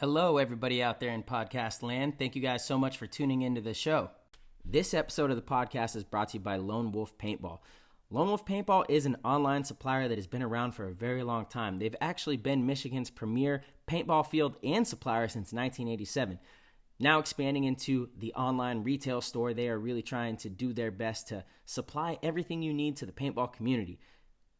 Hello, everybody out there in podcast land. Thank you guys so much for tuning into the show. This episode of the podcast is brought to you by Lone Wolf Paintball. Lone Wolf Paintball is an online supplier that has been around for a very long time. They've actually been Michigan's premier paintball field and supplier since 1987. Now expanding into the online retail store, they are really trying to do their best to supply everything you need to the paintball community.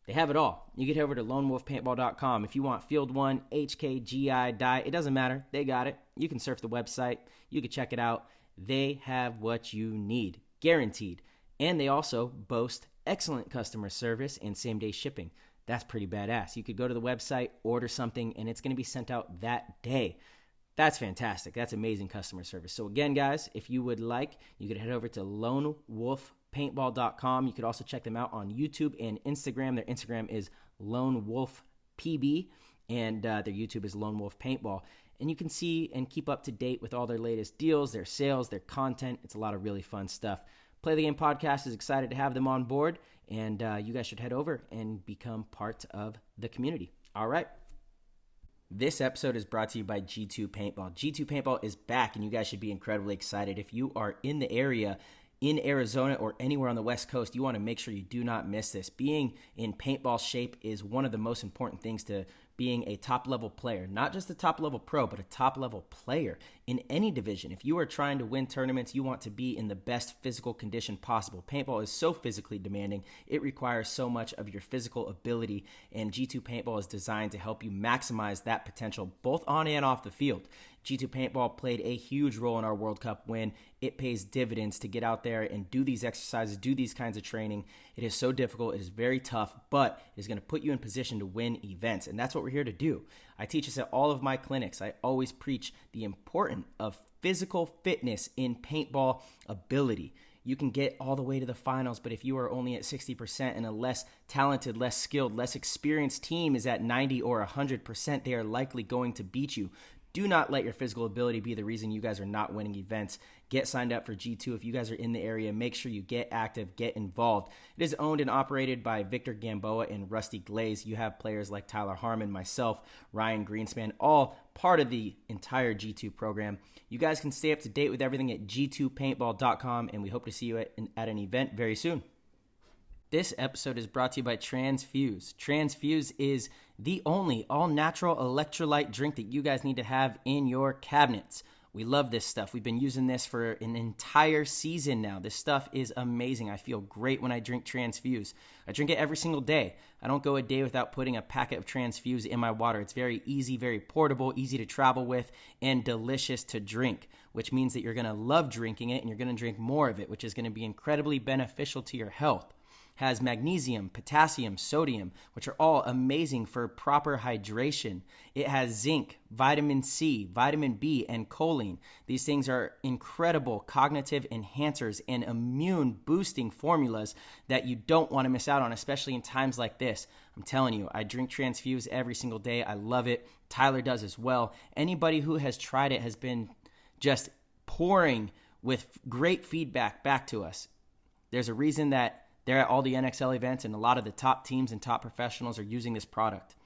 They have it all. You get over to lonewolfpaintball.com. If you want Field 1, HK, GI, Dye, it doesn't matter. They got it. You can surf the website. You can check it out. They have what you need, guaranteed. And they also boast excellent customer service and same-day shipping. That's pretty badass. You could go to the website, order something, and it's going to be sent out that day. That's fantastic. That's amazing customer service. So again, guys, if you would like, you could head over to lonewolfpaintball.com. You could also check them out on YouTube and Instagram. Their Instagram is Lone Wolf PB, and their YouTube is Lone Wolf Paintball. And you can see and keep up to date with all their latest deals, their sales, their content. It's a lot of really fun stuff. Play the Game Podcast is excited to have them on board, and you guys should head over and become part of the community. All right. This episode is brought to you by G2 Paintball. G2 Paintball is back, and you guys should be incredibly excited. If you are in the area, in Arizona or anywhere on the West Coast, you want to make sure you do not miss this. Being in paintball shape is one of the most important things to being a top-level player. Not just a top-level pro, but a top-level player in any division. If you are trying to win tournaments, you want to be in the best physical condition possible. Paintball is so physically demanding. It requires so much of your physical ability, and G2 Paintball is designed to help you maximize that potential both on and off the field. G2 Paintball played a huge role in our World Cup win. It pays dividends to get out there and do these exercises, do these kinds of training. It is so difficult. It is very tough, but it is going to put you in position to win events, and that's what we're here to do. I teach this at all of my clinics. I always preach the importance of physical fitness in paintball ability. You can get all the way to the finals, but if you are only at 60% and a less talented, less skilled, less experienced team is at 90 or 100%, they are likely going to beat you. Do not let your physical ability be the reason you guys are not winning events. Get signed up for G2. If you guys are in the area, make sure you get active, get involved. It is owned and operated by Victor Gamboa and Rusty Glaze. You have players like Tyler Harmon, myself, Ryan Greenspan, all part of the entire G2 program. You guys can stay up to date with everything at g2paintball.com, and we hope to see you at an event very soon. This episode is brought to you by Transfuse. Transfuse is the only all-natural electrolyte drink that you guys need to have in your cabinets. We love this stuff. We've been using this for an entire season now. This stuff is amazing. I feel great when I drink Transfuse. I drink it every single day. I don't go a day without putting a packet of Transfuse in my water. It's very easy, very portable, easy to travel with, and delicious to drink, which means that you're going to love drinking it and you're going to drink more of it, which is going to be incredibly beneficial to your health. Has magnesium, potassium, sodium, which are all amazing for proper hydration. It has zinc, vitamin C, vitamin B, and choline. These things are incredible cognitive enhancers and immune boosting formulas that you don't want to miss out on, especially in times like this. I'm telling you, I drink Transfuse every single day. I love it. Tyler does as well. Anybody who has tried it has been just pouring with great feedback back to us. There's a reason that they're at all the NXL events, and a lot of the top teams and top professionals are using this product.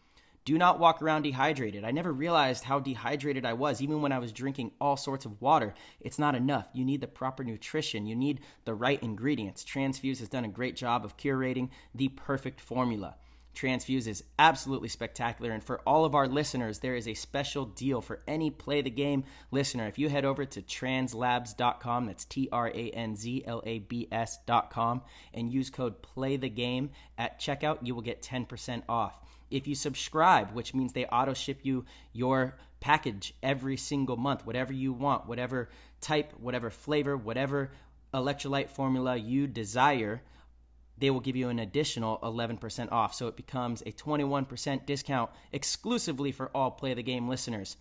Do not walk around dehydrated. I never realized how dehydrated I was, even when I was drinking all sorts of water. It's not enough. You need the proper nutrition. You need the right ingredients. Transfuse has done a great job of curating the perfect formula. Transfuse is absolutely spectacular, and for all of our listeners, there is a special deal for any Play the Game listener. If you head over to translabs.com, that's tranzlabs.com, and use code PLAYTHEGAME at checkout, you will get 10% off. If you subscribe, which means they auto ship you your package every single month, whatever you want, whatever type, whatever flavor, whatever electrolyte formula you desire, they will give you an additional 11% off. So it becomes a 21% discount exclusively for all Play the Game listeners.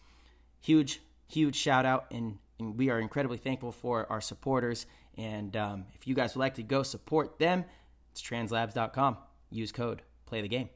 Huge shout out, and we are incredibly thankful for our supporters. And if you guys would like to go support them, it's translabs.com. Use code PLAYTHEGAME.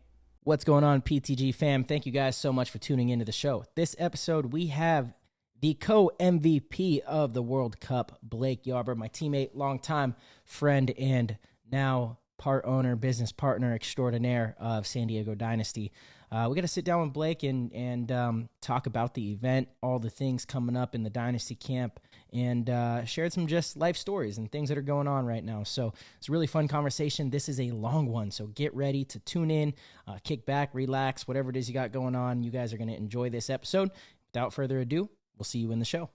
What's going on, PTG fam? Thank you guys so much for tuning into the show. This episode, we have the co-MVP of the World Cup, Blake Yarber, my teammate, longtime friend, and now part owner, business partner extraordinaire of San Diego Dynasty. we got to sit down with Blake and talk about the event, all the things coming up in the Dynasty camp, and shared some just life stories and things that are going on right now. So it's a really fun conversation. This is a long one, so get ready to tune in, kick back, relax, whatever it is you got going on. You guys are going to enjoy this episode. Without further ado, we'll see you in the show.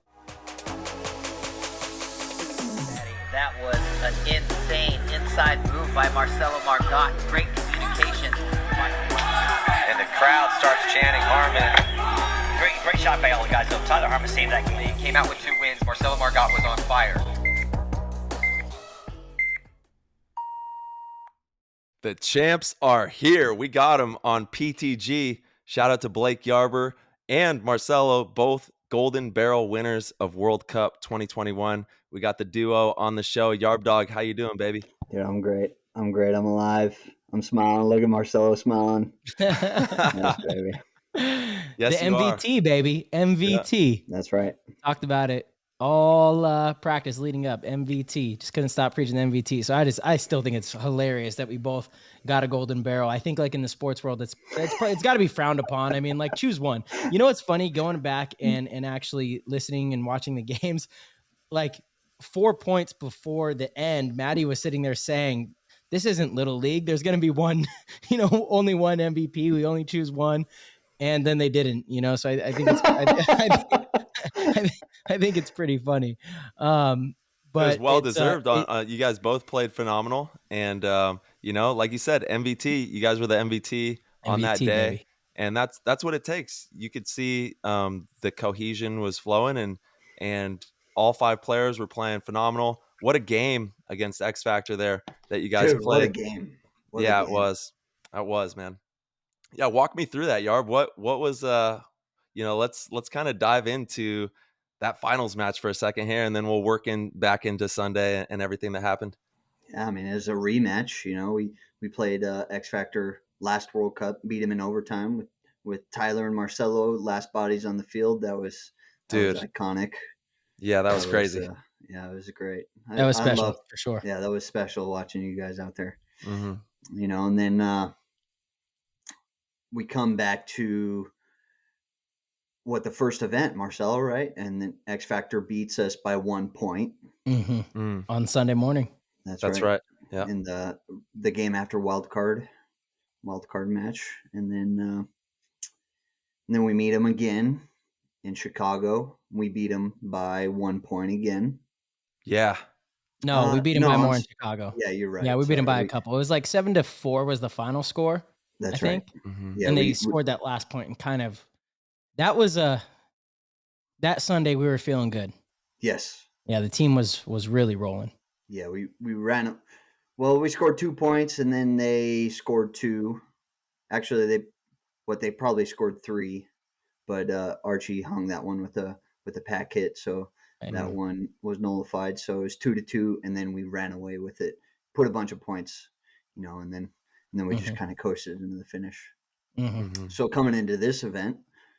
That was an insane inside move by Marcelo Margot. Great communication. And the crowd starts chanting Harmon. Great shot by all the guys. So Tyler Harmon saved that game. He came out with 2 wins. Marcelo Margot was on fire. The champs are here. We got them on PTG. Shout out to Blake Yarber and Marcelo, both Golden Barrel winners of World Cup 2021. We got the duo on the show. Yarb Dog, how you doing, baby? Dude, I'm great. I'm alive. I'm smiling. Look at Marcelo smiling. Yes, baby. Yes, the MVT, baby. MVT. Yeah, that's right. Talked about it all practice leading up. MVT. Just couldn't stop preaching the MVT. So I still think it's hilarious that we both got a golden barrel. I think like in the sports world, it's got to be frowned upon. I mean, like choose one. You know what's funny? Going back and actually listening and watching the games, like 4 points before the end, Maddie was sitting there saying, this isn't Little League. There's going to be one, only one MVP. We only choose one. And then they didn't, so I think it's, I think it's pretty funny. But it was well deserved. You guys both played phenomenal. And, like you said, MVT, you guys were the MVT on that day. Baby. And that's what it takes. You could see the cohesion was flowing and all 5 players were playing phenomenal. What a game against X Factor there that you guys played. What a game. It was. That was, man. Yeah, walk me through that, Yarb. What was let's kind of dive into that finals match for a second here, and then we'll work back into Sunday and everything that happened. Yeah, I mean, it was a rematch. We played X Factor last World Cup, beat him in overtime with Tyler and Marcelo, last bodies on the field. That was iconic. Yeah, that was crazy. It was great. That was special for sure. Yeah, that was special watching you guys out there. Mm-hmm. And then we come back to the first event, Marcelo, right? And then X Factor beats us by 1 point. On Sunday morning. That's right. Yeah. In the game after wild card match, and then we meet him again in Chicago. We beat him by 1 point again. Yeah. No, we beat him by more in Chicago. Yeah, you're right. Yeah, we beat him by a couple. It was like 7-4 was the final score. That's I think. Right. Mm-hmm. Yeah, and they scored that last point and kind of that was that Sunday we were feeling good. Yes. Yeah, the team was really rolling. Yeah, we ran. Well, we scored 2 points and then they scored 2. Actually, they probably scored 3, but Archie hung that one with a pack hit, so that one was nullified. So it was 2-2, and then we ran away with it, put a bunch of points, and then we just kind of coasted into the finish. Mm-hmm. So coming into this event,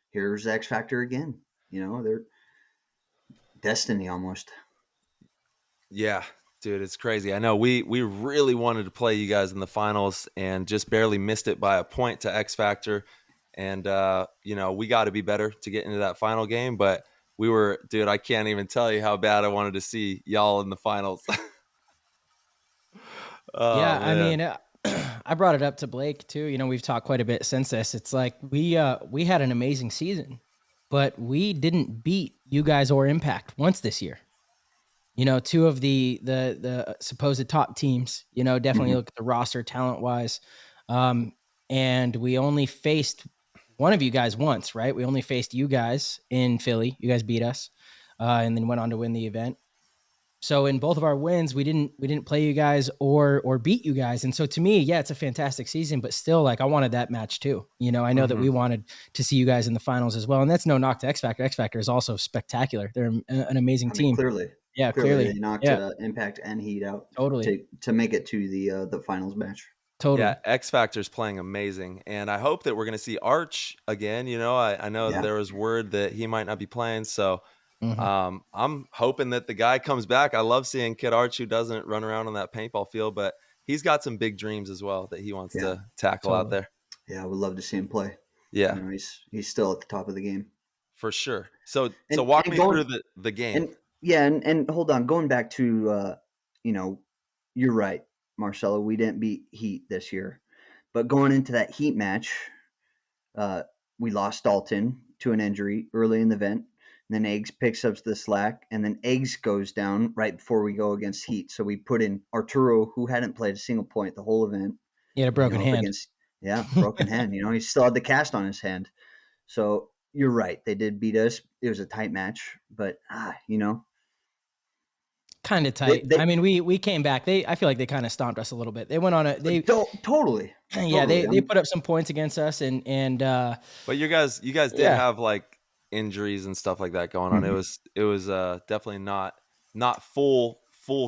here's X Factor again. They're destiny almost. Yeah, dude, it's crazy. I know we really wanted to play you guys in the finals and just barely missed it by a point to X Factor. And, we got to be better to get into that final game. But dude, I can't even tell you how bad I wanted to see y'all in the finals. Man. I mean, I brought it up to Blake too. We've talked quite a bit since this. It's like we had an amazing season, but we didn't beat you guys or Impact once this year. 2 of the supposed top teams. Definitely look at the roster talent wise, and we only faced one of you guys once, right? We only faced you guys in Philly. You guys beat us, and then went on to win the event. So in both of our wins, we didn't play you guys or beat you guys. And so to me, yeah, it's a fantastic season, but still, like, I wanted that match too. I know that we wanted to see you guys in the finals as well. And that's no knock to X Factor. X Factor is also spectacular. They're an amazing team. Clearly. Yeah, clearly. They knocked Impact and Heat out totally to make it to the finals match. Totally. Yeah, X Factor's playing amazing. And I hope that we're going to see Arch again. I know there was word that he might not be playing. So I'm hoping that the guy comes back. I love seeing Kid Arch, who doesn't run around on that paintball field, but he's got some big dreams as well that he wants to tackle out there. Yeah, I would love to see him play. Yeah, he's still at the top of the game for sure. So and walk and me going through the game. and yeah and hold on, going back to you're right, Marcelo, we didn't beat Heat this year, but going into that Heat match, uh, we lost Dalton to an injury early in the event. And then Eggs picks up the slack, and then Eggs goes down right before we go against Heat. So we put in Arturo, who hadn't played a single point the whole event. He had a broken hand. Broken hand. He still had the cast on his hand. So you're right. They did beat us. It was a tight match, but kind of tight. I mean, we came back. I feel like they kind of stomped us a little bit. They went on totally. Yeah, they put up some points against us, and but you guys did have like injuries and stuff like that going on. It was definitely not full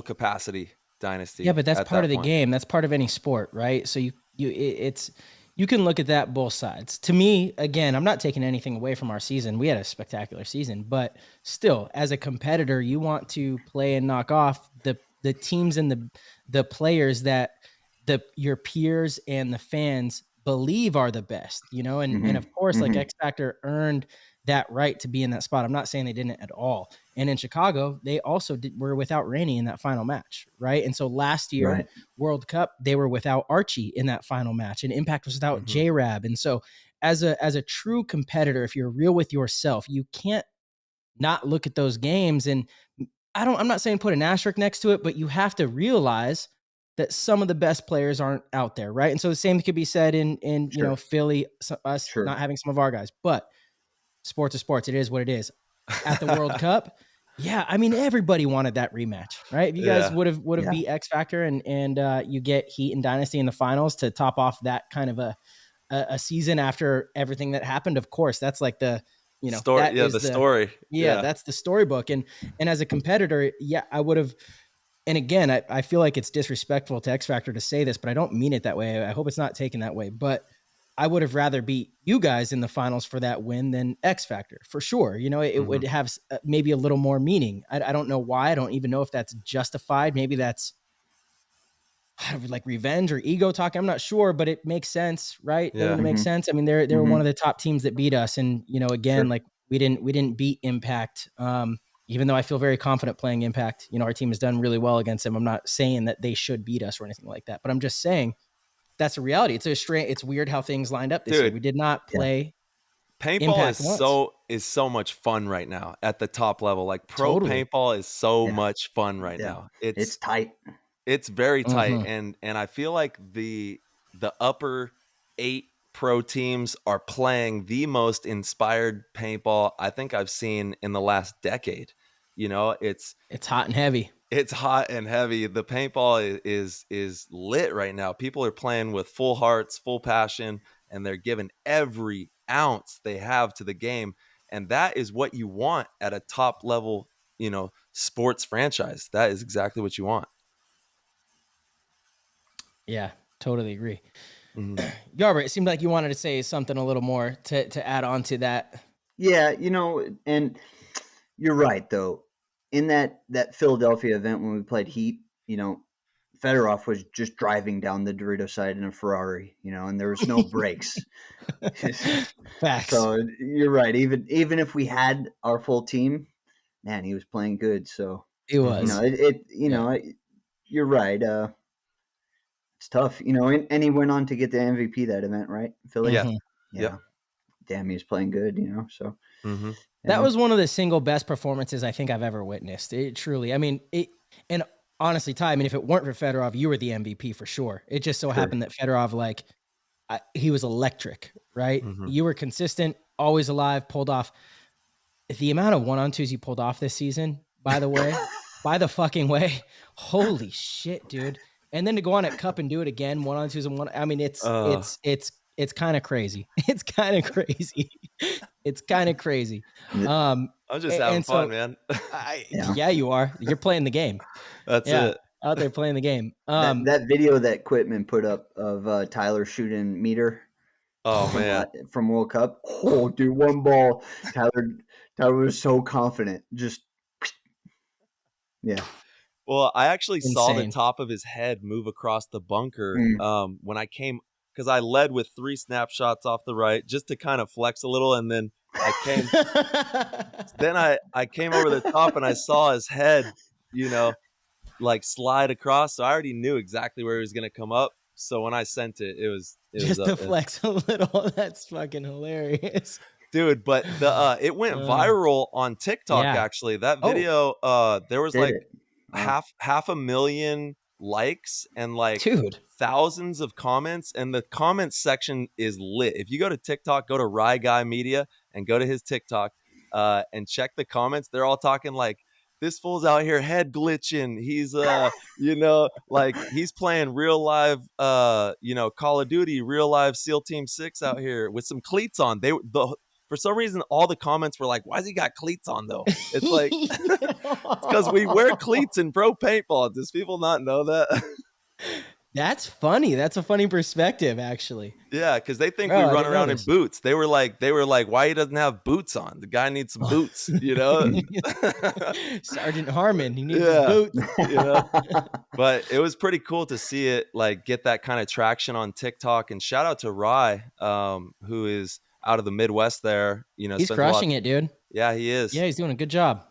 capacity Dynasty. Yeah, but that's part of the game. That's part of any sport, right? So you can look at that both sides. To me, again, I'm not taking anything away from our season. We had a spectacular season, but still, as a competitor, you want to play and knock off the teams and the players that your peers and the fans believe are the best, and of course, like X Factor earned that right to be in that spot. I'm not saying they didn't at all. And in Chicago, they also were without Rainey in that final match, right? And so last year, World Cup, they were without Archie in that final match, and Impact was without J-Rab. And so as a true competitor, if you're real with yourself, you can't not look at those games. And I'm not saying put an asterisk next to it, but you have to realize that some of the best players aren't out there, right? And so the same could be said in Philly, us not having some of our guys, but sports is sports. It is what it is. At the World Cup, I mean, everybody wanted that rematch, right? If you guys would have beat X Factor and you get Heat and Dynasty in the finals to top off that kind of a season after everything that happened, of course, that's like the story. The story. That's the storybook. And as a competitor, I would have. And again, I feel like it's disrespectful to X Factor to say this, but I don't mean it that way. I hope it's not taken that way. But I would have rather beat you guys in the finals for that win than X Factor, for sure. It would have maybe a little more meaning. I don't know why. I don't even know if that's justified. Maybe that's like revenge or ego talk. I'm not sure, but it makes sense, right? Yeah. It makes sense. I mean, they were one of the top teams that beat us. And, again, like we didn't beat Impact. Even though I feel very confident playing Impact, our team has done really well against them. I'm not saying that they should beat us or anything like that, but I'm just saying that's a reality. It's weird how things lined up this year. We did not play. Paintball is so much fun right now at the top level. Like pro paintball is so much fun right now. It's tight. It's very tight. And I feel like the upper 8 pro teams are playing the most inspired paintball I think I've seen in the last decade. It's hot and heavy. It's hot and heavy. The paintball is lit right now. People are playing with full hearts, full passion, and they're giving every ounce they have to the game. And that is what you want at a top level, sports franchise. That is exactly what you want. Yeah, totally agree. Yarber, it seemed like you wanted to say something a little more to add on to that. Yeah, and you're right, though. In that Philadelphia event when we played Heat, Fedorov was just driving down the Dorito side in a Ferrari, and there was no brakes. Facts. So you're right. Even if we had our full team, man, he was playing good. So he was. You're right. It's tough, and he went on to get the MVP that event, right? Philly. Yeah. Yeah. Damn, he was playing good, so. That was one of the single best performances I think I've ever witnessed. It truly, I mean, and honestly, Ty, I mean, if it weren't for Fedorov, you were the MVP for sure. It just so happened that Fedorov, he was electric, right? You were consistent, always alive, pulled off. The amount of 1-on-2s you pulled off this season, by the way, holy shit, dude. And then to go on at Cup and do it again, 1-on-2s and one. I mean, it's kind of crazy. It's kind of crazy. It's kind of crazy. I'm just having fun, man. Yeah, you are. You're playing the game. That's it. Out there playing the game. That video that Quitman put up of Tyler shooting meter. Oh man, from World Cup. Oh, dude, one ball. Tyler was so confident. Just Well, I actually saw the top of his head move across the bunker when I came because I led with 3 snapshots off the right just to kind of flex a little, and then I came over the top and I saw his head, like slide across. So I already knew exactly where he was going to come up. So when I sent it, it was just to flex a little. That's fucking hilarious, dude. But it went viral on TikTok. Yeah. Actually, that video, there was like half a million likes and like dude, thousands of comments, and the comments section is lit. If you go to TikTok, go to Rye Guy Media and go to his TikTok and check the comments. They're all talking like, this fool's out here head glitching. He's like he's playing real live Call of Duty, real live SEAL Team 6 out here with some cleats on. For some reason, all the comments were like, why's he got cleats on though? It's like because we wear cleats in pro paintball. Does people not know that? That's funny. That's a funny perspective, actually. Yeah, because they think we run around in boots. They were like, why he doesn't have boots on? The guy needs some boots, Sergeant Harmon, he needs his boots. But it was pretty cool to see it like get that kind of traction on TikTok. And shout out to Rye, who is out of the Midwest there. He's crushing it, dude. Yeah, he is. Yeah, he's doing a good job.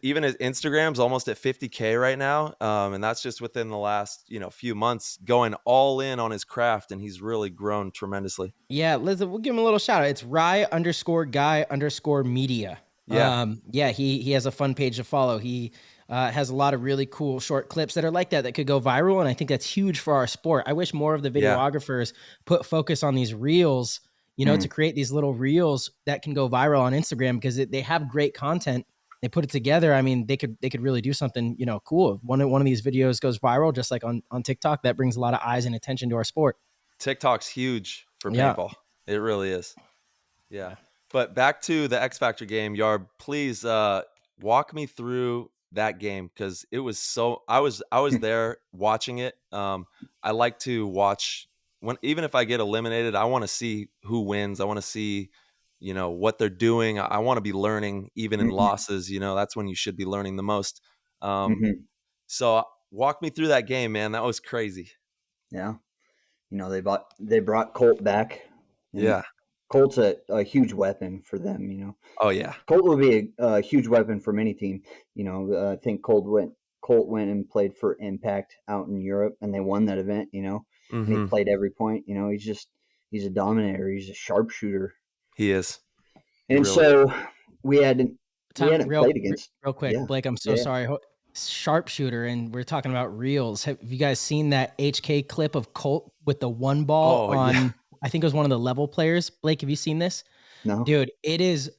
Even his Instagram's almost at 50K right now. And that's just within the last, few months going all in on his craft. And he's really grown tremendously. Yeah. Liz, we'll give him a little shout out. It's Rye_guy_media. Yeah. He has a fun page to follow. He has a lot of really cool short clips that are like that could go viral. And I think that's huge for our sport. I wish more of the videographers put focus on these reels, to create these little reels that can go viral on Instagram, because they have great content. They put it together. I mean, they could really do something, cool. One of these videos goes viral, just like on TikTok, that brings a lot of eyes and attention to our sport. TikTok's huge for paintball. It really is. Yeah. But back to the X Factor game, Yarb, please walk me through that game, because it was I was there watching it. I like to watch even if I get eliminated, I want to see who wins. I want to see what they're doing. I want to be learning even in losses. That's when you should be learning the most. So walk me through that game, man. That was crazy. Yeah. They brought Colt back. Yeah. Colt's a huge weapon for them, Oh yeah. Colt will be a huge weapon for any team. I think Colt went and played for Impact out in Europe, and they won that event, and he played every point. He's a dominator. He's a sharpshooter. He is. And so we hadn't played against. Real quick, Blake, I'm so sorry. Sharpshooter, and we're talking about reels. Have you guys seen that HK clip of Colt with the one ball on? Yeah. I think it was one of the level players. Blake, have you seen this? No, dude. It's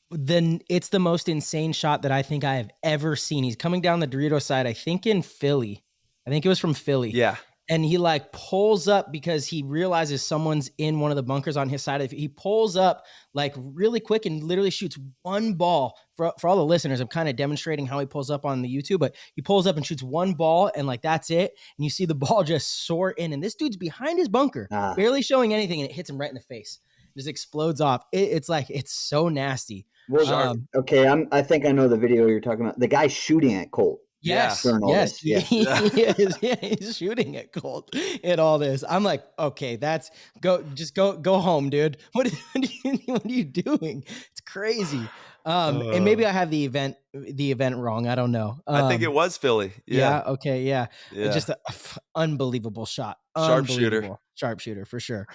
the most insane shot that I think I have ever seen. He's coming down the Dorito side, I think in Philly. I think it was from Philly. Yeah. And he like pulls up because he realizes someone's in one of the bunkers on his side. He pulls up like really quick and literally shoots one ball. For all the listeners, I'm kind of demonstrating how he pulls up on the YouTube, but he pulls up and shoots one ball, and like that's it. And you see the ball just soar in, and this dude's behind his bunker, barely showing anything, and it hits him right in the face. It just explodes off. It's so nasty. Well, okay, I think I know the video you're talking about. The guy shooting at Colt. Yes. He's shooting at Colt in all this. I'm like, okay, go home, dude. What are you doing? It's crazy. And maybe I have the event wrong. I don't know. I think it was Philly. Yeah. Okay. Yeah. Just an unbelievable shot. Sharpshooter for sure.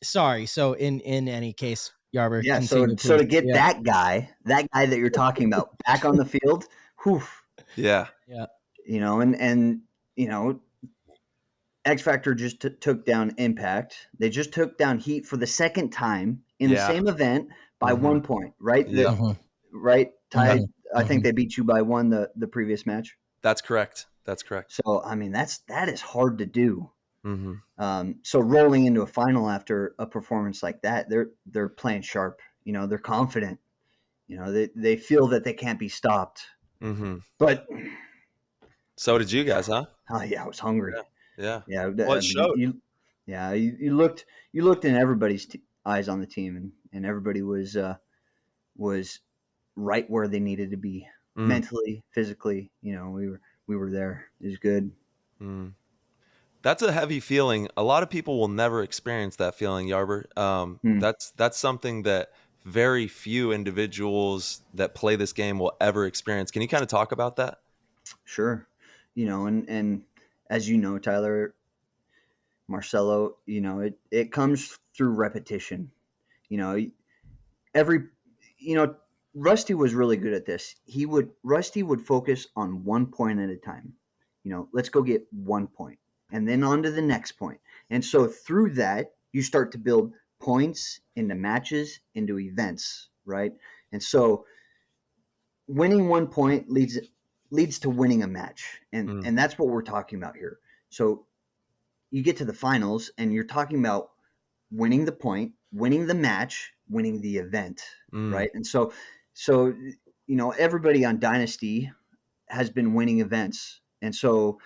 Sorry. So in any case, Yarber. Yeah. So to get that guy that you're talking about back on the field, whew. Yeah. Yeah. And X Factor just took down Impact. They just took down Heat for the second time in the same event by 1 point, right? Right? Tied. I think they beat you by 1 the previous match. That's correct. So, I mean, that is hard to do. So rolling into a final after a performance like that, they're playing sharp. They're confident. They feel that they can't be stopped. But so did you guys, huh? Oh yeah, I was hungry. Yeah. Well, it showed. You looked in everybody's eyes on the team, and everybody was right where they needed to be mentally, physically. We were there. It was good. That's a heavy feeling. A lot of people will never experience that feeling, Yarber. That's something that very few individuals that play this game will ever experience. Can you kind of talk about that? Sure. And as you know, Tyler, Marcelo, it comes through repetition. You know, every, Rusty was really good at this. Rusty would focus on 1 point at a time. Let's go get 1 point and then on to the next point. And so through that, you start to build points into matches, into events, right? And so winning 1 point leads to winning a match. And that's what we're talking about here. So you get to the finals and you're talking about winning the point, winning the match, winning the event, right? And so everybody on Dynasty has been winning events. And so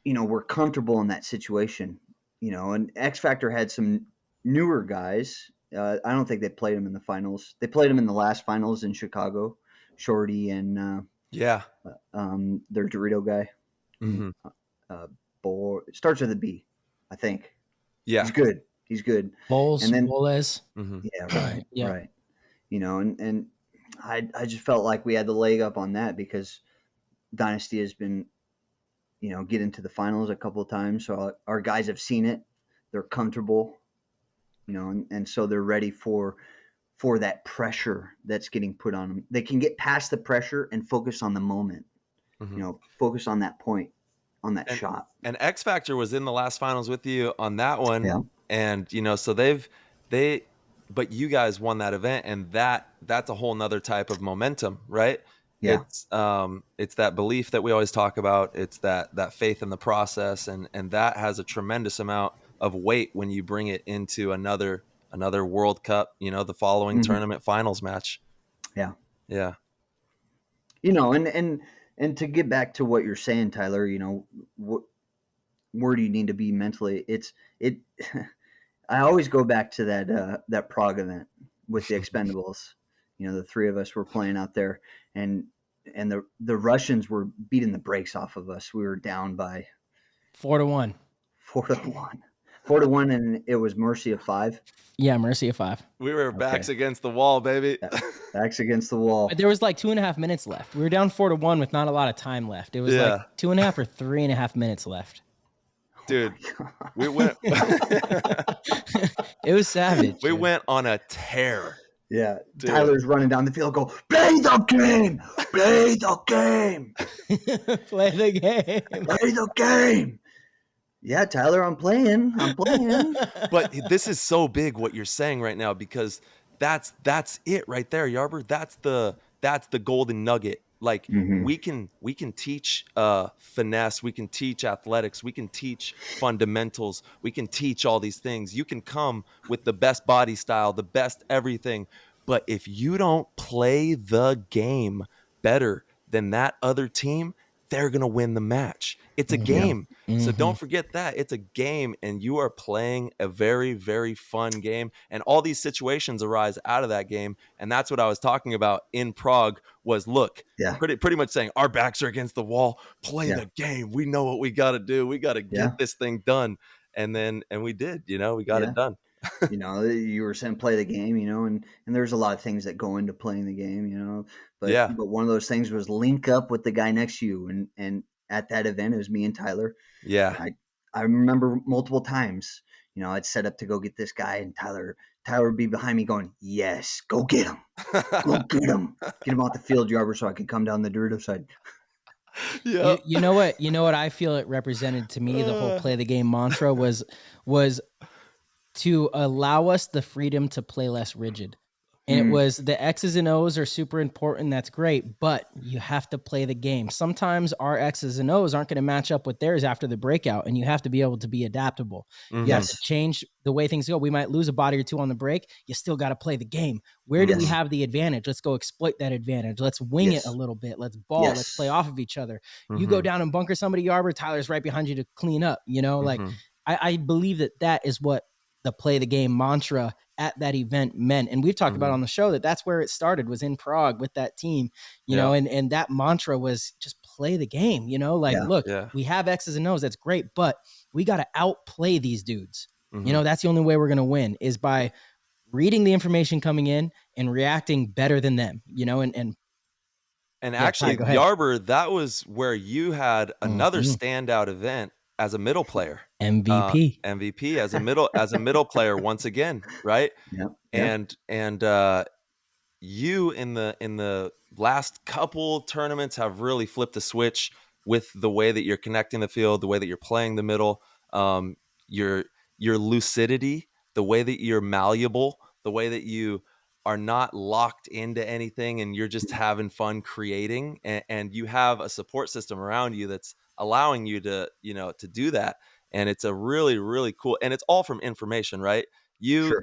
we're comfortable in that situation, and X Factor had some newer guys. I don't think they played them in the finals. They played them in the last finals in Chicago, Shorty and their Dorito guy. It starts with a B, I think. Yeah. He's good. Bowles, and then Bowles. Yeah, right. Yeah. Right. And I just felt like we had the leg up on that because Dynasty has been, get into the finals a couple of times. So our guys have seen it. They're comfortable, and so they're ready for that pressure that's getting put on them. They can get past the pressure and focus on the moment, focus on that point, on that shot. And X Factor was in the last finals with you on that one. Yeah. And, so but you guys won that event, and that's a whole nother type of momentum, right? Yeah. It's that belief that we always talk about. It's that faith in the process. And that has a tremendous amount of weight when you bring it into another World Cup, the following tournament finals match. Yeah. Yeah. And to get back to what you're saying, Tyler, where do you need to be mentally? I always go back to that Prague event with the Expendables. The three of us were playing out there, and the Russians were beating the brakes off of us. We were down by 4-1. 4-1, and it was mercy of 5. Yeah, mercy of 5. We were backs against the wall, baby. Backs against the wall. But there was like 2.5 minutes left. We were down 4-1 with not a lot of time left. It was like 2.5 or 3.5 minutes left. Dude, we went. It was savage. We went on a tear. Yeah, dude. Tyler's running down the field. Go play the game. Play the game. Play the game. Play the game. Yeah, Tyler, I'm playing. But this is so big what you're saying right now, because that's it right there, Yarber. That's the golden nugget. Like we can teach finesse, we can teach athletics, we can teach fundamentals, we can teach all these things. You can come with the best body style, the best everything, but if you don't play the game better than that other team, they're going to win the match. It's a game. So don't forget that. It's a game, and you are playing a very, very fun game. And all these situations arise out of that game. And that's what I was talking about in Prague was, look, pretty much saying our backs are against the wall. Play the game. We know what we got to do. We got to get this thing done. And we did, we got it done. You were saying play the game, and there's a lot of things that go into playing the game, but one of those things was link up with the guy next to you. And at that event, it was me and Tyler. Yeah. I remember multiple times, I'd set up to go get this guy, and Tyler would be behind me going, yes, go get him. Go get him. Get him off the field, Yarber, so I can come down the Dorito side. Yeah. You know what I feel it represented to me, the whole play the game mantra was to allow us the freedom to play less rigid. And it was the X's and O's are super important. That's great, but you have to play the game. Sometimes our X's and O's aren't going to match up with theirs after the breakout, and you have to be able to be adaptable. You have to change the way things go. We might lose a body or two on the break. You still got to play the game. Where do we have the advantage? Let's go exploit that advantage. Let's wing it a little bit. Let's ball. Let's play off of each other. You go down and bunker somebody, Yarber, Tyler's right behind you to clean up. Like I believe that is what the play the game mantra at that event meant. And we've talked about on the show that that's where it started, was in Prague with that team, you know, and that mantra was just play the game, you know, like, look, we have X's and O's. That's great, but we got to outplay these dudes. You know, that's the only way we're going to win, is by reading the information coming in and reacting better than them, you know, and actually, Yarber, that was where you had another standout event as a middle player. MVP as a middle player once again, right? And you in the last couple tournaments have really flipped the switch with the way that you're connecting the field, the way that you're playing the middle, your lucidity, the way that you're malleable, the way that you are not locked into anything and you're just having fun creating, and you have a support system around you that's allowing you to, you know, to do that. And it's a really, really cool, and it's all from information, right? You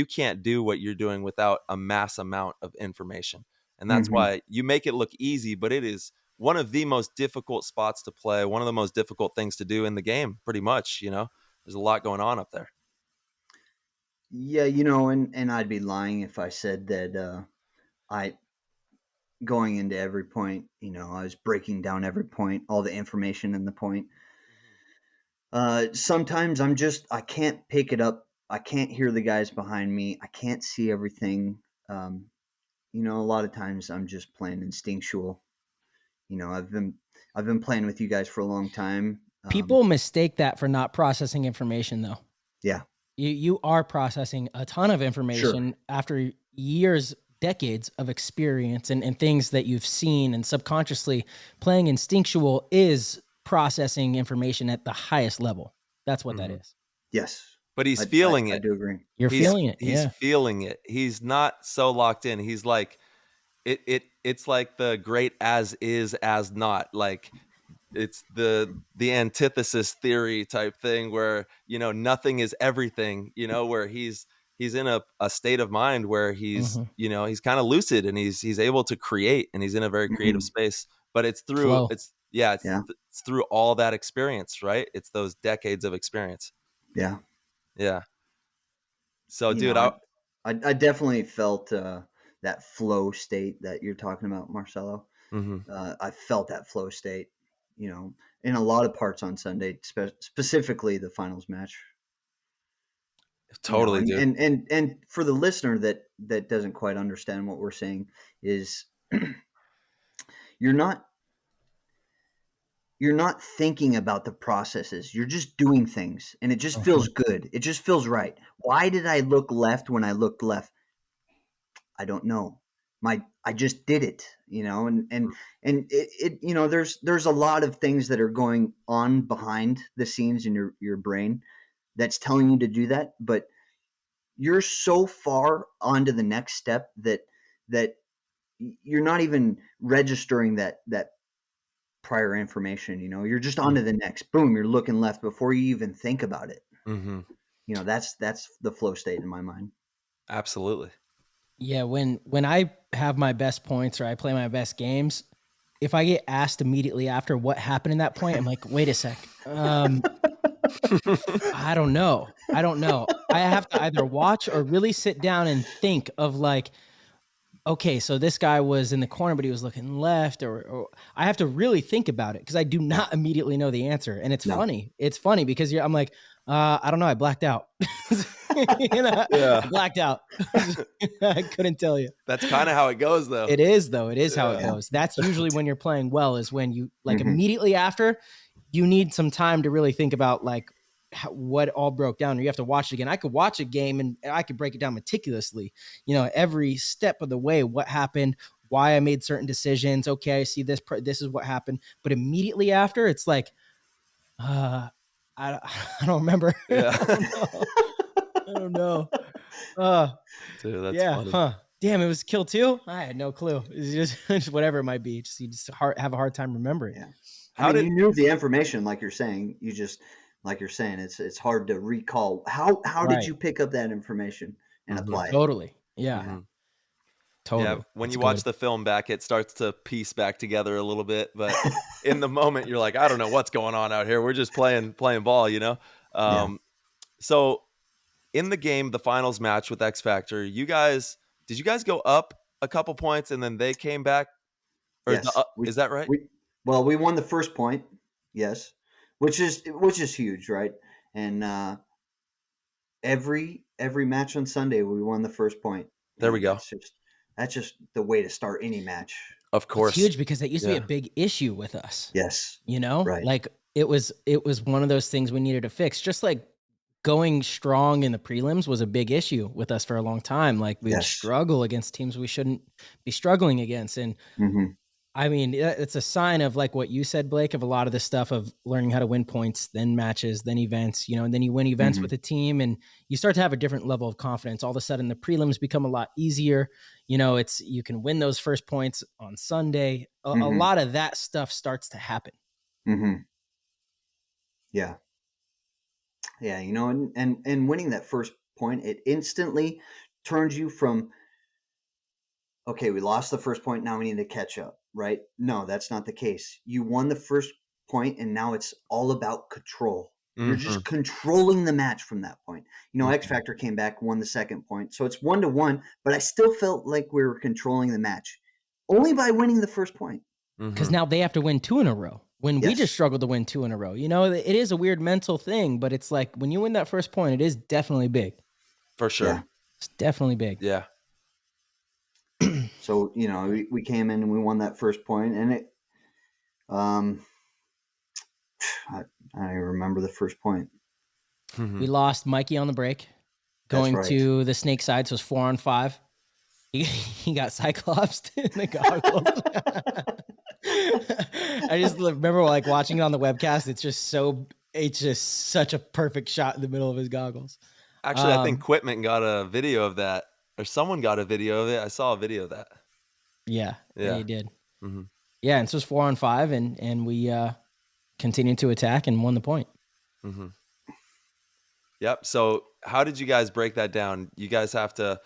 can't do what you're doing without a mass amount of information. And that's why you make it look easy, but it is one of the most difficult spots to play, one of the most difficult things to do in the game, pretty much, you know. There's a lot going on up there. Yeah, you know, and I'd be lying if I said that I going into every point, you know, I was breaking down every point, all the information in the point. Sometimes I can't pick it up. I can't hear the guys behind me. I can't see everything. You know, a lot of times I'm just playing instinctual. You know, I've been playing with you guys for a long time. People mistake that for not processing information, though. Yeah. You are processing a ton of information after years, decades of experience and things that you've seen, and subconsciously playing instinctual is processing information at the highest level. That's what that is. Yes. But he's feeling it. I do agree. You're feeling it. He's feeling it. He's not so locked in. He's like, it's like the great as is, as not. Like, it's the antithesis theory type thing where, you know, nothing is everything, you know, where he's in a state of mind where he's, you know, he's kind of lucid and he's able to create, and he's in a very creative space, but it's through, flow. It's through all that experience, right? It's those decades of experience. Yeah. Yeah. So, you dude, know, I definitely felt that flow state that you're talking about, Marcelo. I felt that flow state, you know, in a lot of parts on Sunday, specifically the finals match. Totally, you know, dude. And for the listener that doesn't quite understand what we're saying is you're not thinking about the processes. You're just doing things, and it just feels good. It just feels right. Why did I look left when I looked left? I don't know. I just did it, you know, and it you know, there's a lot of things that are going on behind the scenes in your brain that's telling you to do that, but you're so far on to the next step that you're not even registering that prior information, you know. You're just on to the next. Boom, you're looking left before you even think about it. You know, that's the flow state in my mind. Absolutely. Yeah, when I have my best points or I play my best games, if I get asked immediately after what happened in that point, I'm like, wait a sec. I don't know. I have to either watch or really sit down and think of, like, okay, so this guy was in the corner, but he was looking left, or I have to really think about it because I do not immediately know the answer. And it's funny. It's funny because I'm like, I don't know. I blacked out. You know, I blacked out. I couldn't tell you. That's kind of how it goes, though. It is, though. It is how it goes. That's usually when you're playing well, is when you, like, immediately after, you need some time to really think about, like, what all broke down, or you have to watch it again. I could watch a game and I could break it down meticulously, you know, every step of the way, what happened, why I made certain decisions. Okay, I see this is what happened. But immediately after, it's like, I don't remember. Yeah. I don't know. Dude, that's funny. Damn, it was kill 2. I had no clue. It's just whatever it might be. You just have a hard time remembering. Yeah. You knew the information, like you're saying. You just, like you're saying, it's hard to recall. How did you pick up that information and apply it? Totally. Yeah. Totally. Yeah. When you watch the film back, it starts to piece back together a little bit, but in the moment you're like, I don't know what's going on out here. We're just playing ball, you know? So in the game, the finals match with X Factor, did you guys go up a couple points and then they came back? Or Yes, is that right? We won the first point, yes, which is huge, right? And every match on Sunday we won the first point. There we go. That's just the way to start any match. Of course, it's huge because that used to be a big issue with us. Yes, right. Like it was one of those things we needed to fix. Just like going strong in the prelims was a big issue with us for a long time. Like we'd struggle against teams we shouldn't be struggling against, and I mean, it's a sign of like what you said, Blake, of a lot of the stuff of learning how to win points, then matches, then events, and then you win events with a team and you start to have a different level of confidence. All of a sudden the prelims become a lot easier. You can win those first points on Sunday. A lot of that stuff starts to happen. Yeah. Yeah. And winning that first point, it instantly turns you from, okay, we lost the first point. Now we need to catch up, right? No, that's not the case. You won the first point, and now it's all about control. You're just controlling the match from that point. X Factor came back, won the second point. So it's 1-1, but I still felt like we were controlling the match only by winning the first point. Because now they have to win 2 in a row. When we just struggled to win 2 in a row. It is a weird mental thing, but it's like when you win that first point, it is definitely big. For sure. Yeah. It's definitely big. Yeah. So, we came in and we won that first point, and it, I don't even remember the first point. We lost Mikey on the break, going to the snake side. So it was 4-on-5. He got cyclopsed in the goggles. I just remember like watching it on the webcast. It's just such a perfect shot in the middle of his goggles. Actually, I think Quitman got a video of that, or someone got a video of it. I saw a video of that. Yeah, he did. Yeah, and so it was 4-on-5, and we continued to attack and won the point. Yep. So how did you guys break that down? You guys have to,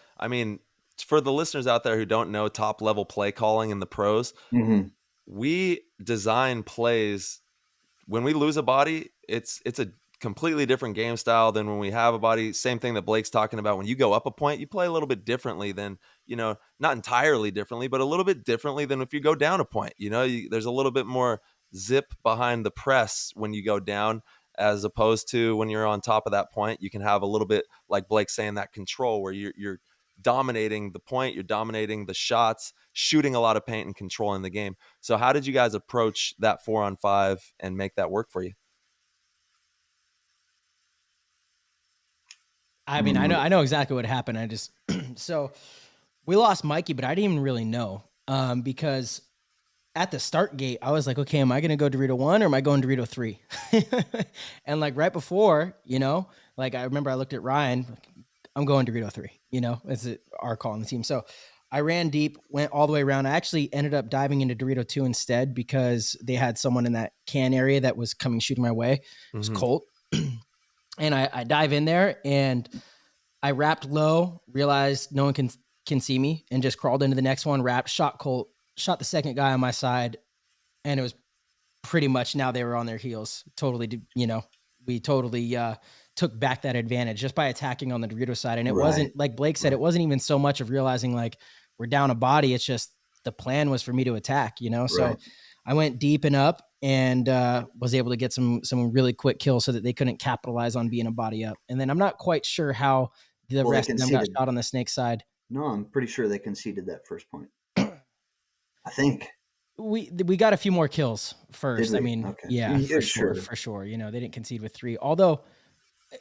for the listeners out there who don't know top level play calling in the pros, we design plays. When we lose a body, it's a completely different game style than when we have a body. Same thing that Blake's talking about. When you go up a point, you play a little bit differently than, not entirely differently, but a little bit differently than if you go down a point. There's a little bit more zip behind the press when you go down, as opposed to when you're on top of that point. You can have a little bit, like Blake's saying, that control where you're dominating the point, you're dominating the shots, shooting a lot of paint and controlling the game. So how did you guys approach that 4-on-5 and make that work for you? I know exactly what happened. So we lost Mikey, but I didn't even really know because at the start gate, I was like, okay, am I going to go Dorito 1 or am I going Dorito 3? And like right before, like I remember I looked at Ryan, like, I'm going Dorito 3, it's our call on the team. So I ran deep, went all the way around. I actually ended up diving into Dorito 2 instead because they had someone in that can area that was coming shooting my way. It was Colt. And I dive in there and I wrapped low, realized no one can see me, and just crawled into the next one, wrapped, shot Colt, shot the second guy on my side. And it was pretty much now they were on their heels. Totally, we totally took back that advantage just by attacking on the Dorito side. And it wasn't, like Blake said, it wasn't even so much of realizing like we're down a body. It's just the plan was for me to attack, So I went deep and up and was able to get some really quick kills so that they couldn't capitalize on being a body up. And then I'm not quite sure how the rest of them got shot on the snake side. No, I'm pretty sure they conceded that first point. I think. We got a few more kills first. Okay. Yeah, for sure. They didn't concede with 3. Although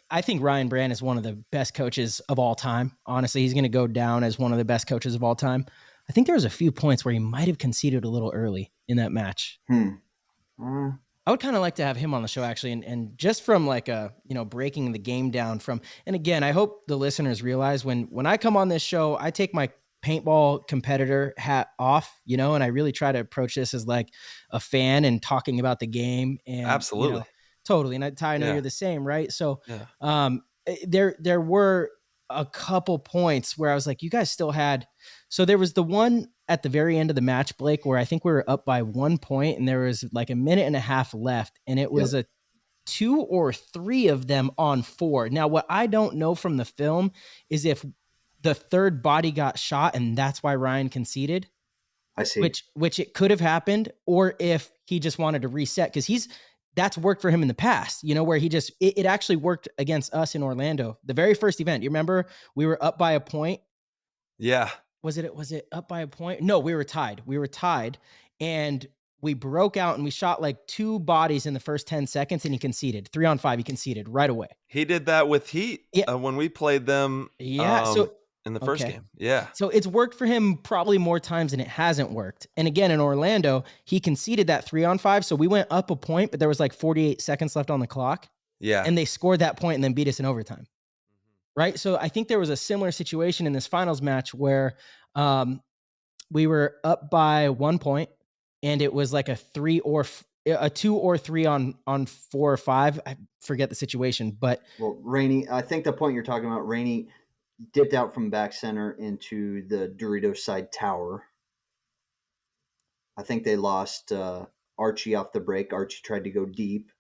I think Ryan Brand is one of the best coaches of all time. Honestly, he's going to go down as one of the best coaches of all time. I think there was a few points where he might have conceded a little early in that match. I would kind of like to have him on the show actually. And just from like breaking the game down from, and again, I hope the listeners realize when I come on this show, I take my paintball competitor hat off, and I really try to approach this as like a fan and talking about the game. And absolutely. Totally. And Ty, I know you're the same, right? So there were a couple points where I was like, you guys still had, so there was the one at the very end of the match, Blake, where I think we were up by 1 point and there was like a minute and a half left. And it was 2 or 3 of them on 4. Now, what I don't know from the film is if the third body got shot and that's why Ryan conceded. I see. Which it could have happened, or if he just wanted to reset, because that's worked for him in the past, where it actually worked against us in Orlando. The very first event, you remember, we were up by a point. Yeah. Was it up by a point? No, we were tied. And we broke out and we shot like 2 bodies in the first 10 seconds and he conceded. 3 on 5, he conceded right away. He did that with Heat when we played them. Yeah. In the first game. Yeah. So it's worked for him probably more times than it hasn't worked. And again, in Orlando, he conceded that 3 on 5. So we went up a point, but there was like 48 seconds left on the clock. Yeah. And they scored that point and then beat us in overtime. Right. So I think there was a similar situation in this finals match where we were up by 1 point and it was like a 2 or 3 on 4 or 5. I forget the situation, but. Well, Rainey, I think the point you're talking about, Rainey dipped out from back center into the Doritos side tower. I think they lost Archie off the break. Archie tried to go deep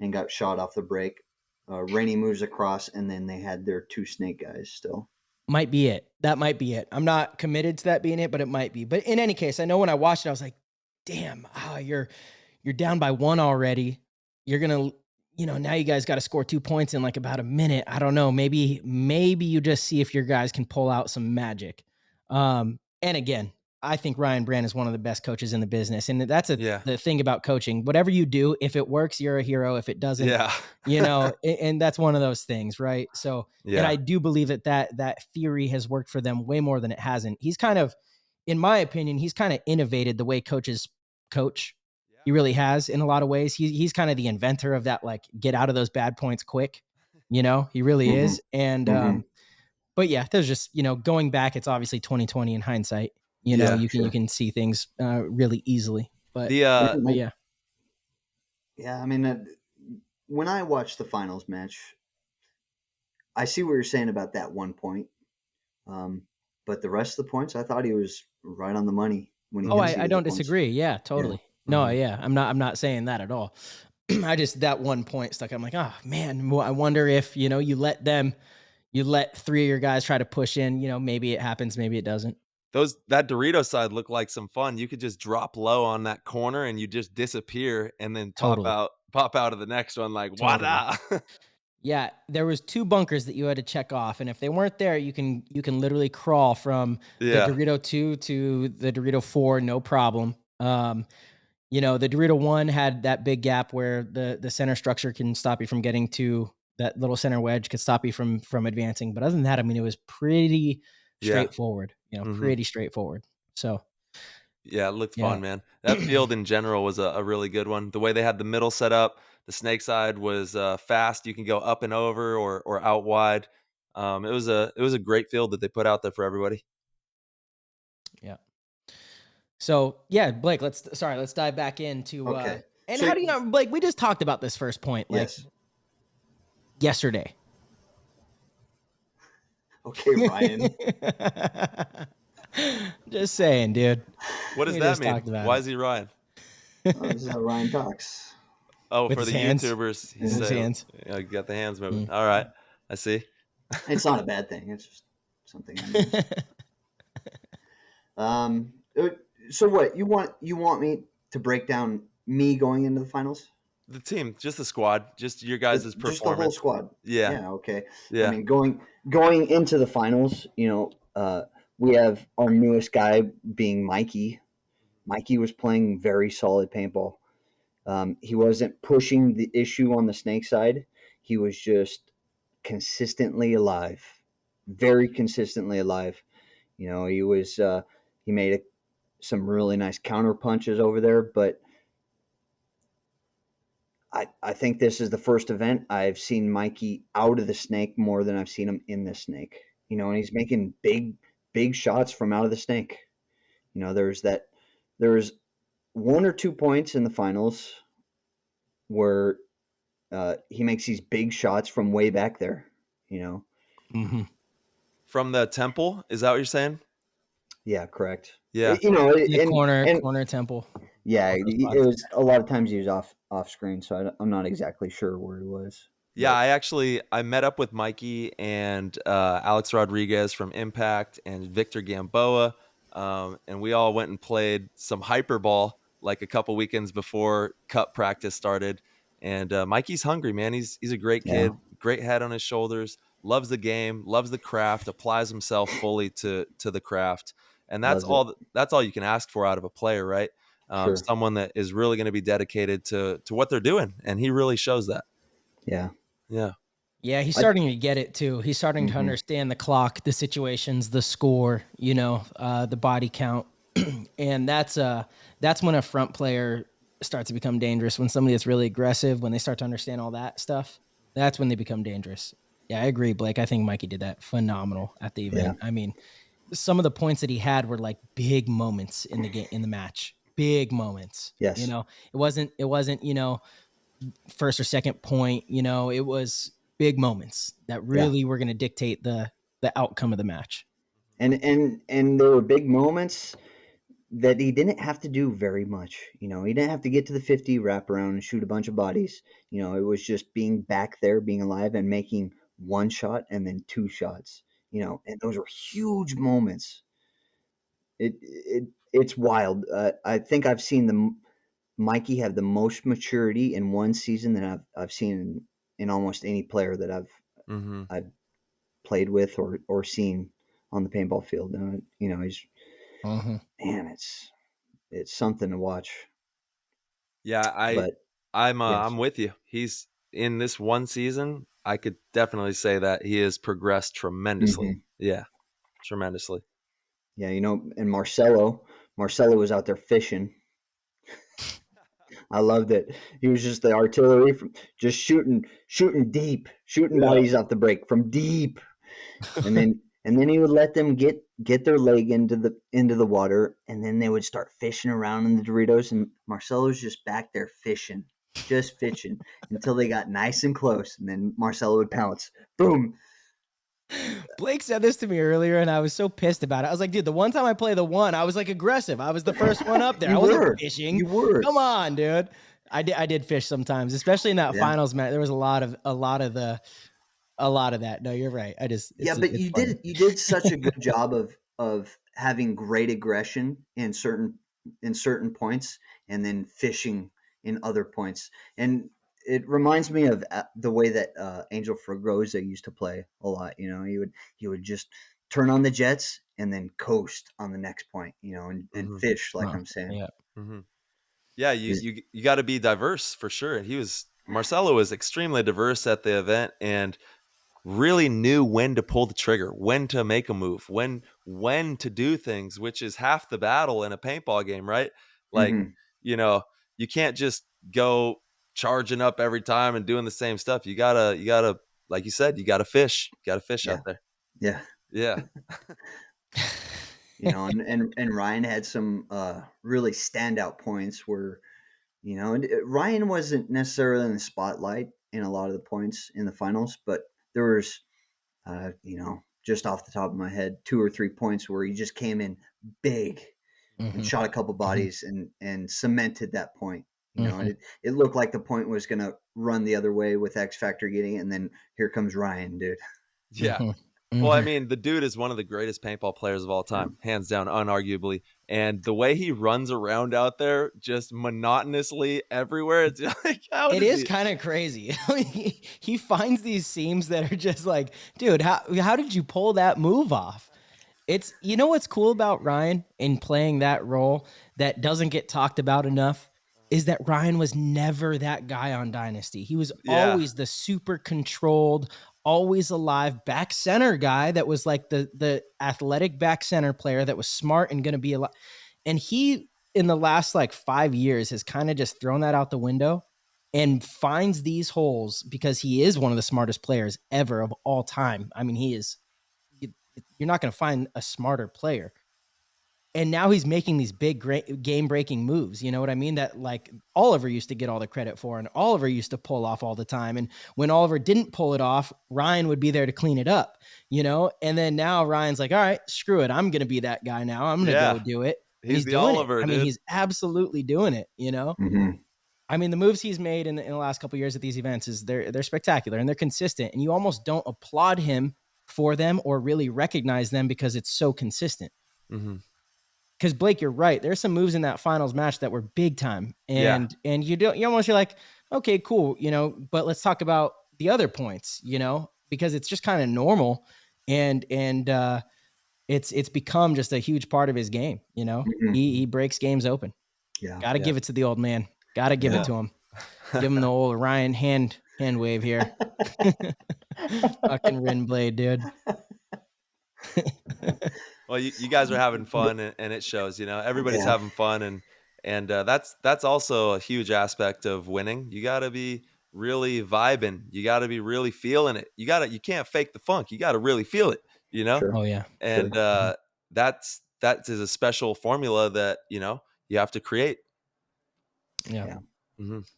and got shot off the break. Rainey moves across, and then they had their 2 snake guys still. Might be it. That might be it. I'm not committed to that being it, but it might be. But in any case, I know when I watched it, I was like, damn, you're down by 1 already. You're going to, now you guys got to score 2 points in like about a minute. I don't know. Maybe you just see if your guys can pull out some magic. And again, I think Ryan Brand is one of the best coaches in the business. And that's the thing about coaching. Whatever you do, if it works, you're a hero. If it doesn't, and that's one of those things, right? So, and I do believe that theory has worked for them way more than it hasn't. He's kind of, in my opinion, he's kind of innovated the way coaches coach. He really has in a lot of ways. He's kind of the inventor of that, like, get out of those bad points quick. He really is. And, but yeah, there's just, going back, it's obviously 2020 in hindsight. You can see things really easily. But yeah. I mean, when I watched the finals match, I see what you're saying about that 1 point. But the rest of the points, I thought he was right on the money when he. I don't disagree. Yeah, totally. Yeah. No, yeah, I'm not saying that at all. I just, that 1 point stuck. I'm like, oh man, I wonder if you let 3 of your guys try to push in. Maybe it happens, maybe it doesn't. That Dorito side looked like some fun. You could just drop low on that corner and you just disappear and then pop out of the next one like wada. Yeah, there was 2 bunkers that you had to check off, and if they weren't there, you can literally crawl from the Dorito 2 to the Dorito 4, no problem. The Dorito 1 had that big gap where the center structure can stop you from getting to that little center wedge, could stop you from advancing. But other than that, I mean, it was pretty straightforward. Pretty straightforward. So. Yeah, it looked fun, man. That field in general was a really good one. The way they had the middle set up, the snake side was fast. You can go up and over or out wide. It was a great field that they put out there for everybody. Yeah. So yeah, Blake, let's dive back into okay. And how do you Blake? We just talked about this first point yesterday. Okay, Ryan. Just saying, dude. What does that mean? Why is he Ryan? This is how Ryan talks. Oh, with for the hands. YouTubers, his hands. You got the hands moving. All right, I see. It's not a bad thing. It's just something I use. So what you want me to break down me going into the finals? The team, just the squad, just your guys' performance. Just the whole squad. Yeah. Yeah. Okay. Yeah. I mean, going into the finals, we have our newest guy being Mikey. Mikey was playing very solid paintball. He wasn't pushing the issue on the snake side. He was just consistently alive, very consistently alive. He was he made some really nice counter punches over there, but I think this is the first event I've seen Mikey out of the snake more than I've seen him in the snake. And he's making big shots from out of the snake. There was 1 or 2 points in the finals where he makes these big shots from way back there. From the temple, is that what you're saying? Yeah, correct. Yeah. Corner temple. Yeah, it was a lot of times he was off screen, so I'm not exactly sure where he was. Yeah, I met up with Mikey and Alex Rodriguez from Impact and Victor Gamboa, and we all went and played some hyperball like a couple weekends before cup practice started. And Mikey's hungry, man. He's a great kid, great head on his shoulders, loves the game, loves the craft, applies himself fully to the craft, and that's all you can ask for out of a player, right? Sure. Someone that is really going to be dedicated to what they're doing, and he really shows that. Yeah. Yeah. Yeah, he's starting to get it too. He's starting to understand the clock, the situations, the score, the body count. And that's when a front player starts to become dangerous. When somebody that's really aggressive, when they start to understand all that stuff, that's when they become dangerous. Yeah, I agree, Blake. I think Mikey did that phenomenal at the event. Yeah. I mean, some of the points that he had were like big moments in the game, in the match. Big moments. Yes. It wasn't, first or second point, it was big moments that really were going to dictate the outcome of the match. And there were big moments that he didn't have to do very much. He didn't have to get to the 50, wrap around and shoot a bunch of bodies. It was just being back there, being alive and making one shot and then two shots, and those were huge moments. It's wild. I think I've seen Mikey have the most maturity in one season that I've seen in almost any player that I've played with or seen on the paintball field. He's man, it's something to watch. Yeah, I'm with you. He's in this one season. I could definitely say that he has progressed tremendously. Yeah, tremendously. Yeah, and Marcelo was out there fishing. I loved it. He was just the artillery from just shooting deep, shooting bodies off the break from deep, and then he would let them get their leg into the water, and then they would start fishing around in the Doritos, and Marcelo's just back there fishing until they got nice and close, and then Marcelo would pounce, boom. Blake said this to me earlier, and I was so pissed about it. I was like, dude, the one time I played the one, I was like aggressive. I was the first one up there. I wasn't fishing. You were. Come on, dude. I did fish sometimes, especially in that finals match. There was a lot of that. No, you're right. But you did such a good job of having great aggression in certain points, and then fishing in other points. And it reminds me of the way that Angel Fragoza used to play a lot. He would just turn on the jets and then coast on the next point. And fish, like I'm saying. Yeah. Mm-hmm. Yeah, you got to be diverse for sure. Marcelo was extremely diverse at the event and really knew when to pull the trigger, when to make a move, when to do things, which is half the battle in a paintball game, right? Like, you can't just go charging up every time and doing the same stuff. You gotta, like you said, you gotta fish. You gotta fish out there. Yeah. Yeah. And Ryan had some really standout points where, Ryan wasn't necessarily in the spotlight in a lot of the points in the finals, but there was, just off the top of my head, 2 or 3 points where he just came in big and shot a couple bodies and cemented that point. And it looked like the point was going to run the other way with X Factor getting it, and then here comes Ryan, dude. Yeah. Well, I mean, the dude is one of the greatest paintball players of all time, hands down, unarguably. And the way he runs around out there just monotonously everywhere, it's like, it is kind of crazy. He finds these seams that are just like, dude, how did you pull that move off? It's, what's cool about Ryan in playing that role that doesn't get talked about enough is that Ryan was never that guy on Dynasty. He was always the super controlled, always alive back center guy that was like the athletic back center player that was smart and going to be alive. And he, in the last 5 years, has kind of just thrown that out the window and finds these holes because he is one of the smartest players ever of all time. I mean, he is, you're not going to find a smarter player. And now he's making these big game-breaking moves. You know what I mean? That like Oliver used to get all the credit for, and Oliver used to pull off all the time. And when Oliver didn't pull it off, Ryan would be there to clean it up, you know? And then now Ryan's like, all right, screw it. I'm going to be that guy now. I'm going to go do it. And He's the doing Oliver, it. I mean, he's absolutely doing it, you know? Mm-hmm. I mean, the moves he's made in the last couple of years at these events is they're spectacular and they're consistent. And you almost don't applaud him for them or really recognize them because it's so consistent. Because Blake, you're right. There's some moves in that finals match that were big time, and you're like, okay, cool, you know. But let's talk about the other points, you know, because it's just kind of normal, and it's become just a huge part of his game. You know, he breaks games open. Yeah, got to give it to the old man. Got to give it to him. Give him the old Ryan hand wave here. Fucking Rin blade, dude. Well, you guys are having fun, and it shows. You know, everybody's having fun, and that's also a huge aspect of winning. You got to be really vibing. You got to be really feeling it. You can't fake the funk. You got to really feel it. You know. Oh yeah. And that is a special formula that you have to create. Yeah.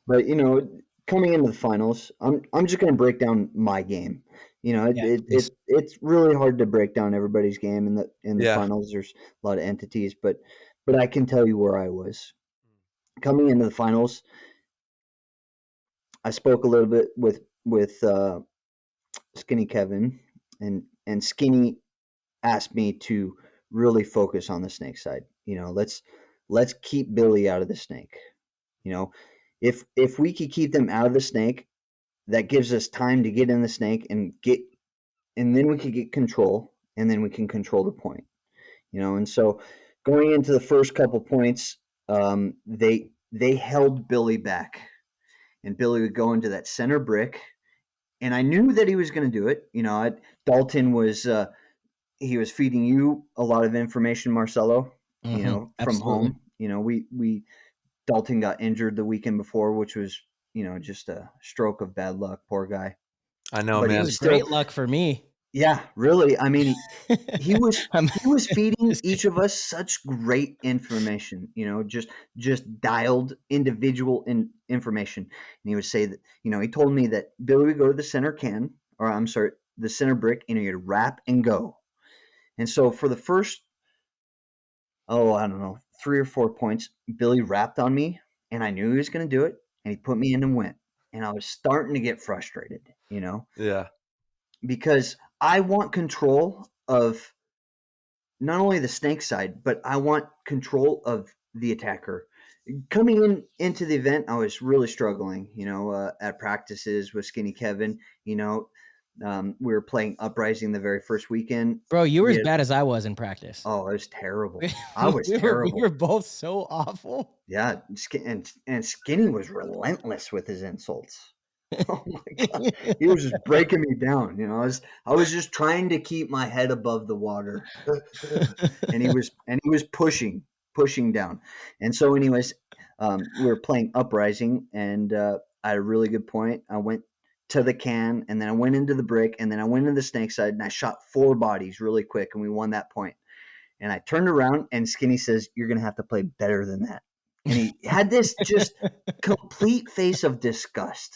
But you know, coming into the finals, I'm just going to break down my game. You know, it's really hard to break down everybody's game in the finals. There's a lot of entities, but I can tell you where I was coming into the finals. I spoke a little bit with Skinny Kevin, and Skinny asked me to really focus on the snake side. You know, let's keep Billy out of the snake. You know, if we could keep them out of the snake, that gives us time to get in the snake and then we could get control, and then we can control the point, you know. And so going into the first couple points, they held Billy back, and Billy would go into that center brick, and I knew that he was going to do it. You know, Dalton was he was feeding you a lot of information, Marcelo, you know, from home. You know, we Dalton got injured the weekend before, which was, you know, just a stroke of bad luck. Poor guy. I know, but man. It was great luck for me. Yeah, really. I mean, he was feeding each of us such great information, you know, just dialed individual information. And he would say that, you know, he told me that Billy would go to the center the center brick, and he'd wrap and go. And so for the first, I don't know, 3 or 4 points, Billy wrapped on me, and I knew he was going to do it, and he put me in and went. And I was starting to get frustrated, you know? Yeah. Because I want control of not only the snake side, but I want control of the attacker. Coming into the event, I was really struggling, you know, at practices with Skinny Kevin. You know, we were playing Uprising the very first weekend. Bro, you were as bad as I was in practice. Oh, it was terrible. I was terrible. We were both so awful. Yeah, and Skinny was relentless with his insults. Oh my God, he was just breaking me down. You know, I was just trying to keep my head above the water, and he was pushing down. And so, anyways, we were playing Uprising, and I had a really good point. I went to the can, and then I went into the brick, and then I went into the snake side, and I shot 4 bodies really quick, and we won that point. And I turned around, and Skinny says, "You're gonna have to play better than that." And he had this just complete face of disgust.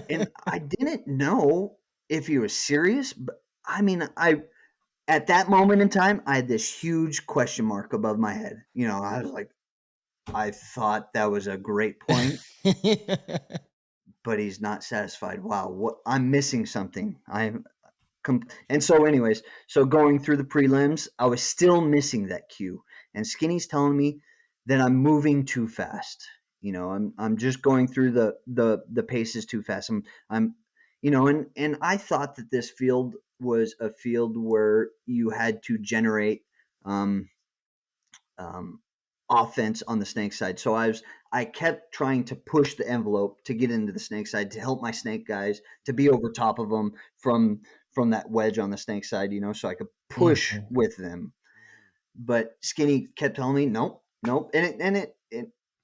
And I didn't know if he was serious, but I mean, at that moment in time, I had this huge question mark above my head. You know, I was like, I thought that was a great point, but he's not satisfied. Wow, what I'm missing something. And so anyways, so going through the prelims, I was still missing that cue. And Skinny's telling me that I'm moving too fast. You know, I'm just going through the paces too fast. I'm you know, and I thought that this field was a field where you had to generate offense on the snake side. So I kept trying to push the envelope to get into the snake side, to help my snake guys, to be over top of them from that wedge on the snake side, you know, so I could push with them. But Skinny kept telling me, nope. And it,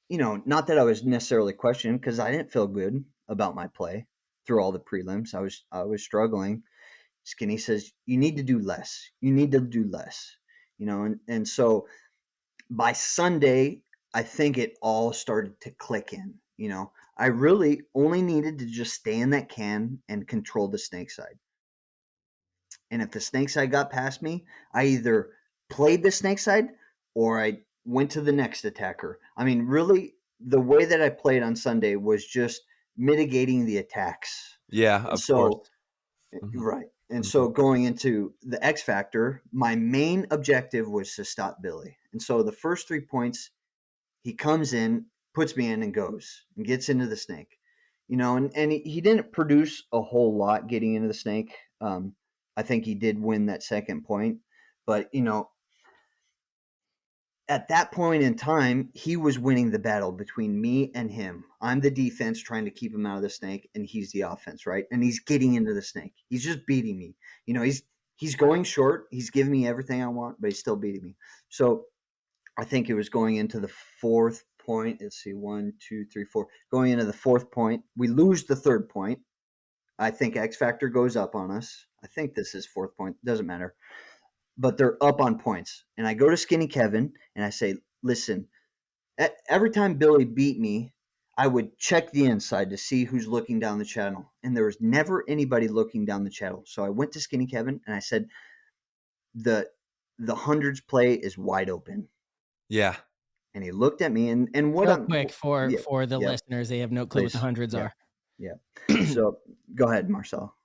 you know, not that I was necessarily questioning, because I didn't feel good about my play through all the prelims. I was struggling. Skinny says, you need to do less. You need to do less, and so by Sunday, I think it all started to click in. I really only needed to just stay in that can and control the snake side. And if the snake side got past me, I either played the snake side or I went to the next attacker. I mean, really, the way that I played on Sunday was just mitigating the attacks. Yeah, And of course. Right. And so going into the X Factor, my main objective was to stop Billy. And so the first 3 points, he comes in, puts me in, and goes and gets into the snake. And he didn't produce a whole lot getting into the snake. I think he did win that second point. But, at that point in time, he was winning the battle between me and him. I'm the defense trying to keep him out of the snake, and he's the offense, right? And he's getting into the snake. He's just beating me. He's going short. He's giving me everything I want, but he's still beating me. So I think it was going into the fourth point. Let's see, 1, 2, 3, 4. Going into the fourth point, we lose the third point. I think X Factor goes up on us. I think this is fourth point. Doesn't matter. But they're up on points. And I go to Skinny Kevin and I say, listen, every time Billy beat me, I would check the inside to see who's looking down the channel. And there was never anybody looking down the channel. So I went to Skinny Kevin and I said, the hundreds play is wide open. Yeah. And he looked at me and what Real quick for the listeners, they have no clue what the hundreds are. Yeah. So go ahead, Marcel.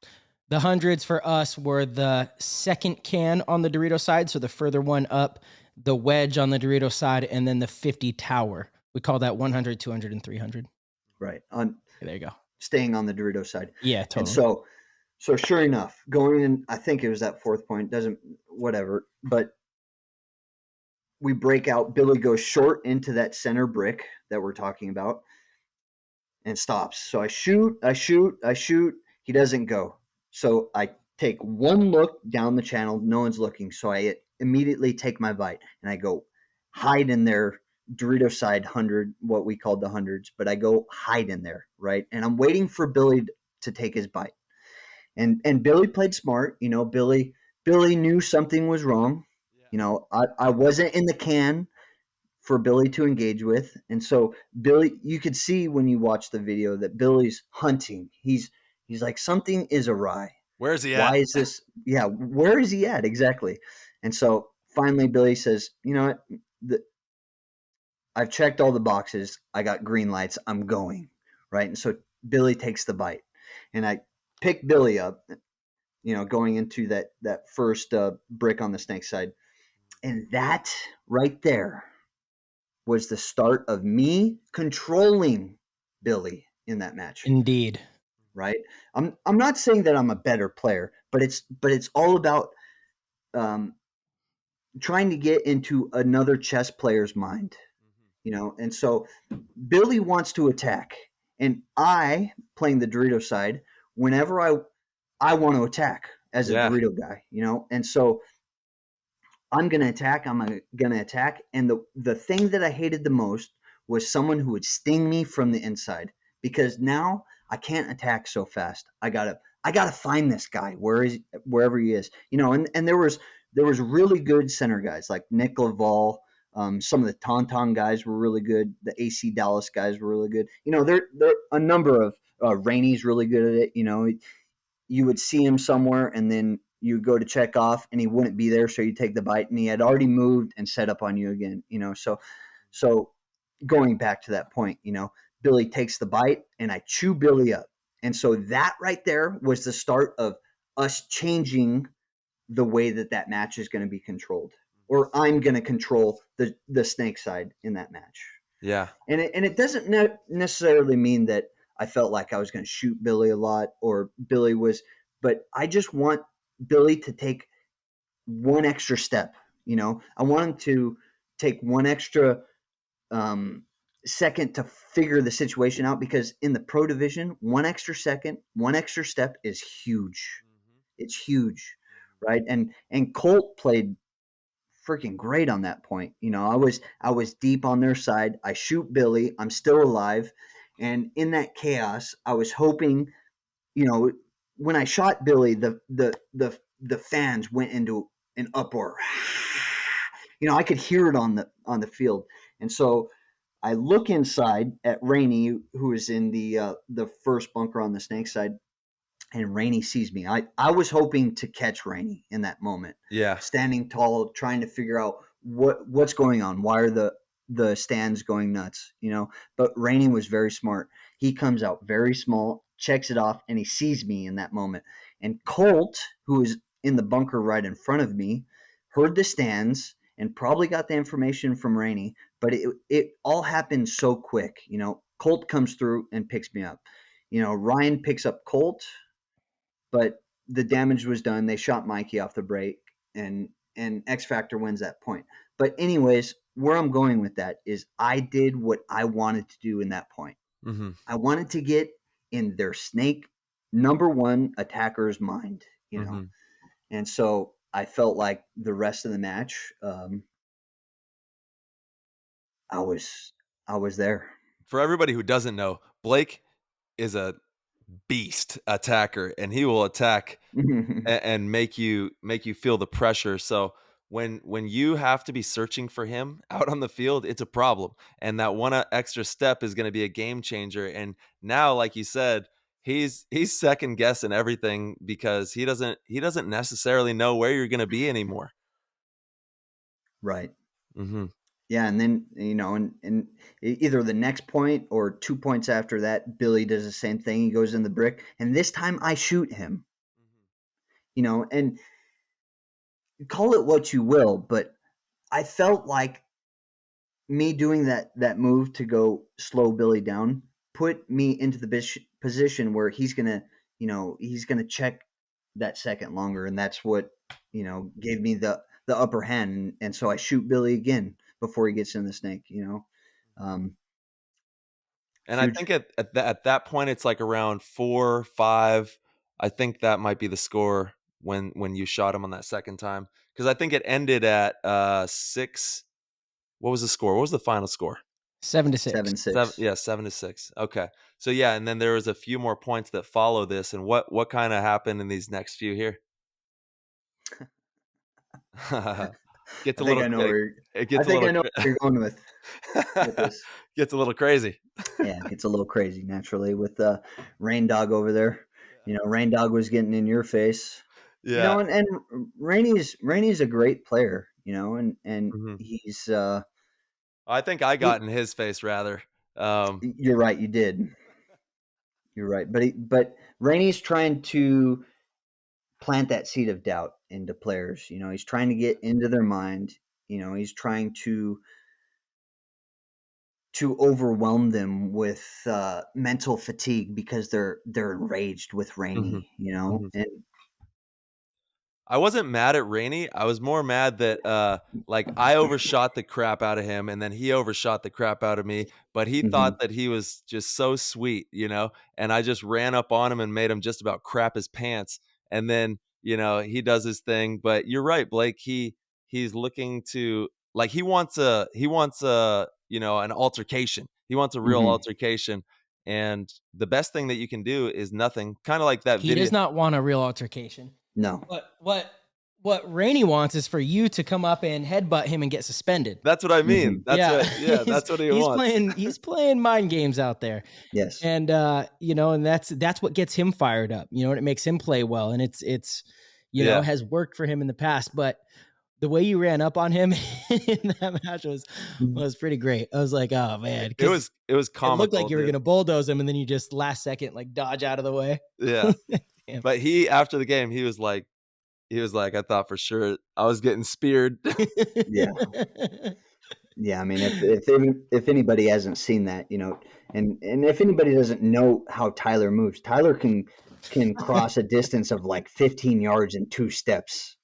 The hundreds for us were the second can on the Dorito side, so the further one up, the wedge on the Dorito side, and then the 50 tower. We call that 100, 200, and 300. Right. There you go. Staying on the Dorito side. Yeah, totally. And so sure enough, going in, I think it was that fourth point, whatever, but we break out. Billy goes short into that center brick that we're talking about and stops. So I shoot. He doesn't go. So I take one look down the channel. No one's looking. So I immediately take my bite and I go hide in there. Dorito side 100, what we called the hundreds, but I go hide in there, right? And I'm waiting for Billy to take his bite. And Billy played smart. Billy knew something was wrong. I wasn't in the can for Billy to engage with. And so Billy, you could see when you watch the video that Billy's hunting. He's like, something is awry. Where's he at? Why is this? Yeah, where is he at? Exactly. And so finally Billy says, you know what? I've checked all the boxes. I got green lights. I'm going. Right. And so Billy takes the bite. And I pick Billy up, going into that first brick on the snake side. And that right there was the start of me controlling Billy in that match. Indeed. Right. I'm not saying that I'm a better player, but it's all about trying to get into another chess player's mind, and so Billy wants to attack, and I, playing the Dorito side, whenever I want to attack as a Dorito guy, and so I'm going to attack. And the thing that I hated the most was someone who would sting me from the inside, because now I can't attack so fast. I gotta find this guy wherever he is, and there was really good center guys like Nick Laval. Some of the Tauntaun guys were really good. The AC Dallas guys were really good. There a number of Rainey's really good at it. You would see him somewhere and then you go to check off and he wouldn't be there. So you take the bite and he had already moved and set up on you again, so going back to that point, Billy takes the bite and I chew Billy up. And so that right there was the start of us changing the way that match is going to be controlled, or I'm going to control the snake side in that match. Yeah. And it doesn't necessarily mean that I felt like I was going to shoot Billy a lot or Billy was, but I just want Billy to take one extra step. I want him to take one extra second to figure the situation out, because in the pro division, one extra second, one extra step is huge. It's huge, right? And Colt played freaking great on that point. I was deep on their side. I shoot Billy. I'm still alive, and in that chaos, I was hoping, when I shot Billy, the fans went into an uproar. I could hear it on the field, and so I look inside at Rainey, who is in the first bunker on the snake side, and Rainey sees me. I was hoping to catch Rainey in that moment. Yeah. Standing tall, trying to figure out what's going on. Why are the stands going nuts? But Rainey was very smart. He comes out very small, checks it off, and he sees me in that moment. And Colt, who is in the bunker right in front of me, heard the stands and probably got the information from Rainey, but it all happened so quick. Colt comes through and picks me up. Ryan picks up Colt, but the damage was done. They shot Mikey off the break, and X Factor wins that point. But anyways, where I'm going with that is I did what I wanted to do in that point. Mm-hmm. I wanted to get in their snake number one attacker's mind, Mm-hmm. And so I felt like the rest of the match, I was there. For everybody who doesn't know, Blake is a beast attacker, and he will attack and make you feel the pressure. So when you have to be searching for him out on the field, it's a problem, and that one extra step is going to be a game changer. And now, like you said, he's second guessing everything because he doesn't necessarily know where you're going to be anymore. Right. Mm-hmm. Yeah, and then and either the next point or 2 points after that, Billy does the same thing. He goes in the brick, and this time I shoot him. And call it what you will, but I felt like me doing that move to go slow Billy down put me into the position where he's gonna check that second longer, and that's what gave me the upper hand, and so I shoot Billy again before he gets in the snake. And I think at that point it's like around 4-5. I think that might be the score when you shot him on that second time, because I think it ended at 6. What was the score? What was the final score? 7-6. 7-6. 7-6. Okay. So yeah, and then there was a few more points that follow this. And what kind of happened in these next few here? Gets a little. I know where you're going with this. Gets a little crazy. Yeah, it's a little crazy naturally with Rain Dog over there. Rain Dog was getting in your face. Yeah. And Rainey's a great player. And Mm-hmm. he's. I think I got in his face rather. You're right. You did. You're right, but Rainey's trying to plant that seed of doubt into players. He's trying to get into their mind. He's trying to overwhelm them with mental fatigue because they're enraged with Rainey. Mm-hmm. And I wasn't mad at Rainey. I was more mad that like I overshot the crap out of him, and then he overshot the crap out of me. But he thought that he was just so sweet, and I just ran up on him and made him just about crap his pants. And then he does his thing. But you're right, Blake. He's looking to, like, he wants an altercation. He wants a real altercation. And the best thing that you can do is nothing. Kind of like that video. He does not want a real altercation. No. What Rainey wants is for you to come up and headbutt him and get suspended. That's what I mean. That's what he wants. He's playing mind games out there. Yes. And and that's what gets him fired up. And it makes him play well, and it's has worked for him in the past. But the way you ran up on him in that match was pretty great. I was like, oh man, it was comical. It looked like you were gonna bulldoze him, and then you just last second dodge out of the way. Yeah. But after the game, he was like, I thought for sure I was getting speared. Yeah. Yeah. I mean, if anybody hasn't seen that, and if anybody doesn't know how Tyler moves, Tyler can cross a distance of like 15 yards in 2 steps.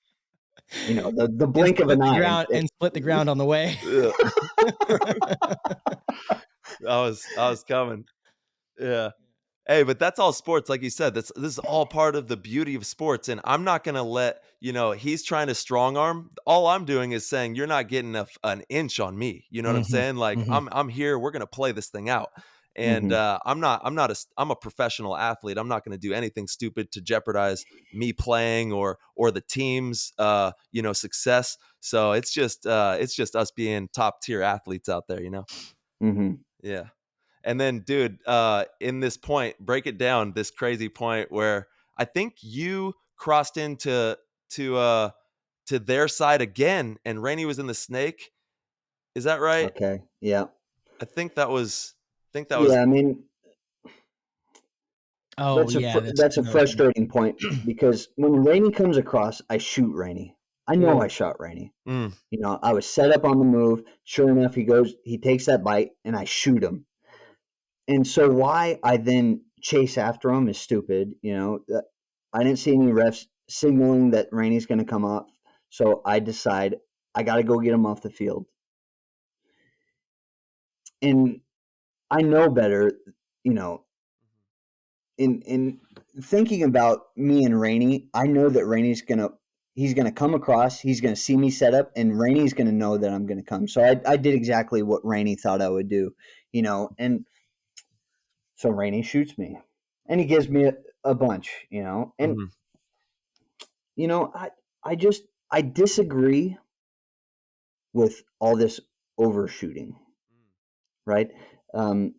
The blink of an eye. And split the ground on the way. Yeah. I was coming. Yeah. Hey, but that's all sports, like you said. This is all part of the beauty of sports, and I'm not gonna let he's trying to strong arm. All I'm doing is saying you're not getting an inch on me. You know what I'm saying? Like I'm here. We're gonna play this thing out, And I'm a professional athlete. I'm not going to do anything stupid to jeopardize me playing or the team's success. So it's just us being top tier athletes out there, Yeah. And then, dude, in this point, break it down, this crazy point where I think you crossed into to their side again, and Rainey was in the snake. Is that right? Okay. Yeah. I think that was. Yeah. I mean, that's that's a frustrating point because when Rainey comes across, I shoot Rainey. I know I shot Rainey. I was set up on the move. Sure enough, he takes that bite, and I shoot him. And so why I then chase after him is stupid. I didn't see any refs signaling that Rainey's going to come off. So I decide I got to go get him off the field. And I know better, in thinking about me and Rainey, I know that Rainey's he's going to come across, he's going to see me set up, and Rainey's going to know that I'm going to come. So I did exactly what Rainey thought I would do, and so Rainey shoots me, and he gives me a bunch, and I disagree with all this overshooting, right? I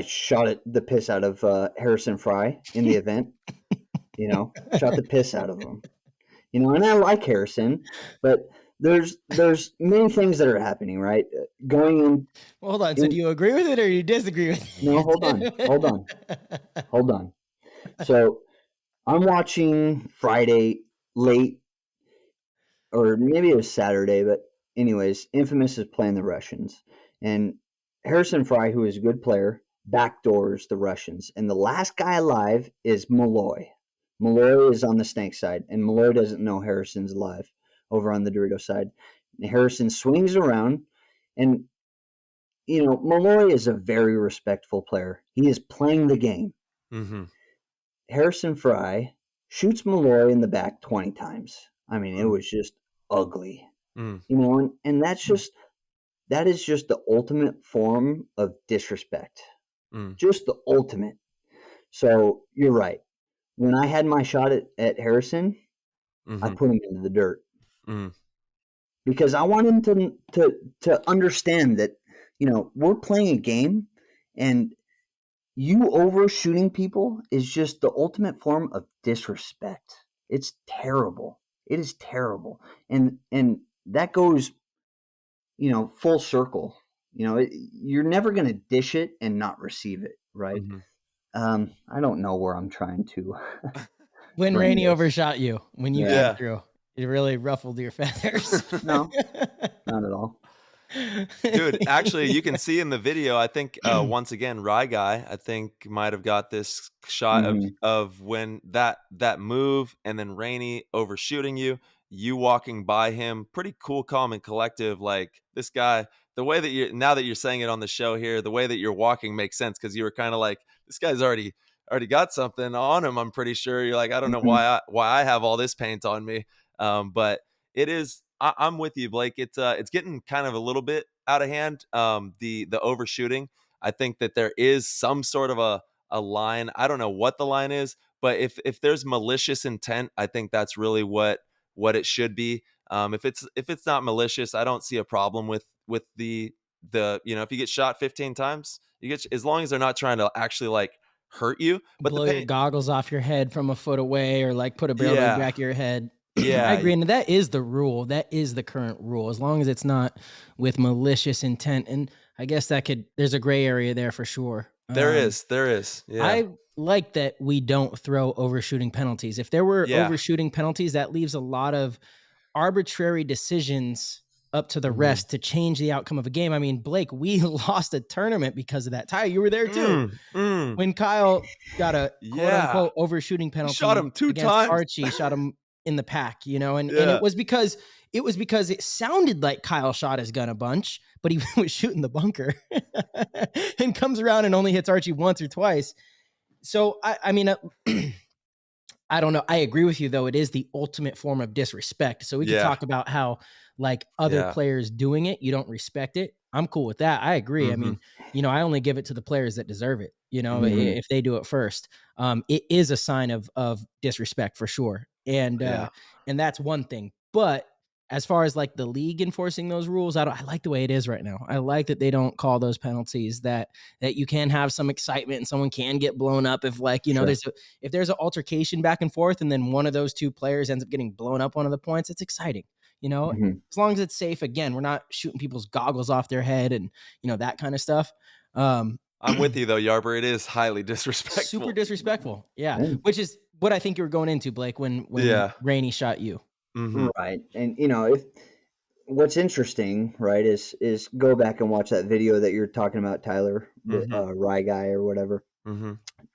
shot the piss out of Harrison Fry in the event, shot the piss out of him, and I like Harrison, but there's many things that are happening, right? Going in. Hold on. So do you agree with it or you disagree with it? No, hold on. So I'm watching Friday late, or maybe it was Saturday, but anyways, Infamous is playing the Russians, and Harrison Fry, who is a good player, backdoors the Russians, and the last guy alive is Malloy. Malloy is on the Snake side, and Malloy doesn't know Harrison's alive over on the Dorito side. And Harrison swings around, and Malloy is a very respectful player. He is playing the game. Harrison Fry shoots Malloy in the back 20 times. I mean, it was just ugly. And that is just the ultimate form of disrespect. Just the ultimate. So you're right. When I had my shot at Harrison, I put him into the dirt. Because I want him to understand that, we're playing a game, and you overshooting people is just the ultimate form of disrespect. It's terrible. It is terrible. And that goes, full circle. You're never going to dish it and not receive it, right? I don't know where I'm trying to. When Rainey overshot you, when you came through, it really ruffled your feathers. No, not at all. Dude, actually, you can see in the video, I think, once again, Rye Guy, I think, might have got this shot of when that move, and then Rainey overshooting you walking by him, pretty cool, calm, and collective. Like, this guy, the way that now that you're saying it on the show here, the way that you're walking makes sense, because you were kind of like, this guy's already got something on him, I'm pretty sure. You're like, I don't know why I have all this paint on me. But it is, I'm with you, Blake. It's getting kind of a little bit out of hand. The overshooting. I think that there is some sort of a line. I don't know what the line is, but if there's malicious intent, I think that's really what it should be. If it's not malicious, I don't see a problem with the if you get shot 15 times, as long as they're not trying to actually like hurt you, but blow your goggles off your head from a foot away, or like put a barrel in the back of your head. Yeah, I agree. And that is the rule. That is the current rule, as long as it's not with malicious intent. And I guess there's a gray area there for sure. There is. Yeah. I like that we don't throw overshooting penalties. If there were overshooting penalties, that leaves a lot of arbitrary decisions up to the rest to change the outcome of a game. I mean, Blake, we lost a tournament because of that. Ty, you were there too. When Kyle got a quote unquote overshooting penalty, shot him 2 against times. Archie, shot him in the pack, and it was because it sounded like Kyle shot his gun a bunch, but he was shooting the bunker and comes around and only hits Archie once or twice. So I mean, I don't know. I agree with you, though. It is the ultimate form of disrespect. So we can talk about how, like, other players doing it, you don't respect it. I'm cool with that. I agree. I mean, I only give it to the players that deserve it. If they do it first, it is a sign of disrespect for sure. And that's one thing. But as far as like the league enforcing those rules, I like the way it is right now. I like that they don't call those penalties, that you can have some excitement and someone can get blown up if like, if there's an altercation back and forth and then one of those two players ends up getting blown up one of the points, it's exciting. As long as it's safe. Again, we're not shooting people's goggles off their head and that kind of stuff. I'm with you though, Yarber. It is highly disrespectful. Super disrespectful. Yeah. Which is what I think you were going into, Blake, when Rainey shot you. Right. And if what's interesting, right, is go back and watch that video that you're talking about, Tyler, the Rye guy or whatever.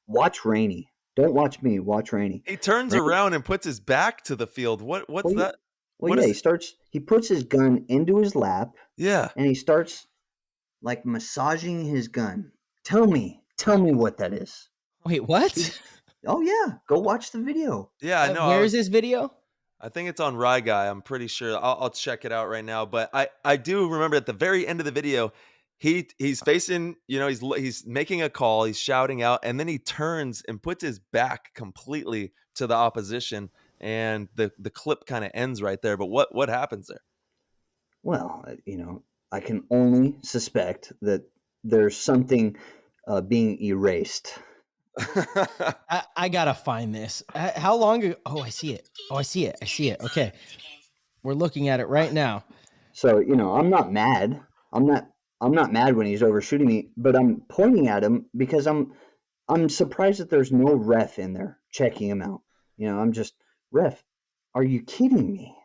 Watch Rainey. Don't watch me. Watch Rainey. He turns around and puts his back to the field. What's that? Well, he puts his gun into his lap. Yeah. And he starts like massaging his gun. Tell me what that is. Wait, what? Oh yeah. Go watch the video. Yeah, I know. Where's this video? I think it's on Rye Guy. I'm pretty sure. I'll check it out right now. But I do remember at the very end of the video, he's facing, he's making a call, he's shouting out, and then he turns and puts his back completely to the opposition. And the clip kind of ends right there. But what happens there? Well, I can only suspect that there's something being erased. I gotta find this. How long ago? Oh, I see it. I see it. Okay. We're looking at it right now. So, I'm not mad. I'm not mad when he's overshooting me, but I'm pointing at him because I'm surprised that there's no ref in there checking him out. I'm just, ref, are you kidding me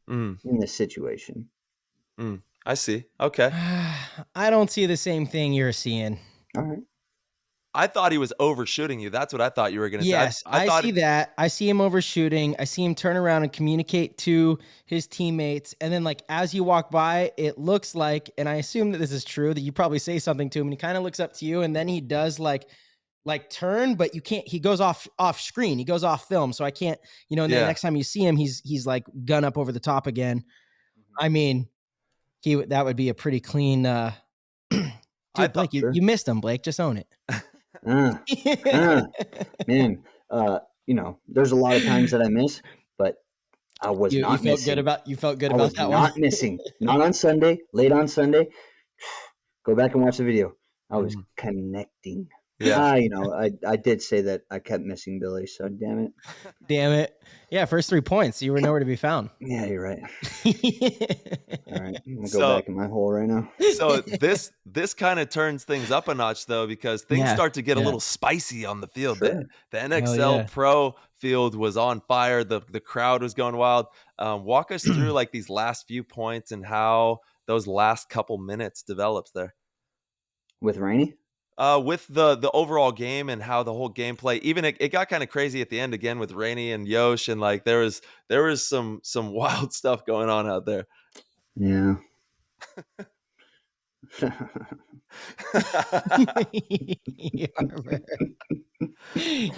in this situation? I see. Okay. I don't see the same thing you're seeing. All right. I thought he was overshooting you. That's what I thought you were going to say. Yes, I see that. I see him overshooting. I see him turn around and communicate to his teammates. And then, like, as you walk by, it looks like, and I assume that this is true, that you probably say something to him, and he kind of looks up to you, and then he does, like turn, but you can't, he goes off screen. He goes off film, so I can't, and then the next time you see him, he's like gun up over the top again. I mean, that would be a pretty clean, dude, Blake, you missed him, Blake. Just own it. Man, there's a lot of times that I miss, but I was not missing. You felt good about that one? Not missing. Not on Sunday, late on Sunday. Go back and watch the video. I was connecting. Yeah. I did say that I kept missing Billy, so damn it. Damn it. Yeah, first 3 points. You were nowhere to be found. Yeah, you're right. All right. I'm going to go back in my hole right now. So this kind of turns things up a notch, though, because things start to get a little spicy on the field. Sure. The NXL Pro field was on fire. The crowd was going wild. Walk us through like these last few points and how those last couple minutes develops there. With Rainey? With the overall game and how the whole gameplay, even it got kind of crazy at the end again with Rainey and Yosh, and like there was some wild stuff going on out there. Yeah.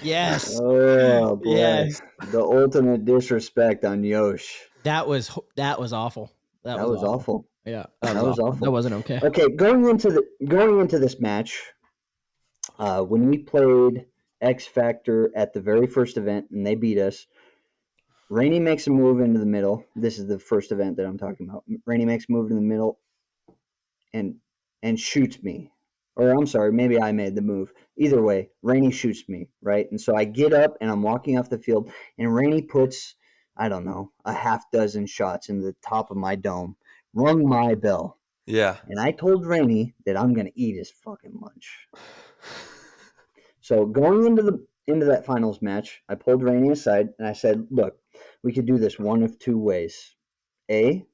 Yes. Oh boy. Yes. The ultimate disrespect on Yosh. That was awful. That was awful. Yeah. That was awful. That wasn't okay. Okay, going into this match, when we played X Factor at the very first event and they beat us, Rainey makes a move into the middle. This is the first event that I'm talking about. Rainey makes a move in the middle and shoots me. Or I'm sorry, maybe I made the move. Either way, Rainey shoots me, right? And so I get up and I'm walking off the field and Rainey puts, I don't know, a half dozen shots into the top of my dome. Rung my bell. Yeah. And I told Rainey that I'm going to eat his fucking lunch. So going into that finals match, I pulled Rainey aside and I said, look, we could do this one of two ways. A,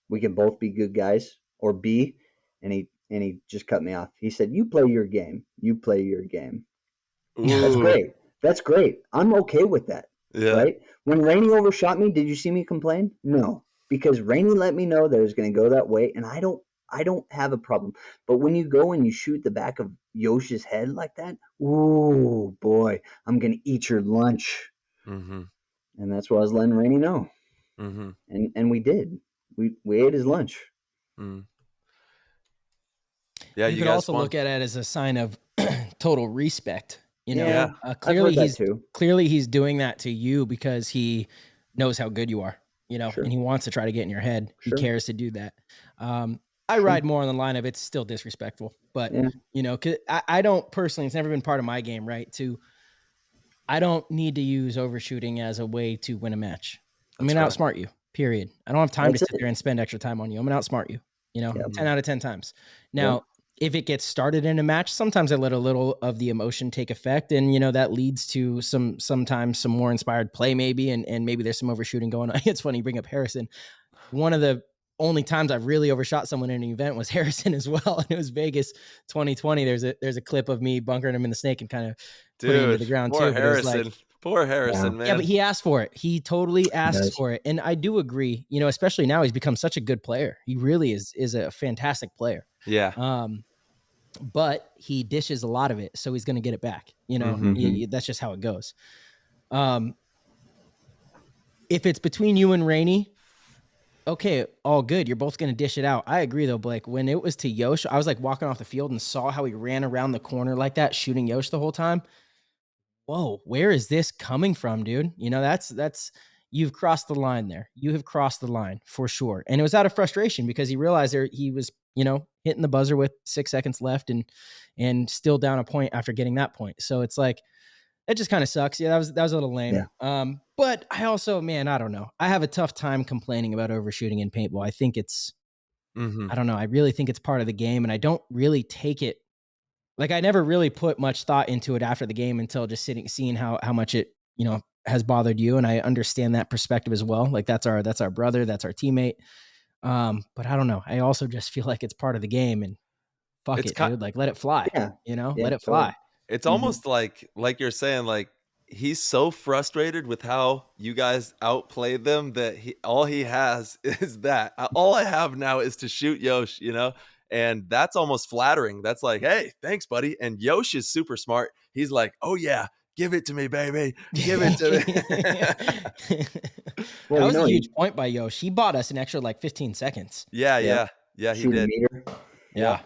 we can both be good guys, or B, and he just cut me off. He said, you play your game. You play your game. Ooh. That's great. That's great. I'm okay with that. Yeah. Right? When Rainey overshot me, did you see me complain? No. Because Rainey let me know that it was going to go that way, and I don't have a problem. But when you go and you shoot the back of Yosh's head like that, ooh, boy, I'm going to eat your lunch. Mm-hmm. And that's what I was letting Rainey know. Mm-hmm. And we did. We ate his lunch. Mm. Yeah, you could guys also look at it as a sign of total respect. You know, Yeah. clearly I've heard that too. clearly he's doing that to you because he knows how good you are, you know, Sure. and he wants to try to get in your head. He Sure. cares to do that. I ride more on the line of it's still disrespectful, but you know, 'cause I don't personally, it's never been part of my game, right? I don't need to use overshooting as a way to win a match. I'm going to outsmart you, period. I don't have time to sit there and spend extra time on you. I'm going to outsmart you, you know, 10 out of 10 times. Now, if it gets started in a match, sometimes I let a little of the emotion take effect. And, you know, that leads to sometimes some more inspired play maybe, and maybe there's some overshooting going on. It's funny you bring up Harrison. One of the only times I've really overshot someone in an event was Harrison as well. And it was Vegas 2020. There's a clip of me bunkering him in the snake and kind of putting him to the ground too. Harrison. Poor Harrison, man. Yeah, but he asked for it. He totally asked for it. And I do agree, you know, especially now he's become such a good player. He really is a fantastic player. Yeah. But he dishes a lot of it, so he's going to get it back. You know, that's just how it goes. If it's between you and Rainey, okay, all good. You're both going to dish it out. I agree, though, Blake. When it was to Yosh, I was like walking off the field and saw how he ran around the corner like that, shooting Yosh the whole time. Whoa, where is this coming from, dude? You know, that's you've crossed the line there. You have crossed the line for sure. And it was out of frustration because he realized he was, you know, hitting the buzzer with 6 seconds left and still down a point after getting that point. So it's like, it just kind of sucks. Yeah, that was a little lame. Yeah. But I also, man, I don't know. I have a tough time complaining about overshooting in paintball. I think it's, I don't know. I really think it's part of the game, and I don't really take it. Like, I never really put much thought into it after the game until just seeing how much it, you know, has bothered you. And I understand that perspective as well. Like, that's our brother, that's our teammate. But I don't know. I also just feel like it's part of the game, and fuck it, dude. Like, let it fly. Yeah. You know, let it fly. It's almost like you're saying, like, he's so frustrated with how you guys outplayed them that all he has is that. All I have now is to shoot Yosh, you know? And that's almost flattering. That's like, hey, thanks, buddy. And Yosh is super smart. He's like, oh, yeah, give it to me, baby. Give it to me. Well, that was a huge point by Yosh. He bought us an extra, like, 15 seconds. Yeah, he did. Yeah.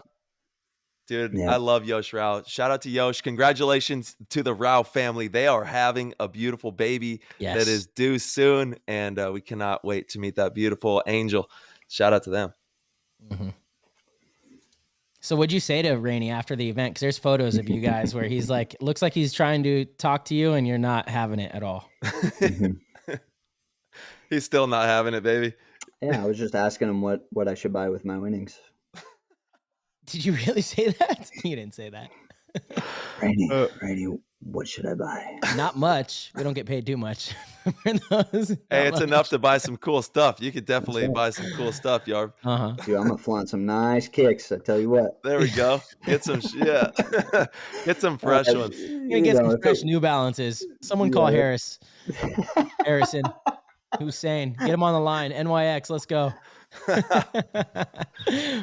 Dude, I love Yosh Rao. Shout out to Yosh. Congratulations to the Rao family. They are having a beautiful baby that is due soon, and we cannot wait to meet that beautiful angel. Shout out to them. Mm-hmm. So what'd you say to Rainey after the event? Because there's photos of you guys where he's like, looks like he's trying to talk to you and you're not having it at all. He's still not having it, baby. Yeah, I was just asking him what I should buy with my winnings. Did you really say that? You didn't say that. Rainey, what should I buy? Not much. We don't get paid too much for those. Hey, it's enough to buy some cool stuff. You could definitely buy some cool stuff, Yarb. Dude, I'm gonna flaunt some nice kicks. I tell you what. There we go. Get some, get some fresh ones. You're gonna get some fresh New Balances. Someone call Harrison, Hussein, get him on the line. NYX, let's go. We're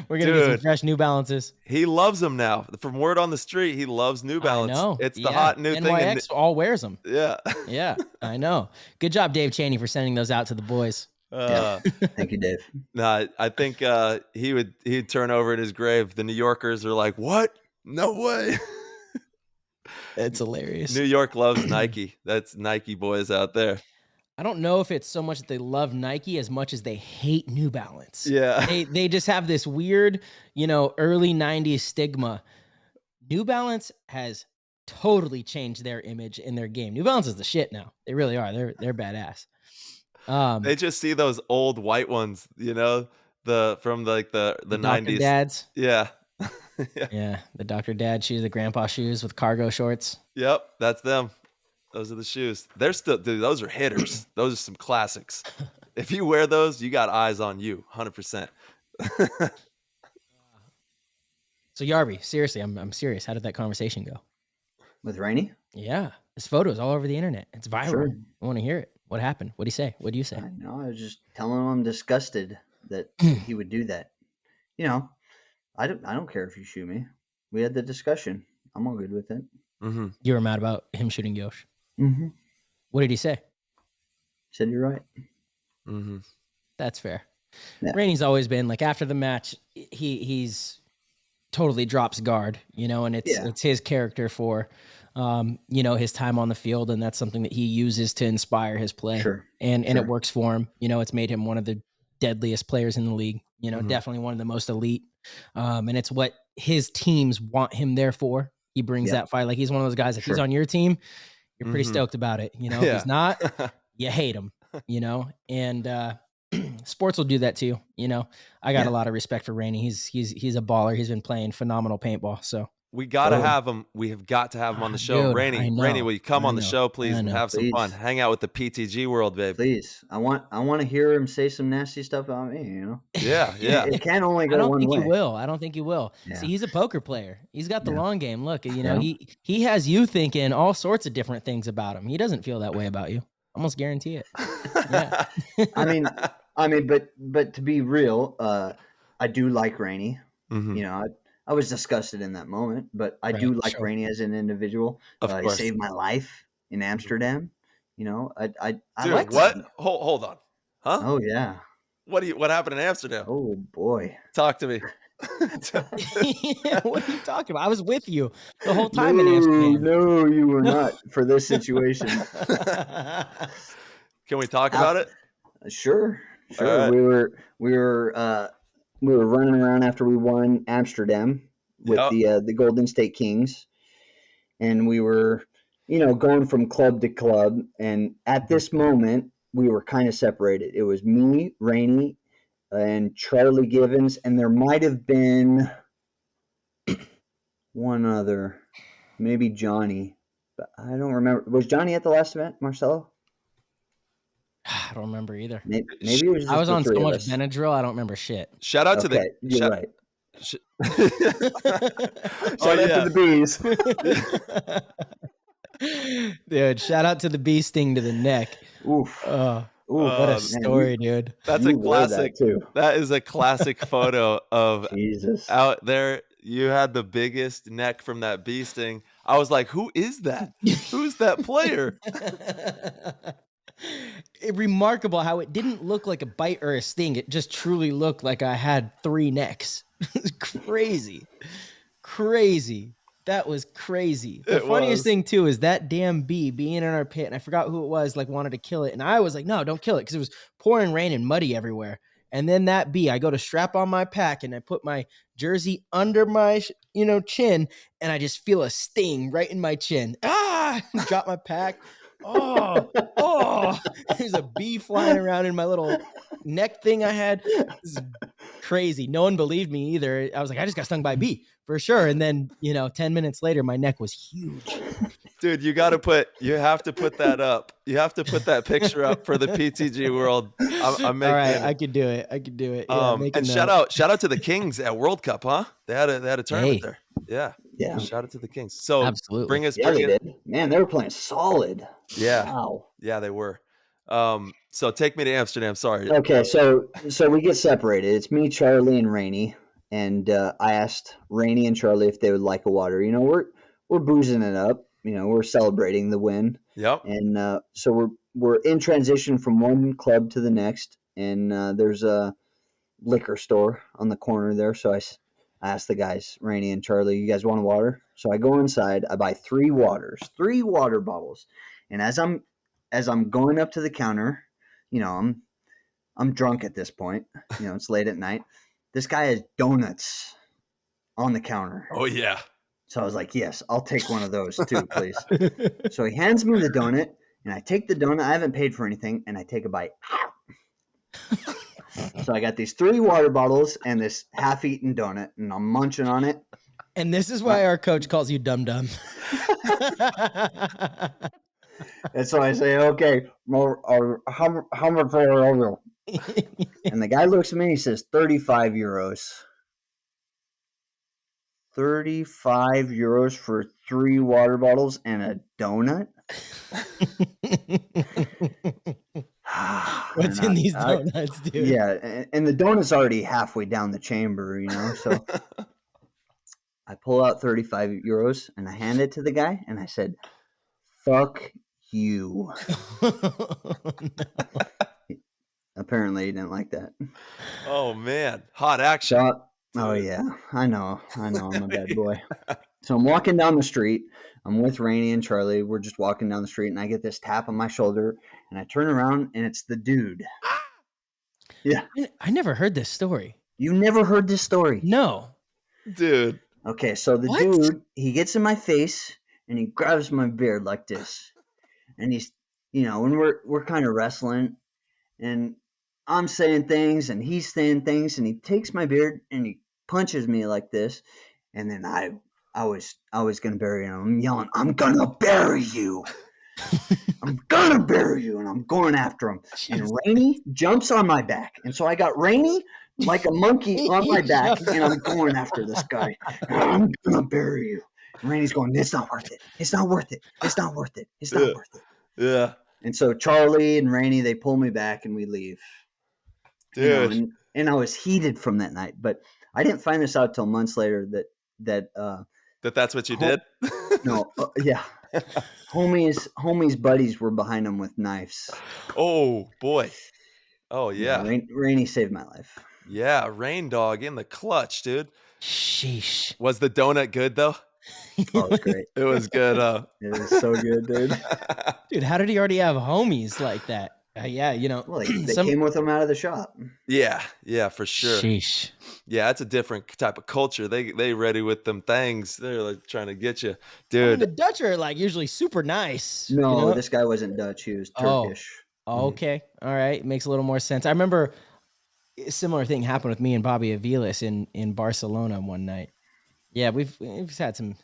gonna get some fresh New Balances. He loves them now. From word on the street, he loves New Balance. I know. It's the hot new thing. NYX all wears them. Yeah, I know. Good job, Dave Chaney, for sending those out to the boys. Thank you, Dave. Nah, I think he'd turn over in his grave. The New Yorkers are like, "What? No way!" It's hilarious. New York loves Nike. That's Nike boys out there. I don't know if it's so much that they love Nike as much as they hate New Balance. Yeah. They just have this weird, you know, early 90s stigma. New Balance has totally changed their image in their game. New Balance is the shit now. They really are. They're badass. They just see those old white ones, you know, from the 90s. Dr. Dads. Yeah. Yeah. The Dr. Dad shoes, the grandpa shoes with cargo shorts. Yep. That's them. Those are the shoes. They're still, dude, those are hitters. Those are some classics. If you wear those, you got eyes on you, 100%. So Yarby, seriously, I'm serious. How did that conversation go? With Rainey? Yeah. There's photos all over the internet. It's viral. Sure. I want to hear it. What happened? What did he say? What do you say? I know. I was just telling him I'm disgusted that he would do that. You know, I don't care if you shoot me. We had the discussion. I'm all good with it. Mm-hmm. You were mad about him shooting Yosh. Mm-hmm. What did he say? Said you're right. Mm-hmm. That's fair. Yeah. Rainey's always been like, after the match, he's totally drops guard, and it's his character for, his time on the field. And that's something that he uses to inspire his play. Sure. And it works for him. It's made him one of the deadliest players in the league, definitely one of the most elite. And it's what his teams want him there for. He brings that fight. Like, he's one of those guys, if he's on your team, you're pretty stoked about it. If he's not, you hate him, and, sports will do that too. I got a lot of respect for Rainey. He's a baller. He's been playing phenomenal paintball. So we got to have him. We have got to have him on the show. Dude, Rainey, will you come on the show, please, and have some fun? Hang out with the PTG world, babe. Please. I want to hear him say some nasty stuff about me, Yeah. It can only go one way. I don't think he will. Yeah. See, he's a poker player. He's got the long game. Look, he has you thinking all sorts of different things about him. He doesn't feel that way about you. Almost guarantee it. Yeah. I mean, but to be real, I do like Rainey. Mm-hmm. I was disgusted in that moment, but I do like Rainey as an individual. He saved my life in Amsterdam. I Dude, like what? Hold on. Huh? Oh yeah. What happened in Amsterdam? Oh boy. Talk to me. What are you talking about? I was with you the whole time in Amsterdam. No, you were not for this situation. Can we talk about it? Sure. Right. We were running around after we won Amsterdam with the Golden State Kings, and we were, going from club to club. And at this moment, we were kind of separated. It was me, Rainey, and Charlie Givens, and there might have been one other, maybe Johnny, but I don't remember. Was Johnny at the last event, Marcelo? I don't remember either. Maybe it was just I was on so much us. Benadryl, I don't remember shit. Shout out to the. You're right. Shout out to the bees. Dude, shout out to the bee sting to the neck. Oof. What a story, dude. That's a classic. That is a classic photo of Jesus. Out there. You had the biggest neck from that bee sting. I was like, who is that? Who's that player? Remarkable how it didn't look like a bite or a sting. It just truly looked like I had 3 necks. It's crazy. That was crazy. The funniest thing too is that damn bee being in our pit, and I forgot who it was, like wanted to kill it. And I was like, no, don't kill it, because it was pouring rain and muddy everywhere. And then that bee, I go to strap on my pack and I put my jersey under my, chin, and I just feel a sting right in my chin. Drop my pack. There's a bee flying around in my little neck thing I had. This is crazy. No one believed me either. I was like, I just got stung by a bee for sure. And then, 10 minutes later, my neck was huge. Dude, you have to put that up. You have to put that picture up for the PTG world. I'm making. All right, I could do it. Yeah, and shout out to the Kings at World Cup, huh? They had a tournament there. Yeah. Shout out to the Kings. So absolutely. Bring us. Man, they were playing solid. Yeah. Wow. Yeah, they were. So take me to Amsterdam. Sorry. Okay, so we get separated. It's me, Charlie, and Rainey. And I asked Rainey and Charlie if they would like a water. We're boozing it up. We're celebrating the win. Yep. And so we're in transition from one club to the next, and there's a liquor store on the corner there. So I asked the guys, Rainey and Charlie, you guys want a water? So I go inside. I buy 3 water bottles, and as I'm going up to the counter, I'm drunk at this point. It's late at night. This guy has donuts on the counter. Oh yeah. So I was like, yes, I'll take one of those too, please. So he hands me the donut, and I take the donut. I haven't paid for anything, and I take a bite. So I got these 3 water bottles and this half-eaten donut, and I'm munching on it. And this is why our coach calls you Dum Dum. And so I say, okay, how much are you? And the guy looks at me and he says, 35 euros. 35 euros for 3 water bottles and a donut? What's in these donuts, dude? Yeah, and the donut's already halfway down the chamber, so I pull out 35 euros and I hand it to the guy and I said, fuck you. Apparently he didn't like that. Oh man, hot action. Oh yeah, I know. I'm a bad boy. So I'm walking down the street. I'm with Rainey and Charlie. We're just walking down the street, and I get this tap on my shoulder, and I turn around, and it's the dude. Yeah, I never heard this story. you never heard this story? No, Dude. Okay, so the dude, he gets in my face, and he grabs my beard like this, and he's, when we're kind of wrestling, and I'm saying things, and he's saying things, and he takes my beard, and he punches me like this, and then I was gonna bury him. I'm yelling, I'm gonna bury you. I'm gonna bury you, and I'm going after him. And Rainey jumps on my back, and so I got Rainey like a monkey on my back, and I'm going after this guy. I'm gonna bury you. And Rainey's going, it's not worth it. It's not worth it. It's not worth it. It's not worth it. Yeah. And so Charlie and Rainey, they pull me back, and we leave. Dude. And I was heated from that night, but I didn't find this out till months later that's what you did? No, yeah. Homies buddies were behind him with knives. Oh boy. Oh yeah. Rainey saved my life. Yeah, Rain Dog in the clutch, dude. Sheesh. Was the donut good though? Oh, it was great. It was good. It was so good, dude. Dude, how did he already have homies like that? Yeah, Well, they came with him out of the shop. Yeah, for sure. Sheesh. Yeah, it's a different type of culture. They ready with them things. They're like trying to get you, I dude. mean, the Dutch are like usually super nice. No, this guy wasn't Dutch. He was Turkish. Oh, okay. All right. Makes a little more sense. I remember a similar thing happened with me and Bobby Aviles in Barcelona one night. Yeah, we've had some,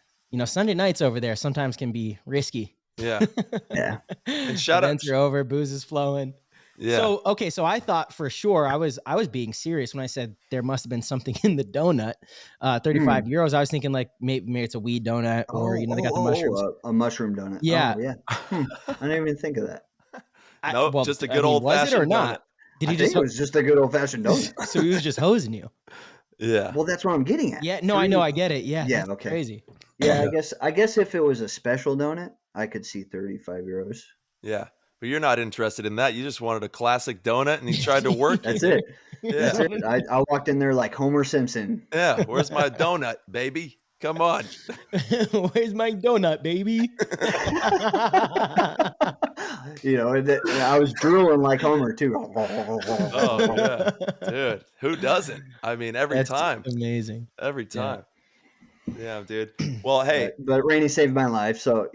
Sunday nights over there sometimes can be risky. Yeah. Yeah. And shout out. Events are over, booze is flowing. Yeah. So I thought for sure I was being serious when I said there must have been something in the donut. 35 euros. I was thinking like maybe it's a weed donut or they got the mushrooms. A mushroom donut. Yeah. Oh, yeah. I didn't even think of that. Nope, just a good old fashioned or not? donut. Did I he think it was just a good old fashioned donut. So he was just hosing you. Yeah. Well, that's what I'm getting at. Yeah, no, I know, I get it. Yeah. Yeah, That's okay. crazy. Yeah, I guess if it was a special donut, I could see 35 euros. Yeah. But you're not interested in that. You just wanted a classic donut and he tried to work That's you. it. Yeah. That's it. I walked in there like Homer Simpson. Yeah. Where's my donut, baby? Come on. Where's my donut, baby? I was drooling like Homer too. Oh yeah, dude. Who doesn't? I mean, every That's time. amazing. Every time. Yeah, dude. Well, hey. But Rainey saved my life, so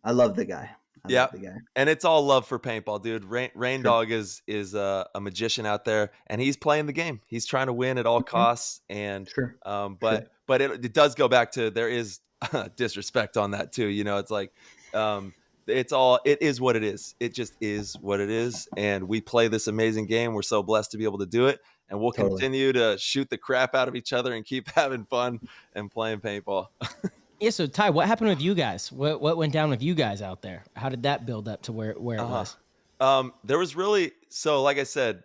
I love the guy. I love the guy. And it's all love for paintball, dude. Rain Dog is a magician out there, and he's playing the game. He's trying to win at all costs, and Sure. But it does go back to there is disrespect on that too. It's like it is what it is. It just is what it is, and we play this amazing game. We're so blessed to be able to do it, and we'll continue to shoot the crap out of each other and keep having fun and playing paintball. Yeah, so Ty, what happened with you guys? What went down with you guys out there? How did that build up to where it was? There was really, so like I said,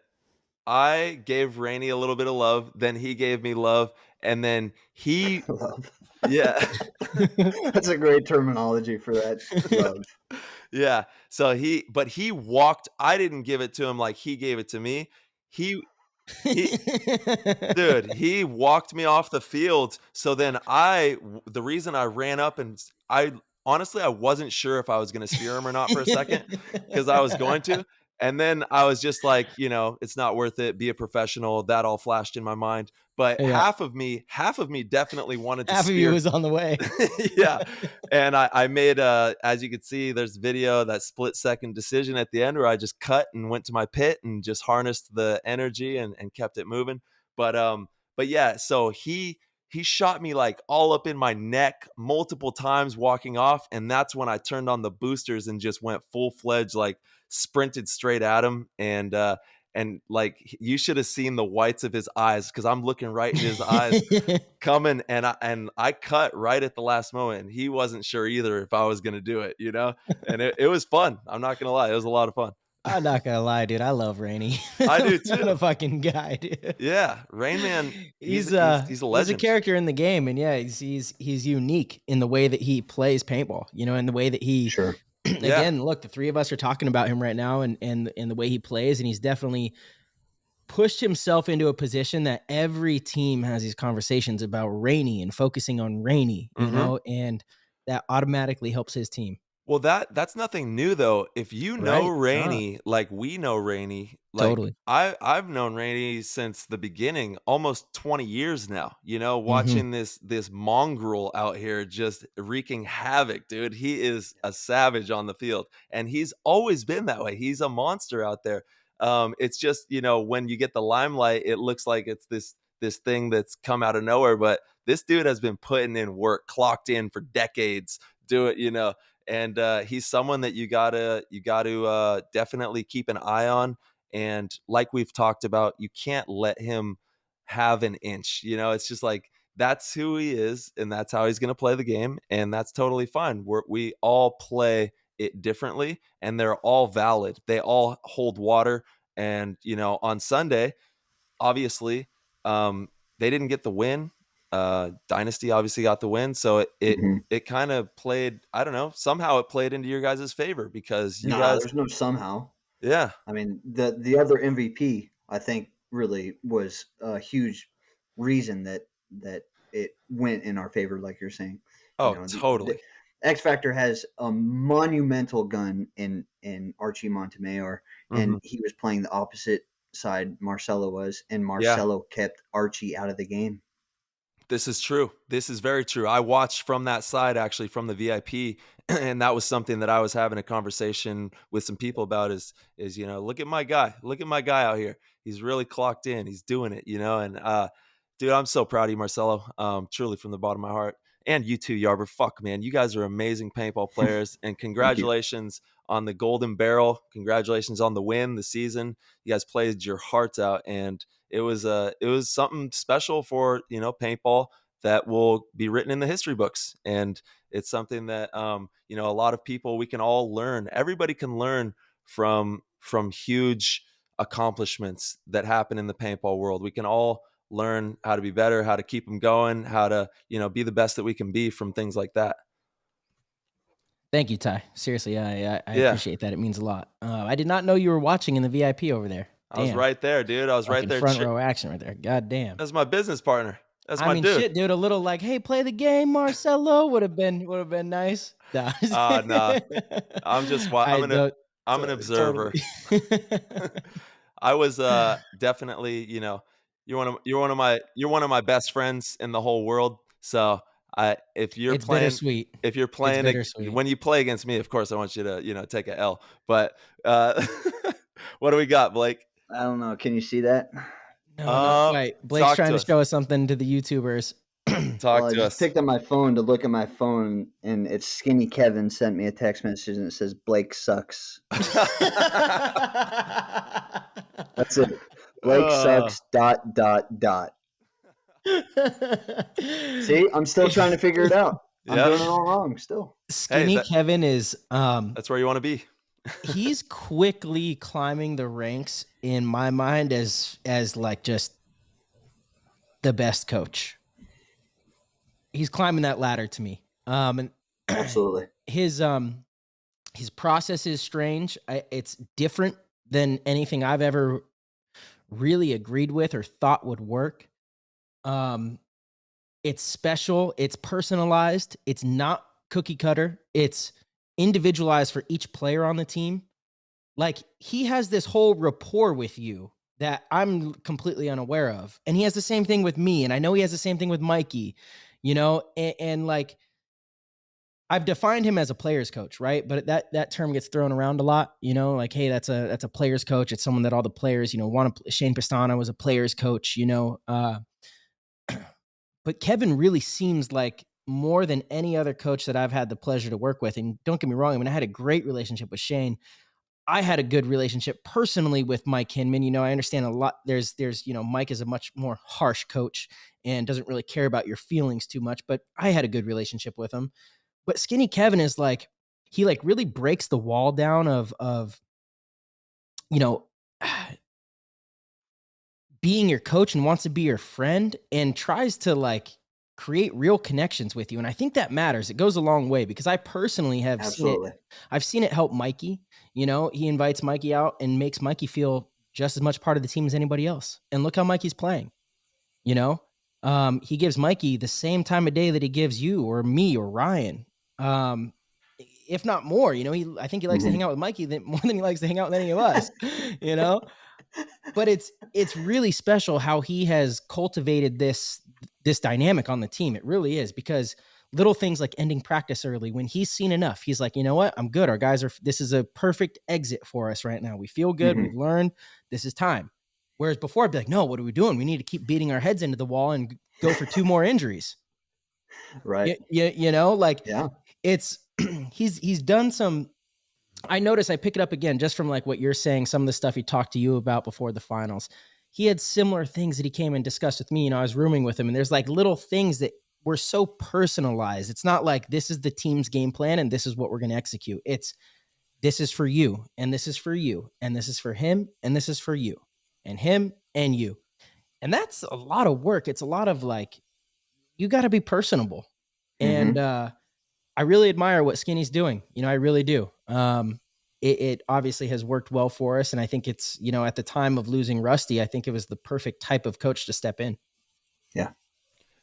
I gave Rainey a little bit of love, then he gave me love, and then he Love. Yeah. That's a great terminology for that. Love. Yeah. So he walked, I didn't give it to him like he gave it to me. He walked me off the field. So then the reason I ran up and I wasn't sure if I was going to spear him or not for a second because I was going to. And then I was just like, it's not worth it. Be a professional. That all flashed in my mind. But half of me definitely wanted to half spear. of you was on the way. Yeah. And I made, as you can see, there's video, that split-second decision at the end where I just cut and went to my pit and just harnessed the energy and kept it moving. But yeah, so he shot me like all up in my neck multiple times walking off. And that's when I turned on the boosters and just went full-fledged, like sprinted straight at him. And like you should have seen the whites of his eyes because I'm looking right in his eyes coming, and I cut right at the last moment. And he wasn't sure either if I was gonna do it, And it was fun. I'm not gonna lie, it was a lot of fun. I'm not gonna lie, dude. I love Rainey. I do too. What a fucking guy, dude. Yeah, Rain Man. He's a legend. He's a character in the game, and yeah, he's unique in the way that he plays paintball. In the way that he. Sure. Again, look, the three of us are talking about him right now and the way he plays, and he's definitely pushed himself into a position that every team has these conversations about Rainey and focusing on Rainey, you know, and that automatically helps his team. Well, that's nothing new though. If you know Rainey, like we know Rainey, like Totally. I've known Rainey since the beginning, almost 20 years now. You know, watching this mongrel out here just wreaking havoc, dude. He is a savage on the field, and he's always been that way. He's a monster out there. It's just, you know, when you get the limelight, it looks like it's this thing that's come out of nowhere. But this dude has been putting in work, clocked in for decades. Do it, you know. And he's someone that you gotta definitely keep an eye on. And like we've talked about, you can't let him have an inch. You know, it's just like that's who he is, and that's how he's gonna play the game, and that's totally fine. We all play it differently, and they're all valid. They all hold water. And you know, on Sunday, obviously, they didn't get the win. Dynasty obviously got the win, so it kind of played. I don't know. Somehow it played into your guys' favor because you guys. There's no somehow. Yeah, I mean the other MVP I think really was a huge reason that it went in our favor, like you're saying. Oh, you know, totally. The X Factor has a monumental gun in Archie Montemayor, and he was playing the opposite side. Marcelo was, and Marcelo kept Archie out of the game. This is true. This is very true. I watched from that side, actually, from the VIP, and that was something that I was having a conversation with some people about is, you know, look at my guy out here. He's really clocked in. He's doing it, you know, and dude, I'm so proud of you, Marcelo, truly from the bottom of my heart. And you too, Yarber. Fuck, man. You guys are amazing paintball players, and congratulations on the Golden Barrel. Congratulations on the win, the season. You guys played your hearts out, and it was something special for, you know, paintball that will be written in the history books. And it's something that you know, a lot of people, we can all learn. Everybody can learn from huge accomplishments that happen in the paintball world. We can all learn how to be better, how to keep them going, how to, you know, be the best that we can be from things like that. Thank you, Ty. Seriously, I appreciate that. It means a lot. I did not know you were watching in the VIP over there. Damn. I was right there, dude. I was right there. Front row action right there. God damn. That's my business partner. That's my dude. Shit, dude. A little like, hey, play the game, Marcelo would have been nice. Nah. I'm just. I'm an observer. Totally. I was definitely, you know, you're one of my best friends in the whole world. So if you're playing when you play against me, of course I want you to, you know, take a L. But what do we got, Blake? I don't know. Can you see that? No, not quite. Blake's trying to show us something to the YouTubers. I just picked up my phone to look at my phone, and it's Skinny Kevin sent me a text message, and it says Blake sucks. That's it. Blake sucks. ... See, I'm still trying to figure it out. I'm doing it all wrong still. Skinny Kevin is that's where you want to be. He's quickly climbing the ranks in my mind as like just the best coach. He's climbing that ladder to me. And absolutely. His process is strange. It's different than anything I've ever really agreed with or thought would work. It's special. It's personalized. It's not cookie cutter. It's individualized for each player on the team. Like, he has this whole rapport with you that I'm completely unaware of. And he has the same thing with me. And I know he has the same thing with Mikey, you know, and like, I've defined him as a player's coach, right? But that term gets thrown around a lot, you know, like, hey, that's a player's coach. It's someone that all the players, you know, want to. Shane Pistana was a player's coach, you know. But Kevin really seems like more than any other coach that I've had the pleasure to work with. And don't get me wrong, I mean, I had a great relationship with Shane. I had a good relationship personally with Mike Hinman. You know, I understand a lot. There's, you know, Mike is a much more harsh coach and doesn't really care about your feelings too much, but I had a good relationship with him. But Skinny Kevin is like, he like really breaks the wall down of, you know, being your coach and wants to be your friend and tries to like create real connections with you. And I think that matters. It goes a long way because I personally have seen it. I've seen it help Mikey. You know, he invites Mikey out and makes Mikey feel just as much part of the team as anybody else. And look how Mikey's playing. You know, he gives Mikey the same time of day that he gives you or me or Ryan, if not more. You know, I think he likes to hang out with Mikey more than he likes to hang out with any of us. You know, but it's really special how he has cultivated this dynamic on the team. It really is, because little things like ending practice early, when he's seen enough, he's like, you know what, I'm good. Our guys this is a perfect exit for us right now. We feel good. We've learned, this is time. Whereas before I'd be like, no, what are we doing? We need to keep beating our heads into the wall and go for 2 more injuries. Right. You know, like yeah. It's he's done some. I notice I pick it up again just from like what you're saying, some of the stuff he talked to you about before the finals. He had similar things that he came and discussed with me. You know, I was rooming with him, and there's like little things that were so personalized. It's not like this is the team's game plan and this is what we're going to execute. It's this is for you, and this is for you, and this is for him, and this is for you, and him and you. And that's a lot of work. It's a lot of like, you got to be personable. And I really admire what Skinny's doing. You know, I really do. It obviously has worked well for us. And I think it's, you know, at the time of losing Rusty, I think it was the perfect type of coach to step in. Yeah.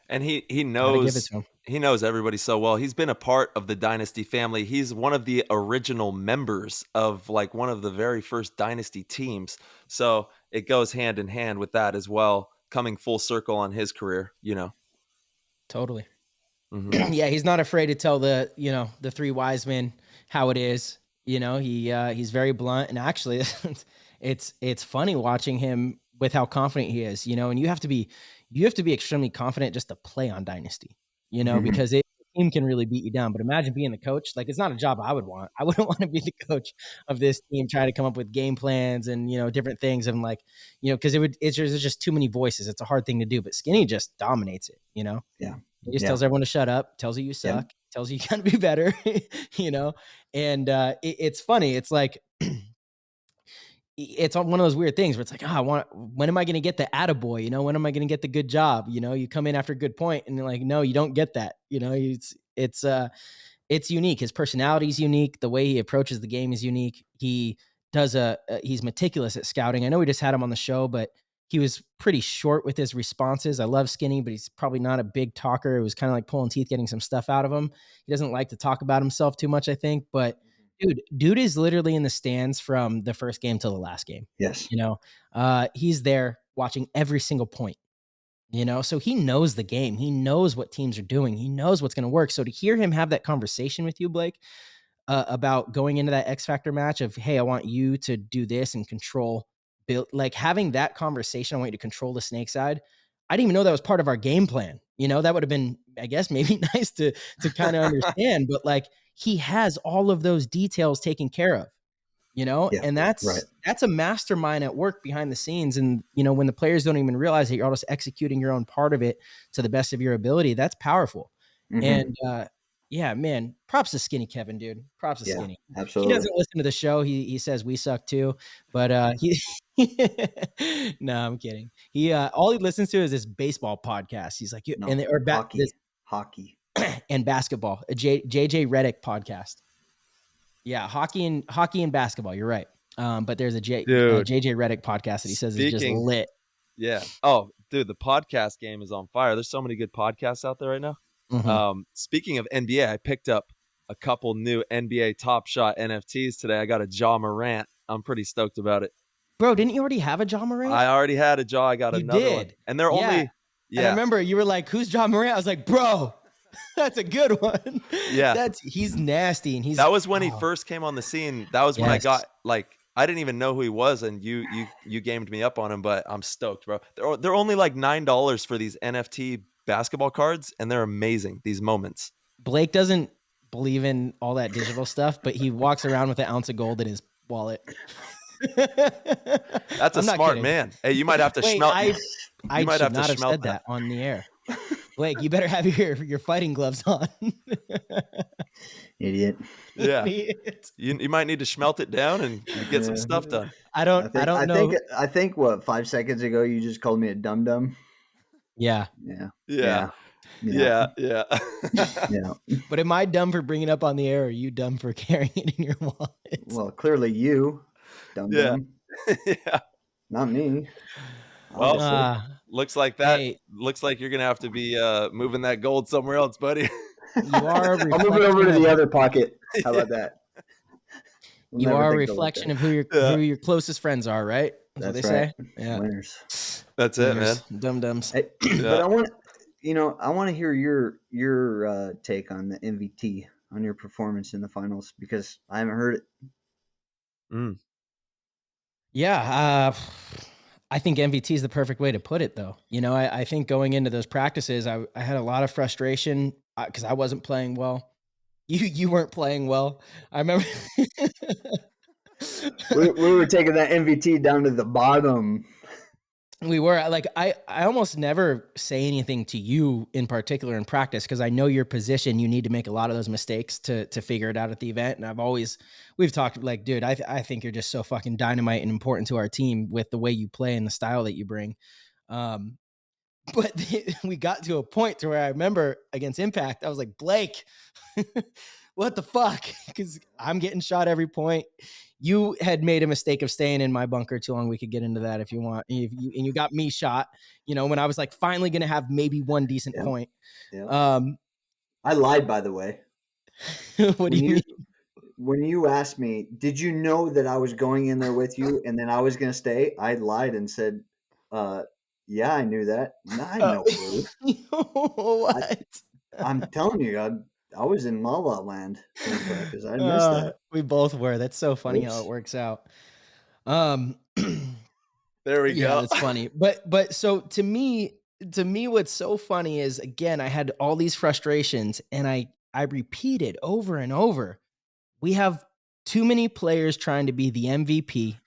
And he knows everybody so well. He's been a part of the Dynasty family. He's one of the original members of like one of the very first Dynasty teams. So it goes hand in hand with that as well, coming full circle on his career, you know. Totally. Yeah, he's not afraid to tell the 3 wise men how it is. You know, he's very blunt, and actually it's funny watching him with how confident he is, you know, and you have to be extremely confident just to play on Dynasty, you know, because the team can really beat you down. But imagine being the coach. Like, it's not a job I would want. I wouldn't want to be the coach of this team, trying to come up with game plans and, you know, different things. And like, you know, because there's just too many voices. It's a hard thing to do, but Skinny just dominates it, you know? Yeah. He just tells everyone to shut up, tells you suck, tells you got to be better, you know? And it's funny. It's like, it's one of those weird things where it's like, when am I going to get the attaboy? You know, when am I going to get the good job? You know, you come in after a good point and you're like, no, you don't get that. You know, it's unique. His personality is unique. The way he approaches the game is unique. He does he's meticulous at scouting. I know we just had him on the show, but he was pretty short with his responses. I love Skinny, but he's probably not a big talker. It was kind of like pulling teeth, getting some stuff out of him. He doesn't like to talk about himself too much, I think, but dude is literally in the stands from the first game till the last game. Yes. You know, he's there watching every single point, you know, so he knows the game. He knows what teams are doing. He knows what's going to work. So to hear him have that conversation with you, Blake, about going into that X Factor match of, hey, I want you to do this and control, like having that conversation, I want you to control the snake side. I didn't even know that was part of our game plan. You know, that would have been, I guess, maybe nice to kind of understand, but like, he has all of those details taken care of, you know, and that's a mastermind at work behind the scenes. And, you know, when the players don't even realize that you're all just executing your own part of it to the best of your ability, that's powerful. And, yeah, man, props to Skinny Kevin, dude. Props to Skinny. Absolutely. He doesn't listen to the show. He says we suck too, but no, I'm kidding. All he listens to is this baseball podcast. He's like, hockey and basketball, a JJ Redick podcast. Yeah, hockey and basketball. You're right. But there's a JJ Redick podcast that he says is just lit. Yeah. Oh, dude, the podcast game is on fire. There's so many good podcasts out there right now. Speaking of NBA, I picked up a couple new NBA Top Shot NFTs today. I got a Ja Morant. I'm pretty stoked about it. Bro, didn't you already have a Ja Morant? I already had a Ja. I got another one. And they're only... Yeah. And I remember you were like, who's Ja Morant? I was like, bro, that's a good one. Yeah. He's nasty. And that was when he first came on the scene. That was when I got, like, I didn't even know who he was, and you gamed me up on him, but I'm stoked, bro. They're only like $9 for these NFT basketball cards, and they're amazing, these moments. Blake doesn't believe in all that digital stuff, but he walks around with an ounce of gold in his wallet. That's a smart man. Hey, you might have to smelt. I might have not have said that on the air. Blake, you better have your fighting gloves on. Idiot. Yeah. You might need to smelt it down and get some stuff done. I don't know. I think what 5 seconds ago you just called me a dum dum. Yeah. Yeah. But am I dumb for bringing it up on the air, or are you dumb for carrying it in your wallet? Well, clearly you, dumb. Yeah. Not me. Well, looks like that. Hey, Looks like you're gonna have to be moving that gold somewhere else, buddy. you are a I'll move it over reflection to the of other pocket. How about that? We'll you never are a think to look reflection at of who your closest friends are, right? That's what they right. say. Yeah. Winners. That's it, man. Dum dums. Hey, but I want to hear your take on the MVT, on your performance in the finals, because I haven't heard it. Yeah, I think MVT is the perfect way to put it, though. I think going into those practices, I had a lot of frustration because I wasn't playing well. You weren't playing well. I remember we were taking that MVT down to the bottom. We were like, I almost never say anything to you in particular in practice because I know your position. You need to make a lot of those mistakes to figure it out at the event. And we've talked like, dude, I think you're just so fucking dynamite and important to our team with the way you play and the style that you bring. But we got to a point to where I remember against Impact, I was like, Blake, what the fuck? Because I'm getting shot every point. You had made a mistake of staying in my bunker too long. We could get into that if you want. And you got me shot, when I was like finally going to have maybe one decent point. Yeah. I lied, by the way. What do you mean? When you asked me, did you know that I was going in there with you and then I was going to stay? I lied and said, yeah, I knew that. No, I had no clue. What? I'm telling you, I was in La La Land in practice. I missed that. We both were. That's so funny how it works out. There we go. Yeah, that's funny. But so to me, what's so funny is, again, I had all these frustrations and I repeated over and over. We have too many players trying to be the MVP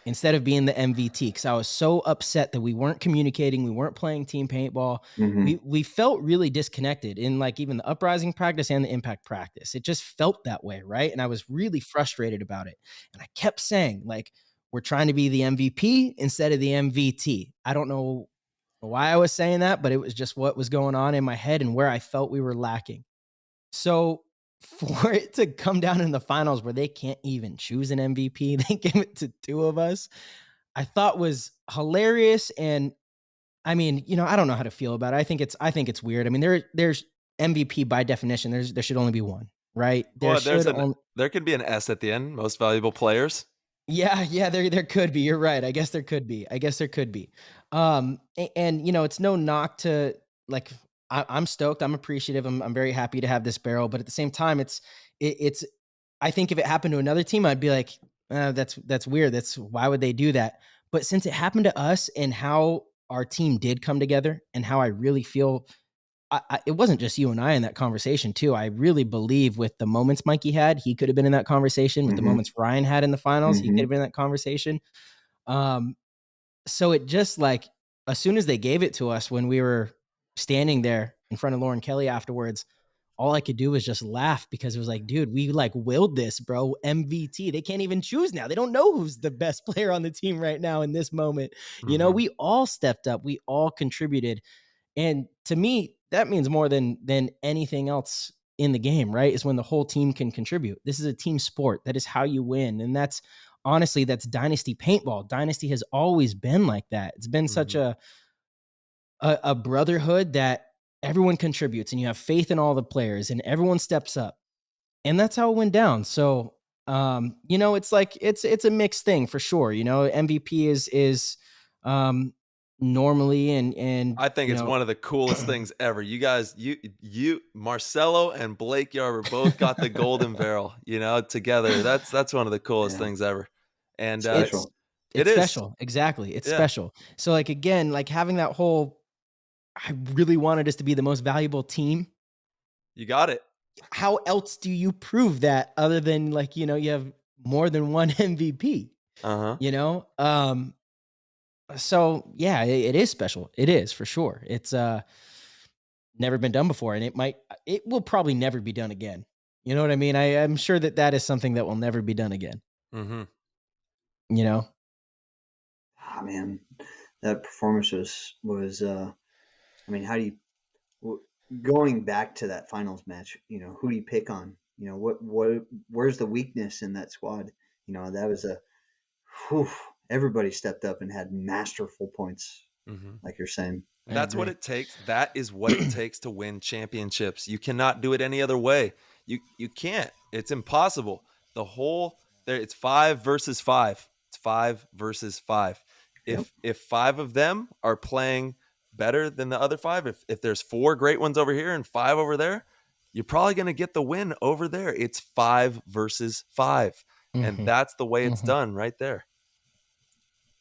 instead of being the MVT, because I was so upset that we weren't communicating, we weren't playing team paintball. Mm-hmm. We felt really disconnected in like even the uprising practice and the impact practice. It just felt that way, right? And I was really frustrated about it. And I kept saying, like, we're trying to be the MVP instead of the MVT. I don't know why I was saying that, but it was just what was going on in my head and where I felt we were lacking. So for it to come down in the finals where they can't even choose an MVP, they give it to two of us, I thought was hilarious. And I mean, I don't know how to feel about it. I think it's weird. I mean, there's MVP by definition. There should only be one, right? There could be an S at the end. Most valuable players. Yeah, there could be. You're right. I guess there could be. And it's no knock to, like, I'm stoked. I'm appreciative. I'm very happy to have this barrel. But at the same time, it's. I think if it happened to another team, I'd be like, that's weird. Why would they do that? But since it happened to us and how our team did come together and how I really feel, it wasn't just you and I in that conversation too. I really believe with the moments Mikey had, he could have been in that conversation. With the moments Ryan had in the finals, he could have been in that conversation. So it just, like, as soon as they gave it to us when we were standing there in front of Lauren Kelly afterwards, all I could do was just laugh because it was like, dude, we like willed this, bro. MVT. They can't even choose now. They don't know who's the best player on the team right now in this moment. We all stepped up. We all contributed. And to me, that means more than anything else in the game, right? Is when the whole team can contribute. This is a team sport. That is how you win. And that's Dynasty paintball. Dynasty has always been like that. It's been such a brotherhood that everyone contributes and you have faith in all the players and everyone steps up. And that's how it went down. So, it's like, it's a mixed thing for sure. MVP is normally and I think it's one of the coolest things ever. You guys, you Marcelo and Blake Yarber both got the golden barrel, together. That's one of the coolest things ever. And it's special. Exactly. It's special. So, like, again, like having that whole, I really wanted us to be the most valuable team. You got it. How else do you prove that other than, like, you have more than one MVP? So yeah, it is special. It is, for sure. It's never been done before, and it will probably never be done again. You know what I mean? I'm sure that is something that will never be done again. Mm-hmm. Ah, man, that performance was I mean, how do you, going back to that finals match, who do you pick on? Where's the weakness in that squad? That was everybody stepped up and had masterful points, Mm-hmm. like you're saying. That's what it takes. That is what it takes to win championships. You cannot do it any other way. You can't. It's impossible. It's 5 versus 5. It's 5 versus 5. If 5 of them are playing better than the other 5, if there's 4 great ones over here and 5 over there, you're probably going to get the win over there. It's 5 versus 5. And that's the way it's done right there.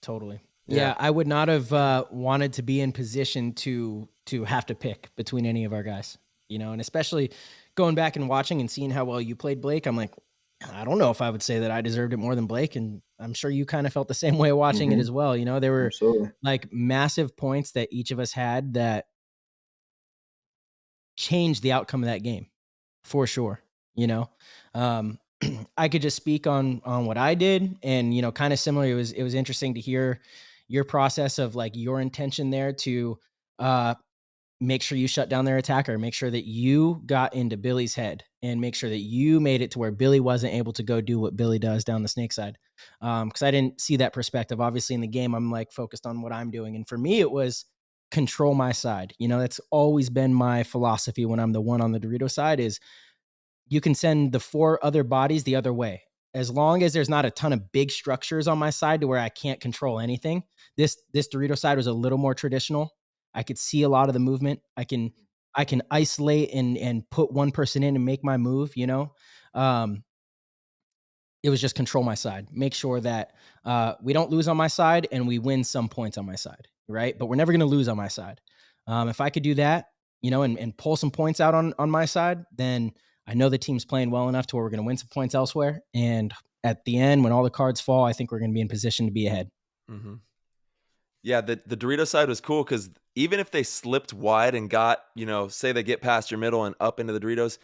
Totally. Yeah, I would not have wanted to be in position to have to pick between any of our guys, and especially going back and watching and seeing how well you played, Blake. I'm like, I don't know if I would say that I deserved it more than Blake, and I'm sure you kind of felt the same way watching it as well. There were like massive points that each of us had that changed the outcome of that game, for sure. I could just speak on what I did, and kind of similar. It was interesting to hear your process of like your intention there to make sure you shut down their attacker, make sure that you got into Billy's head, and make sure that you made it to where Billy wasn't able to go do what Billy does down the snake side. Because I didn't see that perspective. Obviously in the game, I'm like focused on what I'm doing. And for me, it was control my side. That's always been my philosophy when I'm the one on the Dorito side is you can send the 4 other bodies the other way. As long as there's not a ton of big structures on my side to where I can't control anything. This Dorito side was a little more traditional. I could see a lot of the movement. I can isolate and put one person in and make my move, It was just control my side. Make sure that we don't lose on my side and we win some points on my side, right? But we're never going to lose on my side. If I could do that, and pull some points out on my side, then I know the team's playing well enough to where we're going to win some points elsewhere. And at the end, when all the cards fall, I think we're going to be in position to be ahead. Mm-hmm. Yeah, the Dorito side was cool because even if they slipped wide and got, say they get past your middle and up into the Doritos,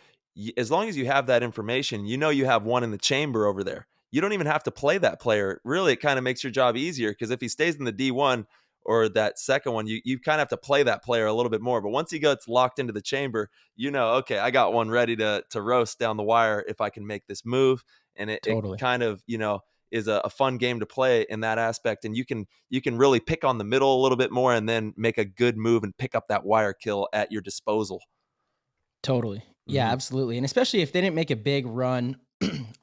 as long as you have that information, you have one in the chamber over there. You don't even have to play that player. Really, it kind of makes your job easier because if he stays in the D1 or that second one, you kind of have to play that player a little bit more. But once he gets locked into the chamber, okay, I got one ready to roast down the wire if I can make this move. And it kind of, is a fun game to play in that aspect. And you can really pick on the middle a little bit more and then make a good move and pick up that wire kill at your disposal. Totally. Yeah, absolutely. And especially if they didn't make a big run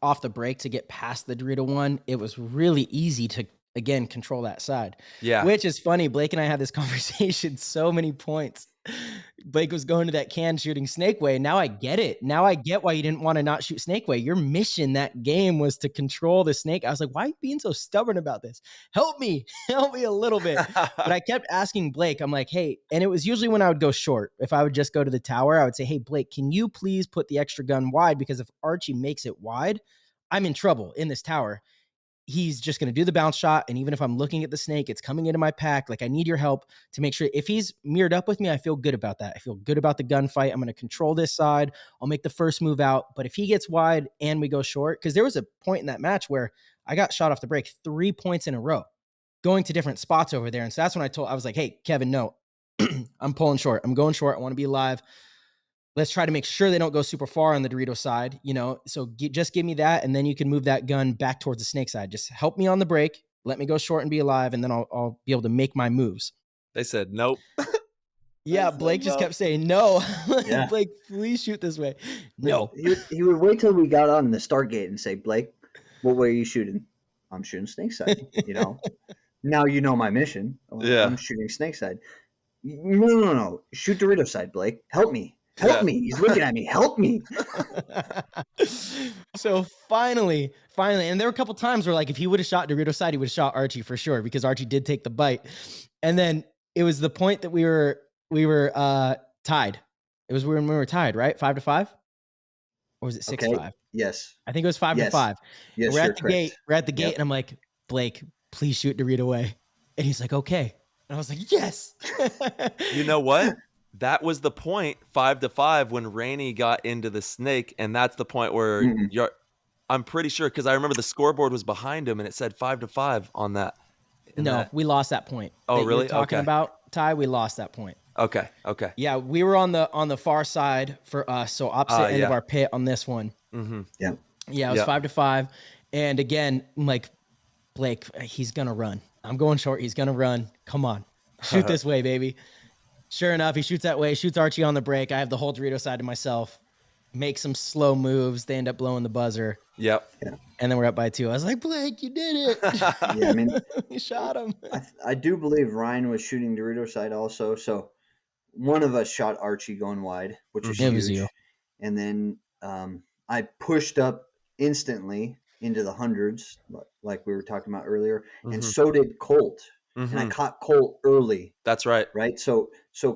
off the break to get past the Dorito one, it was really easy to, again, control that side. Yeah. Which is funny. Blake and I had this conversation so many points. Blake was going to that can shooting Snake Way. Now I get it. Now I get why you didn't want to not shoot Snake Way. Your mission that game was to control the snake. I was like, why are you being so stubborn about this? Help me a little bit. But I kept asking Blake, I'm like, hey, and it was usually when I would go short. If I would just go to the tower, I would say, hey, Blake, can you please put the extra gun wide? Because if Archie makes it wide, I'm in trouble in this tower. He's just going to do the bounce shot. And even if I'm looking at the snake, it's coming into my pack. Like I need your help to make sure if he's mirrored up with me, I feel good about that. I feel good about the gunfight. I'm going to control this side. I'll make the first move out. But if he gets wide and we go short, because there was a point in that match where I got shot off the break 3 points in a row going to different spots over there. And so that's when I was like, hey, Kevin, no, I'm pulling short. I'm going short. I want to be alive. Let's try to make sure they don't go super far on the Dorito side, so just give me that. And then you can move that gun back towards the snake side. Just help me on the break. Let me go short and be alive. And then I'll be able to make my moves. They said, nope. Yeah. Blake just kept saying, no, yeah. Blake, please shoot this way. No. He would wait till we got on the start gate and say, Blake, what way are you shooting? I'm shooting snake side, Now you know my mission. I'm shooting snake side. No. Shoot Dorito side, Blake. Help me. Help me. He's looking at me. Help me. So finally, and there were a couple times where like, if he would have shot Dorito side, he would have shot Archie for sure, because Archie did take the bite. And then it was the point that we were tied. It was when we were tied, right? 5-5? Or was it 6-5? Yes. I think it was 5-5. Yes, we're at the gate. We're at the gate and I'm like, Blake, please shoot Dorito away. And he's like, okay. And I was like, yes. You know what? That was the point, 5-5, when Rainey got into the snake, and that's the point where I'm pretty sure, because I remember the scoreboard was behind him and it said 5-5 on that. We lost that point. Oh, really? You're talking about, Ty, we lost that point. Okay. Yeah, we were on the far side for us, so opposite end of our pit on this one. Mm-hmm. Yeah. Yeah, it was 5-5, and again, like Blake, he's going to run. I'm going short. He's going to run. Come on. Shoot this way, baby. Sure enough, he shoots that way, shoots Archie on the break. I have the whole Dorito side to myself. Make some slow moves. They end up blowing the buzzer. Yep. Yeah. And then we're up by 2. I was like, Blake, you did it. Yeah, I mean, you shot him. I do believe Ryan was shooting Dorito side also. So one of us shot Archie going wide, which was It huge. was you. And then I pushed up instantly into the hundreds, like we were talking about earlier. And so did Colt. And I caught Colt early. That's right. Right. So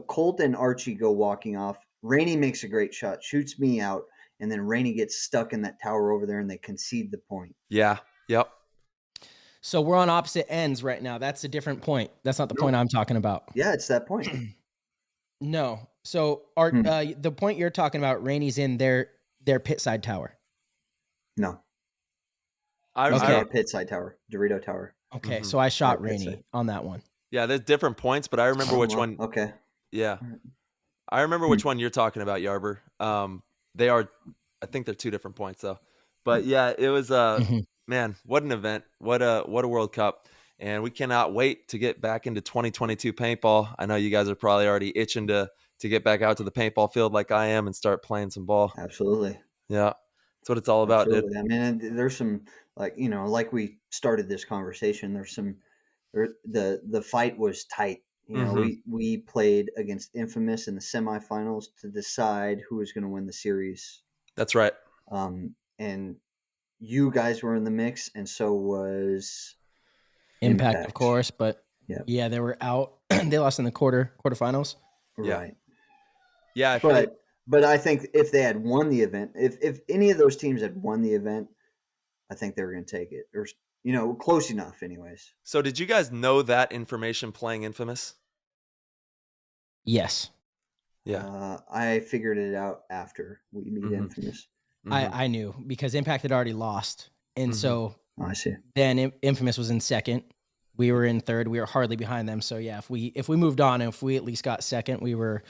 Colt and Archie go walking off. Rainey makes a great shot, shoots me out, and then Rainey gets stuck in that tower over there, and they concede the point. Yeah. Yep. So we're on opposite ends right now. That's a different point. That's not the point I'm talking about. Yeah, it's that point. No. So the point you're talking about, Rainey's in their pit side tower. No. Okay. Our pit side tower, Dorito tower. Okay, so I shot Rainey on that one. Yeah, there's different points, but I remember which one. Okay. Yeah. I remember which one you're talking about, Yarber. I think they're 2 different points though. But yeah, it was man, what an event. What a World Cup. And we cannot wait to get back into 2022 paintball. I know you guys are probably already itching to get back out to the paintball field like I am and start playing some ball. Absolutely. Yeah. That's what it's all about, Absolutely. dude. I mean, there's some, like, like we started this conversation, the fight was tight. We played against Infamous in the semifinals to decide who was going to win the series. That's right. And you guys were in the mix, and so was Impact, of course, but yeah, they were out. They lost in the quarterfinals. Right. Yeah. But I think if they had won the event, if any of those teams had won the event, I think they were going to take it, or close enough, anyways. So did you guys know that information playing Infamous? Yes. Yeah. I figured it out after we beat Infamous. I knew because Impact had already lost, and so I see. Then Infamous was in second. We were in third. We were hardly behind them. So yeah, if we moved on, if we at least got second, we were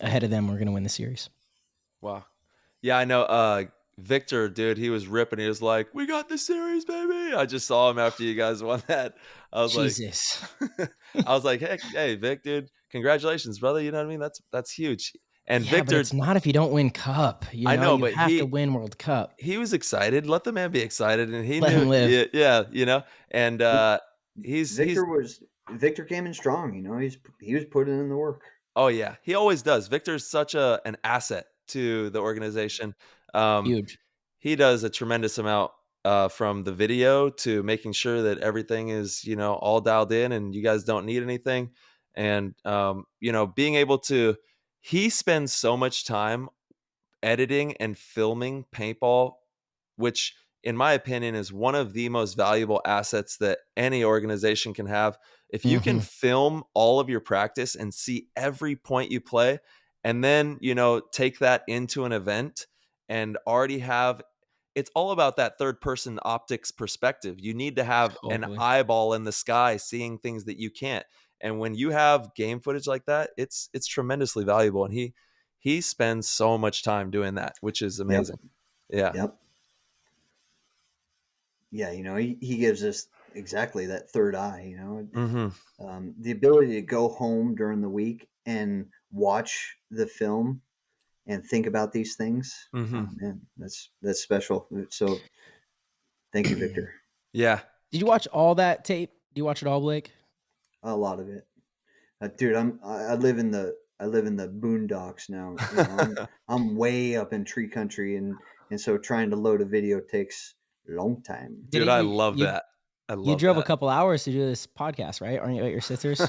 ahead of them. We're going to win the series. Wow. Yeah, I know. Victor, dude, he was ripping. He was like, "We got the series, baby!" I just saw him after you guys won that. I was Jesus. I was like, "Hey, Vic, dude, congratulations, brother!" You know what I mean? That's huge. And yeah, Victor, but it's not if you don't win Cup. I know, you but have to win World Cup. He was excited. Let the man be excited, and he Let him live. Yeah, and Victor came in strong. He was putting in the work. Oh yeah, he always does. Victor's such an asset to the organization. Huge. He does a tremendous amount from the video to making sure that everything is all dialed in and you guys don't need anything. And being able to, he spends so much time editing and filming paintball, which in my opinion is one of the most valuable assets that any organization can have. If you can film all of your practice and see every point you play, and then, take that into an event and already have, it's all about that third person optics perspective. You need to have an eyeball in the sky seeing things that you can't. And when you have game footage like that, it's tremendously valuable. And he spends so much time doing that, which is amazing. Yep. Yeah. Yep. Yeah. He gives us exactly that third eye, the ability to go home during the week and watch the film and think about these things. Oh, man, that's special. So thank you, Victor. Yeah. Did you watch all that tape? Do you watch it all, Blake? A lot of it. Dude, I live in the boondocks now. I'm way up in tree country, and so trying to load a video takes a long time. Dude, I love that. You drove a couple hours to do this podcast, right? Aren't you at your sister's?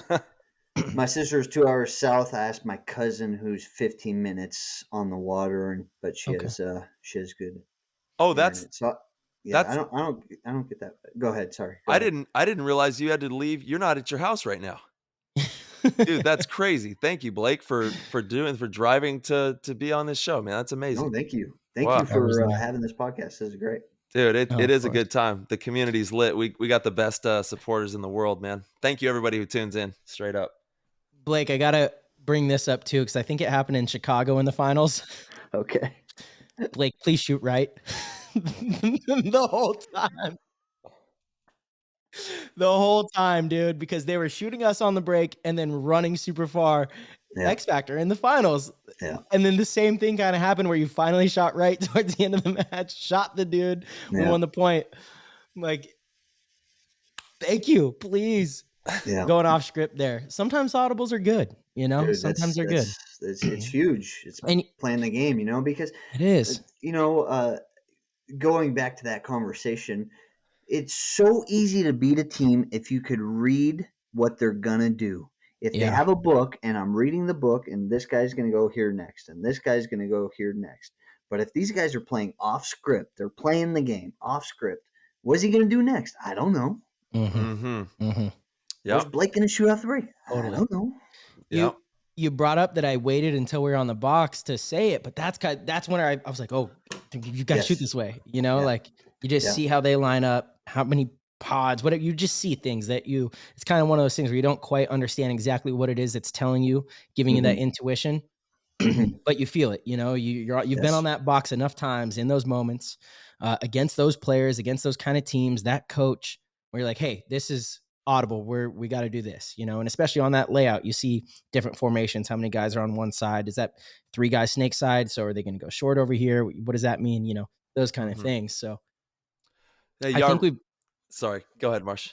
My sister's 2 hours south. I asked my cousin, who's 15 minutes on the water, but she has good. Oh, internet. I don't get that. Go ahead. Sorry. I didn't realize you had to leave. You're not at your house right now. Dude, that's crazy. Thank you, Blake, for driving to be on this show, man. That's amazing. No, thank you. Thank you for having this podcast. This is great. Dude, it is a good time. The community's lit. We got the best supporters in the world, man. Thank you, everybody who tunes in. Straight up. Blake, I got to bring this up, too, because I think it happened in Chicago in the finals. Okay. Blake, please shoot right. The whole time. the whole time, dude, because they were shooting us on the break and then running super far. Yeah. X Factor in the finals. Yeah. And then the same thing kind of happened where you finally shot right towards the end of the match, shot the dude, we won the point. Like, thank you, please. Yeah. Going off script there. Sometimes audibles are good, you know. Dude, sometimes they're good. It's huge. It's And playing the game, you know, because it is. you know, going back to that conversation, it's so easy to beat a team if you could read what they're gonna do. If they have a book and I'm reading the book and this guy's gonna go here next and this guy's gonna go here next. But if these guys are playing off script, they're playing the game off script. What's he gonna do next? I don't know. Yeah. Where's Blake gonna shoot off the break? Totally. I don't know. You brought up that I waited until we were on the box to say it, but that's when I was like, oh, you got to shoot this way. You know, like you just see how they line up, how many pods, whatever. You just see things that it's kind of one of those things where you don't quite understand exactly what it is it's telling you, giving you that intuition, but you feel it. You know, you've been on that box enough times in those moments against those players, against those kind of teams, that coach, where you're like, hey, this is audible, we got to do this, you know. And especially on that layout, you see different formations, how many guys are on one side, is that 3 guys snake side, so are they going to go short over here, what does that mean, you know, those kind of things. So I think we've sorry, go ahead, Marsh.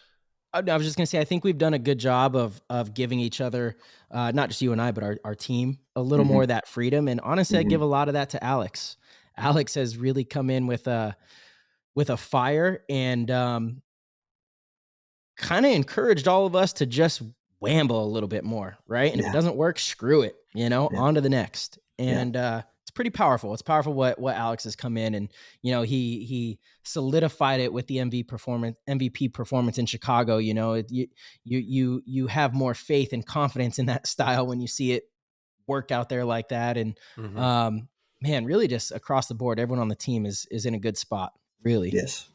I was just gonna say, I think we've done a good job of giving each other, not just you and I, but our team a little more of that freedom. And honestly, I give a lot of that to Alex. Alex has really come in with a fire and kind of encouraged all of us to just wamble a little bit more, right? And if it doesn't work, screw it, you know, on to the next. And it's pretty powerful. It's powerful what Alex has come in and, you know, he solidified it with the MVP performance in Chicago. You know, you have more faith and confidence in that style when you see it work out there like that. And man, really just across the board, everyone on the team is in a good spot, really. Yes.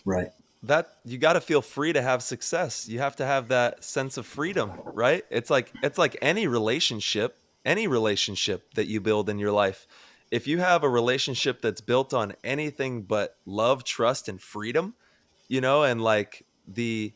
Right. That you got to feel free to have success. You have to have that sense of freedom, right? It's like any relationship that you build in your life. If you have a relationship that's built on anything but love, trust, and freedom, you know, and like the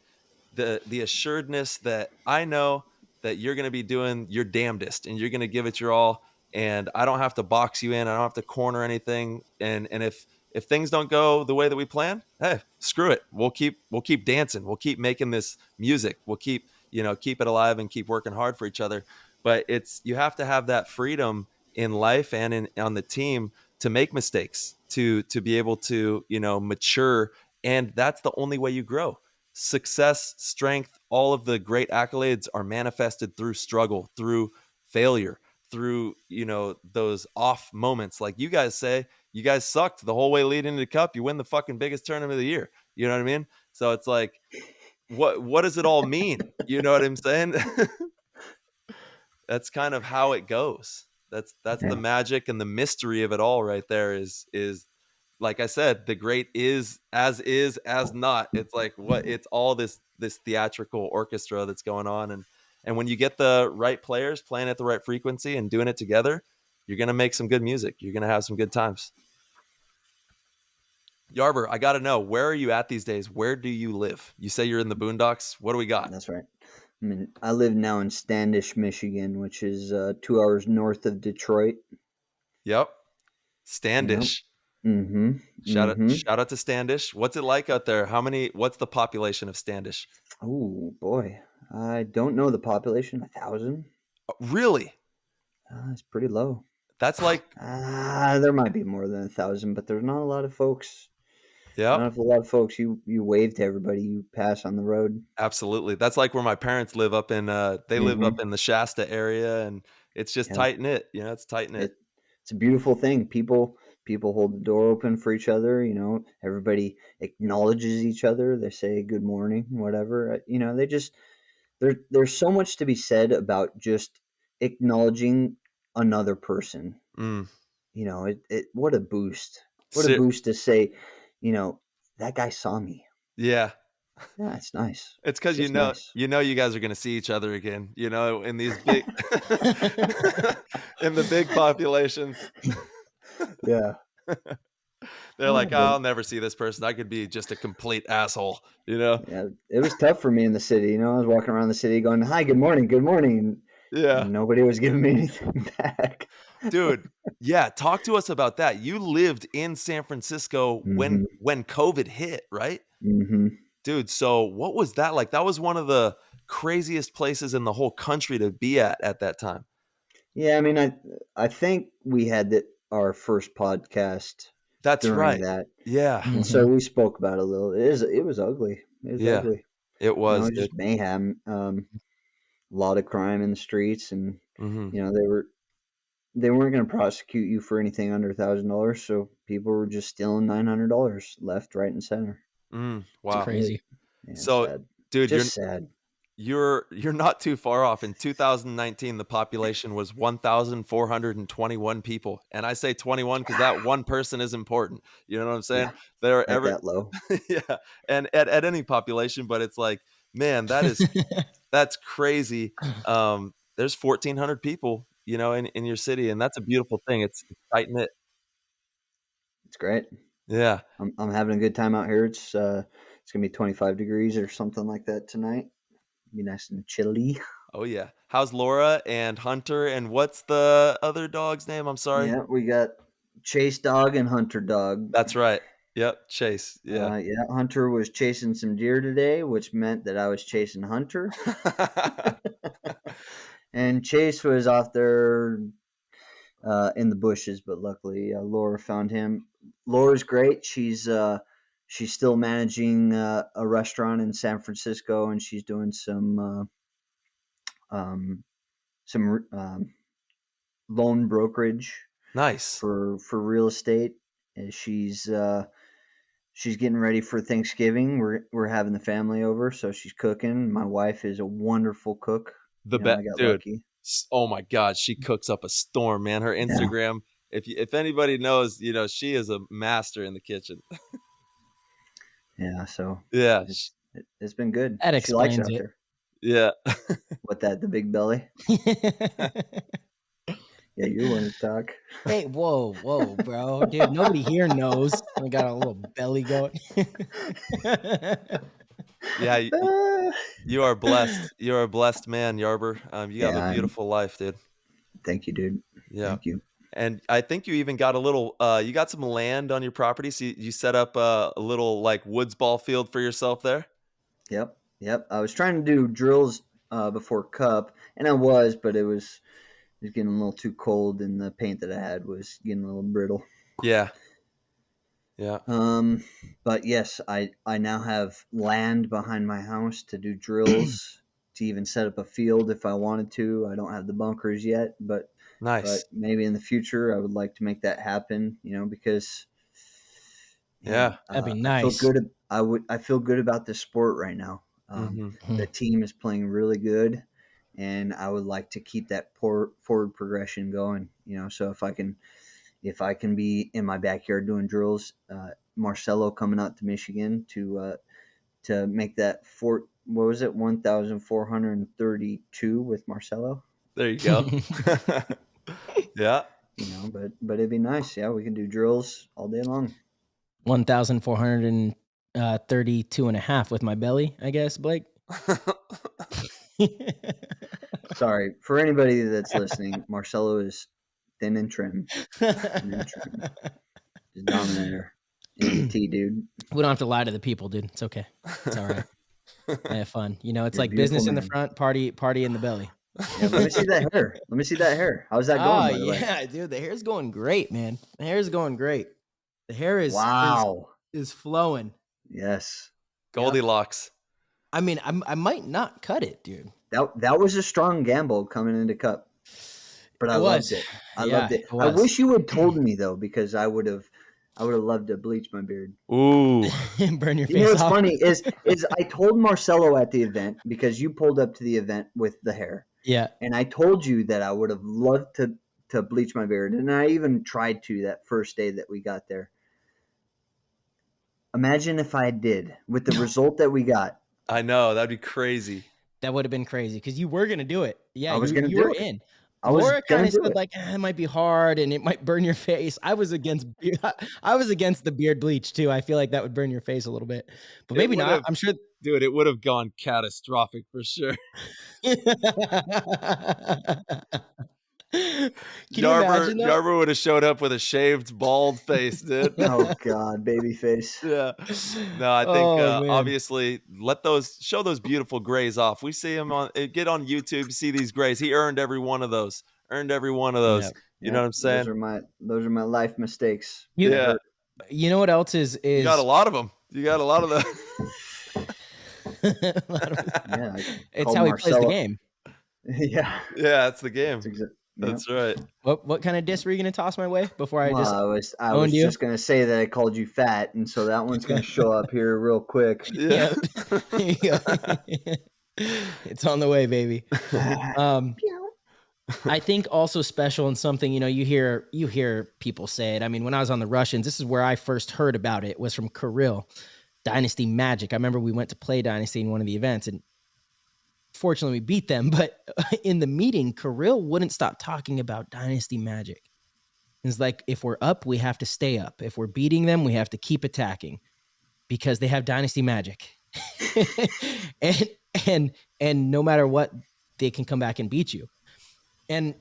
assuredness that I know that you're going to be doing your damnedest and you're going to give it your all, and I don't have to box you in, I don't have to corner anything, and if things don't go the way that we plan, hey, screw it. We'll keep dancing. We'll keep making this music. We'll keep it alive and keep working hard for each other. But you have to have that freedom in life and on the team to make mistakes, to be able to, you know, mature. And that's the only way you grow. Success, strength, all of the great accolades are manifested through struggle, through failure, through, you know, those off moments. Like you guys say, you guys sucked the whole way leading to the cup. You win the fucking biggest tournament of the year. You know what I mean? So it's like, what does it all mean? You know what I'm saying? That's kind of how it goes. That's the magic and the mystery of it all right there is like I said, the great is as not. It's like it's all this theatrical orchestra that's going on. And when you get the right players playing at the right frequency and doing it together, you're going to make some good music. You're going to have some good times. Yarber, I got to know, where are you at these days? Where do you live? You say you're in the boondocks. What do we got? That's right. I mean, I live now in Standish, Michigan, which is 2 hours north of Detroit. Yep. Standish. Yep. Shout out to Standish. What's it like out there? What's the population of Standish? Oh, boy. I don't know the population. 1,000? Really? It's pretty low. That's like... there might be more than 1,000, but there's not a lot of folks. Yeah. Not a lot of folks. You wave to everybody you pass on the road. Absolutely. That's like where my parents live up in, live up in the Shasta area, and it's just tight knit. You know, it's tight knit. It's a beautiful thing. People hold the door open for each other. You know, everybody acknowledges each other. They say good morning, whatever. You know, there's so much to be said about just acknowledging another person. You know, what a boost. What a boost to say, you know, that guy saw me. Yeah. Yeah, it's nice. It's because you know you guys are going to see each other again, you know, in these big in the big populations. Yeah. They're like, I'll never see this person. I could be just a complete asshole, you know? Yeah, it was tough for me in the city. I was walking around the city going, "Hi, good morning, good morning." Yeah. And nobody was giving me anything back. Dude, yeah, talk to us about that. You lived in San Francisco when COVID hit, right? Mm-hmm. Dude, so what was that like? That was one of the craziest places in the whole country to be at that time. Yeah, I mean, I think we had our first podcast. That's during right. that. Yeah. And so we spoke about it a little. It was ugly. It was ugly. It was. Just mayhem. A lot of crime in the streets, and they weren't going to prosecute you for anything under $1,000. So people were just stealing $900 left, right, and center. Wow, it's crazy. Yeah, so, sad. dude, just sad. You're not too far off. In 2019, the population was 1,421 people, and I say 21 because that one person is important. You know what I'm saying? Yeah, that low. Yeah, and at any population, but it's like, man, that's crazy. There's 1,400 people, in your city, and that's a beautiful thing. It's tight knit. It's great. Yeah, I'm having a good time out here. It's gonna be 25 degrees or something like that tonight. Be nice and chilly. Oh yeah. How's Laura and Hunter, and what's the other dog's name? I'm sorry. Yeah, we got Chase dog and Hunter dog. That's right. Yep, Chase. Yeah. Hunter was chasing some deer today, which meant that I was chasing Hunter. And Chase was off there in the bushes, but luckily Laura found him. Laura's great. She's still managing a restaurant in San Francisco, and she's doing some loan brokerage. Nice. For real estate. And she's getting ready for Thanksgiving. We're having the family over, so she's cooking. My wife is a wonderful cook. The best, dude. Lucky. Oh my God, she cooks up a storm, man. Her Instagram. Yeah. If anybody knows, she is a master in the kitchen. Yeah, so yeah, it's been good. That explains she likes it. There. Yeah. What the big belly? Yeah, you want to talk. Hey, whoa, bro. Dude, nobody here knows. We got a little belly going. Yeah, you are blessed. You're a blessed man, Yarber. You have a beautiful life, dude. Thank you, dude. Yeah. Thank you. And I think you even got you got some land on your property. So you set up a little like woods ball field for yourself there. Yep. I was trying to do drills before Cup, and I was, but it was getting a little too cold, and the paint that I had was getting a little brittle. Yeah. But yes, I now have land behind my house to do drills, to even set up a field if I wanted to. I don't have the bunkers yet, but nice. But maybe in the future I would like to make that happen, because that'd be nice. I feel good about this sport right now. The team is playing really good, and I would like to keep that forward progression going. So if I can be in my backyard doing drills, Marcelo coming out to Michigan to make that 1,432 with Marcelo. There you go. Yeah. But it'd be nice. Yeah, we can do drills all day long. 1,432 and a half with my belly, I guess, Blake. Sorry for anybody that's listening. Marcelo is thin and trim. Just dominator. T, dude. We don't have to lie to the people, dude. It's okay. It's all right. I have fun. It's You're like business in the front, party in the belly. Yeah, let me see that hair. How's that going? By the way? Dude, the hair's going great, man. The hair is going great. The hair is is flowing. Yes. Goldilocks. I mean, I might not cut it, dude. That was a strong gamble coming into Cup, but I loved it. I loved it. I wish you had told me though, because I would have loved to bleach my beard. Ooh. Burn your face what's off. funny is I told Marcelo at the event, because you pulled up to the event with the hair. Yeah. And I told you that I would have loved to bleach my beard. And I even tried to that first day that we got there. Imagine if I did with the result that we got. I know. That'd be crazy. That would have been crazy because you were going to do it. Yeah, I was going to do you were it. in. Laura kind of said like, it might be hard and it might burn your face. I was against the beard bleach too. I feel like that would burn your face a little bit, but maybe not. I'm sure, dude, it would have gone catastrophic for sure. Can you imagine that? Yarber would have showed up with a shaved, bald face, dude. Oh God, baby face. Yeah. No, I think obviously show those beautiful grays off. We see him get on YouTube, see these grays. He earned every one of those. Yep. You know what I'm saying? Those are my life mistakes. You know what else is you got a lot of them. You got a lot of them. It's how he plays the game. Yeah, that's the game. That's right. What kind of diss were you going to toss my way before I I was just going to say that I called you fat, and so that one's going to show up here real quick. Yeah. It's on the way, baby. I think also special and something, you hear people say it. I mean, when I was on the Russians, this is where I first heard about it, was from Kirill, Dynasty Magic. I remember we went to play Dynasty in one of the events, and fortunately we beat them, but in the meeting, Kirill wouldn't stop talking about Dynasty Magic. It's like, if we're up, we have to stay up. If we're beating them, we have to keep attacking because they have Dynasty Magic. and no matter what, they can come back and beat you. And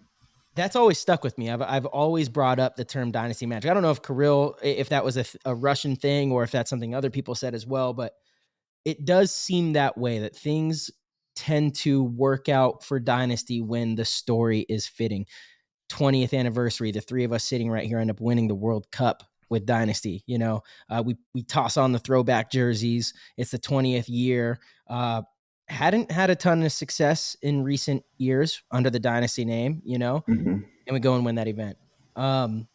that's always stuck with me. I've always brought up the term Dynasty Magic. I don't know if Kirill, if that was a Russian thing or if that's something other people said as well, but it does seem that way, that things tend to work out for Dynasty when the story is fitting. 20th anniversary, the three of us sitting right here end up winning the World Cup with Dynasty. We toss on the throwback jerseys. It's the 20th year. Hadn't had a ton of success in recent years under the Dynasty name, and we go and win that event. The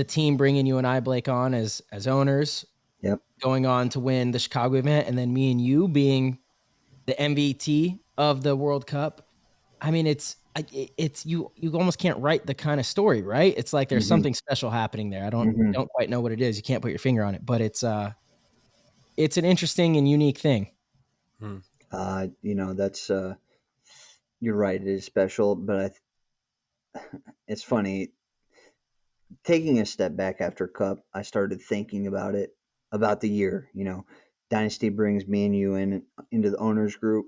team bringing you and I, Blake, on as owners, going on to win the Chicago event, and then me and you being the MVP of the World Cup. I mean, it's you almost can't write the kind of story, right? It's like there's something special happening there. I don't quite know what it is. You can't put your finger on it, but it's an interesting and unique thing. That's you're right. It is special, but it's funny. Taking a step back after Cup, I started thinking about the year. Dynasty brings me and you into the owners group.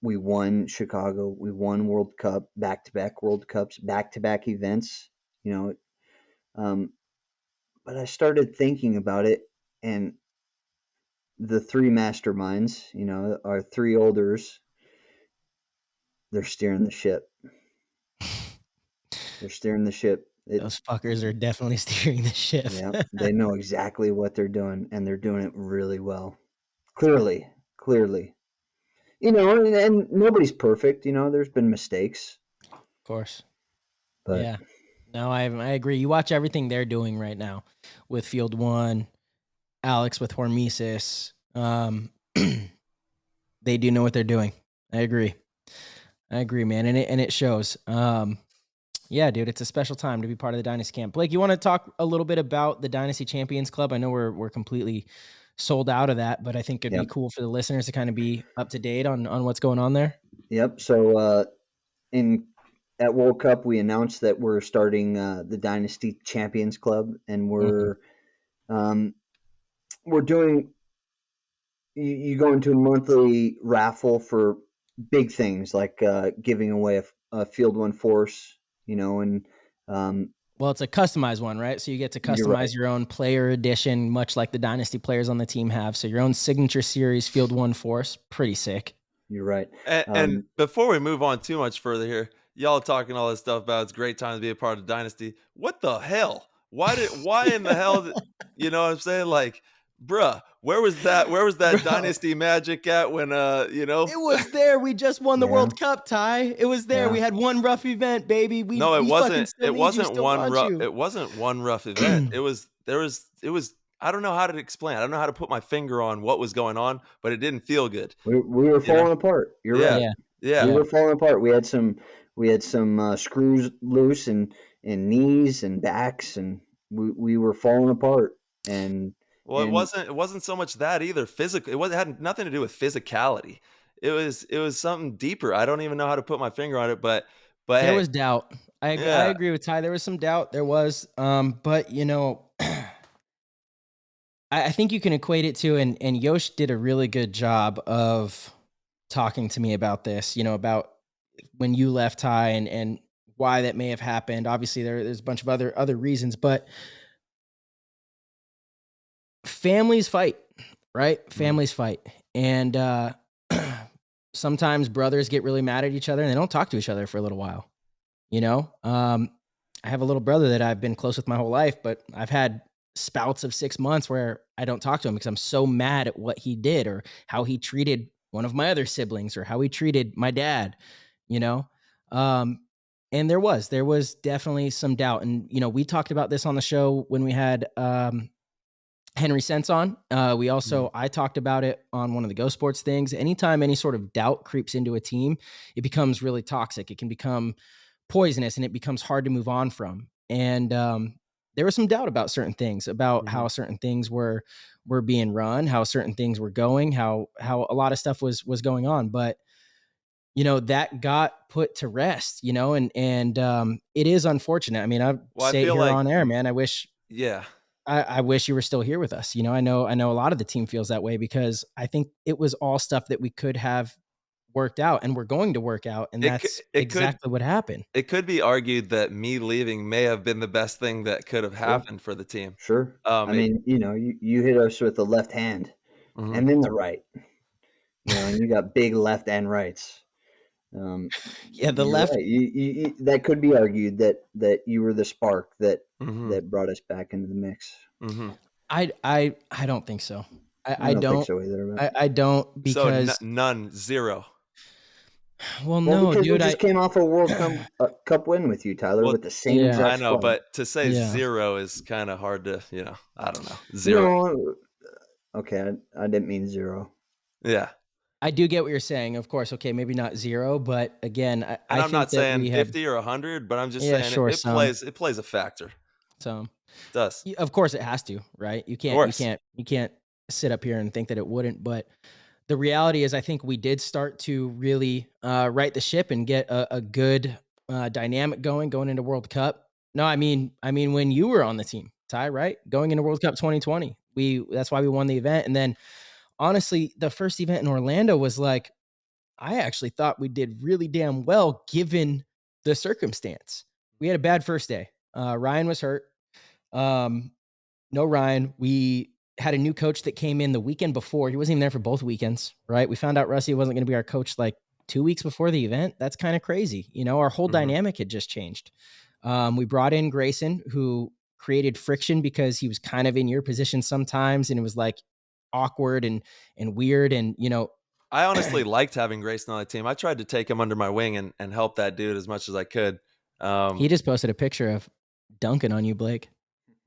We won Chicago. We won World Cup, back-to-back World Cups, back-to-back events. But I started thinking about it, and the three masterminds, our three olders, they're steering the ship. Those fuckers are definitely steering the ship. Yeah, they know exactly what they're doing, and they're doing it really well. Clearly. And nobody's perfect. There's been mistakes. Of course. But yeah. No, I agree. You watch everything they're doing right now with Field One, Alex with Hormesis. They do know what they're doing. I agree, man. And it shows. Yeah, dude, it's a special time to be part of the Dynasty camp. Blake, you want to talk a little bit about the Dynasty Champions Club? I know we're completely sold out of that, but I think it'd be cool for the listeners to kind of be up to date on what's going on there. Yep. So at World Cup, we announced that we're starting the Dynasty Champions Club, and we're doing. You go into a monthly raffle for big things like giving away a Field One Force. Well, it's a customized one, right? So you get to customize your own player edition, much like the Dynasty players on the team have. So your own signature series Field One Force, pretty sick. You're right. And before we move on too much further here, y'all talking all this stuff about it's a great time to be a part of Dynasty. What the hell? Why in the hell? You know what I'm saying? Like, bruh, where was that Dynasty Magic at when It was there. We just won the World Cup, Ty. It was there. We had one rough event, baby. It wasn't one rough event. It was I don't know how to explain. I don't know how to put my finger on what was going on, but it didn't feel good. We were falling apart. You're right. Yeah. We were falling apart. We had some screws loose and knees and backs, and we were falling apart. And it wasn't so much that either. It had nothing to do with physicality. it was something deeper. I don't even know how to put my finger on it, but there hey, was doubt. I agree with Ty. There was some doubt. There was, but you know, I think you can equate it to, and Yosh did a really good job of talking to me about this, you know, about when you left, Ty, and why that may have happened. Obviously there's a bunch of other reasons, but families fight, right? Families fight. And sometimes brothers get really mad at each other and they don't talk to each other for a little while. You know, I have a little brother that I've been close with my whole life, but I've had spouts of 6 months where I don't talk to him because I'm so mad at what he did or how he treated one of my other siblings or how he treated my dad, you know? And there was definitely some doubt. And, you know, we talked about this on the show when we had Henry Sense on. We also, I talked about it on one of the Go Sports things. Anytime any sort of doubt creeps into a team, it becomes really toxic. It can become poisonous and it becomes hard to move on from. And there was some doubt about certain things, about how certain things were being run, how certain things were going, how a lot of stuff was going on. But you know, that got put to rest, you know, and it is unfortunate. I mean, I say here on air, man, I wish, I wish you were still here with us. You know, I know a lot of the team feels that way because I think it was all stuff that we could have worked out and we're going to work out. And that's exactly what happened. It could be argued that me leaving may have been the best thing that could have happened for the team. Sure. I mean, you know, you hit us with the left hand and then the right, you know, and you got big left and rights. Yeah, the left. Right. You, that could be argued that you were the spark that brought us back into the mix. I don't think so. I don't think so either. I don't because so none, zero. Well, no, because dude. We just came off a World Cup win with you, Tyler, with the same exact I know, squad. but to say zero is kind of hard to, you know, I don't know. Zero. No, okay, I didn't mean zero. Yeah. I do get what you're saying. Of course, okay, maybe not zero, but again, I'm not saying 50 or 100, but I'm just saying it plays a factor. So it does. Of course it has to, right? You can't sit up here and think that it wouldn't, but the reality is I think we did start to really right the ship and get a good dynamic going into World Cup. No, I mean when you were on the team, Ty, right? Going into World Cup 2020. That's why we won the event. And then honestly, the first event in Orlando was like, I actually thought we did really damn well given the circumstance. We had a bad first day. Ryan was hurt. No Ryan. We had a new coach that came in the weekend before. He wasn't even there for both weekends, right? We found out Rusty wasn't going to be our coach like 2 weeks before the event. That's kind of crazy. You know, our whole dynamic had just changed. We brought in Grayson, who created friction because he was kind of in your position sometimes. And it was like awkward and weird. And, you know, I honestly liked having Grayson on the team. I tried to take him under my wing and help that dude as much as I could. He just posted a picture of dunking on you, Blake.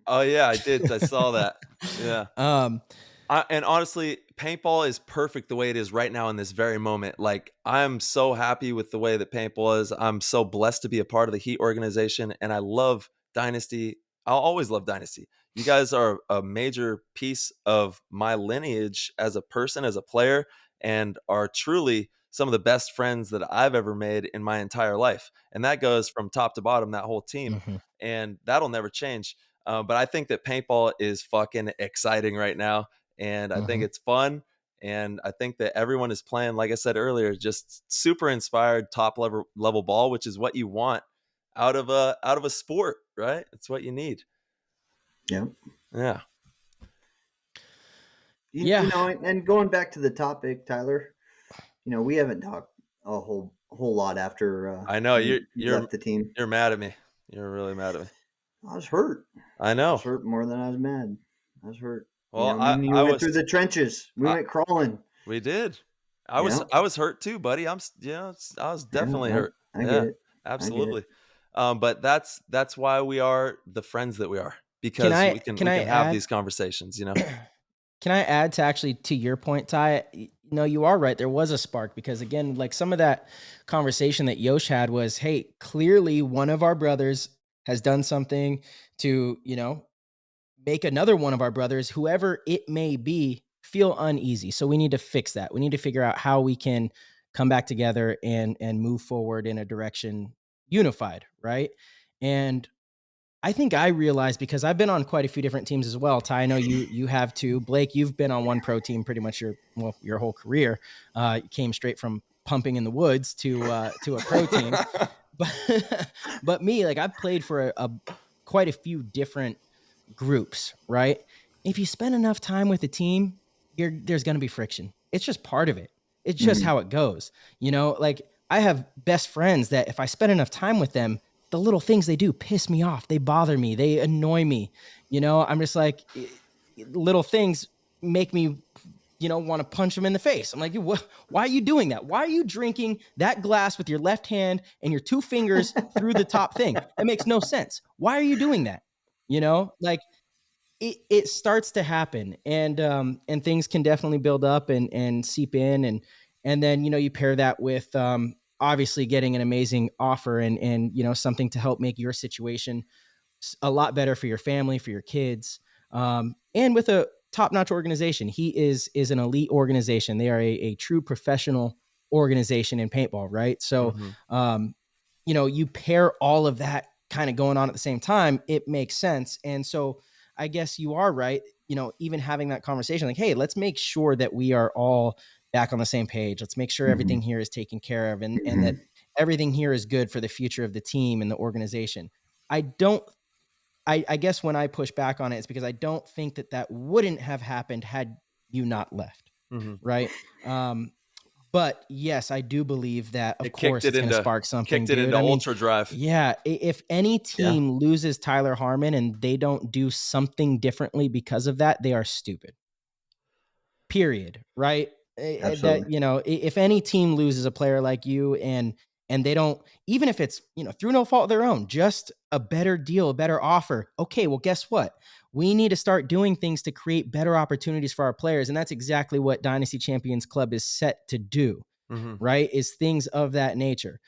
Oh yeah, I did. I saw that. Yeah. And honestly, paintball is perfect the way it is right now in this very moment. Like, I'm so happy with the way that paintball is. I'm so blessed to be a part of the Heat organization, and I love Dynasty. I'll always love Dynasty. You guys are a major piece of my lineage as a person, as a player, and are truly some of the best friends that I've ever made in my entire life. And that goes from top to bottom, that whole team. And that'll never change. But I think that paintball is fucking exciting right now. And I think it's fun. And I think that everyone is playing, like I said earlier, just super inspired, top level ball, which is what you want out of a sport, right? It's what you need. Yeah. Yeah. You know, and going back to the topic, Tyler, you know, we haven't talked a whole lot after I know you left the team. You're mad at me. You're really mad at me. I was hurt. I know. I was hurt more than I was mad. I was hurt. Well, you know, we went through the trenches. We went crawling. We did. I was hurt too, buddy. I was definitely hurt. I get it. Absolutely. But that's why we are the friends that we are, because we can have these conversations, you know. Can I add to your point, Ty? No, you are right. There was a spark because, again, like some of that conversation that Yosh had was, hey, clearly one of our brothers has done something to, you know, make another one of our brothers, whoever it may be, feel uneasy. So we need to fix that. We need to figure out how we can come back together and move forward in a direction unified, right? And I think I realized, because I've been on quite a few different teams as well. Ty, I know you have too. Blake, you've been on one pro team pretty much your whole career. You came straight from pumping in the woods to a pro team. But me, like, I've played for quite a few different groups, right? If you spend enough time with a team, there's going to be friction. It's just part of it. It's just how it goes. Like, I have best friends that if I spend enough time with them, the little things they do piss me off. They bother me. They annoy me. I'm just like, little things make me, want to punch them in the face. I'm like, why are you doing that? Why are you drinking that glass with your left hand and your two fingers through the top thing? That makes no sense. Why are you doing that? Like, it starts to happen, and things can definitely build up and seep in. And then, you pair that with, obviously getting an amazing offer and something to help make your situation a lot better for your family, for your kids, and with a top-notch organization. He is an elite organization. They are a true professional organization in paintball, right? So, you pair all of that kind of going on at the same time, it makes sense. And so I guess you are right, even having that conversation, like, hey, let's make sure that we are all back on the same page. Let's make sure everything here is taken care of, and that everything here is good for the future of the team and the organization. I guess when I push back on it, it's because I don't think that wouldn't have happened had you not left. Right. But yes, I do believe that, of course, it's going to spark something. Kicked it into ultra drive. Yeah. If any team loses Tyler Harmon and they don't do something differently because of that, they are stupid. Period. Right. Absolutely. That, if any team loses a player like you and they don't, even if it's, through no fault of their own, just a better deal, a better offer. Okay, well, guess what? We need to start doing things to create better opportunities for our players. And that's exactly what Dynasty Champions Club is set to do, right? Is things of that nature.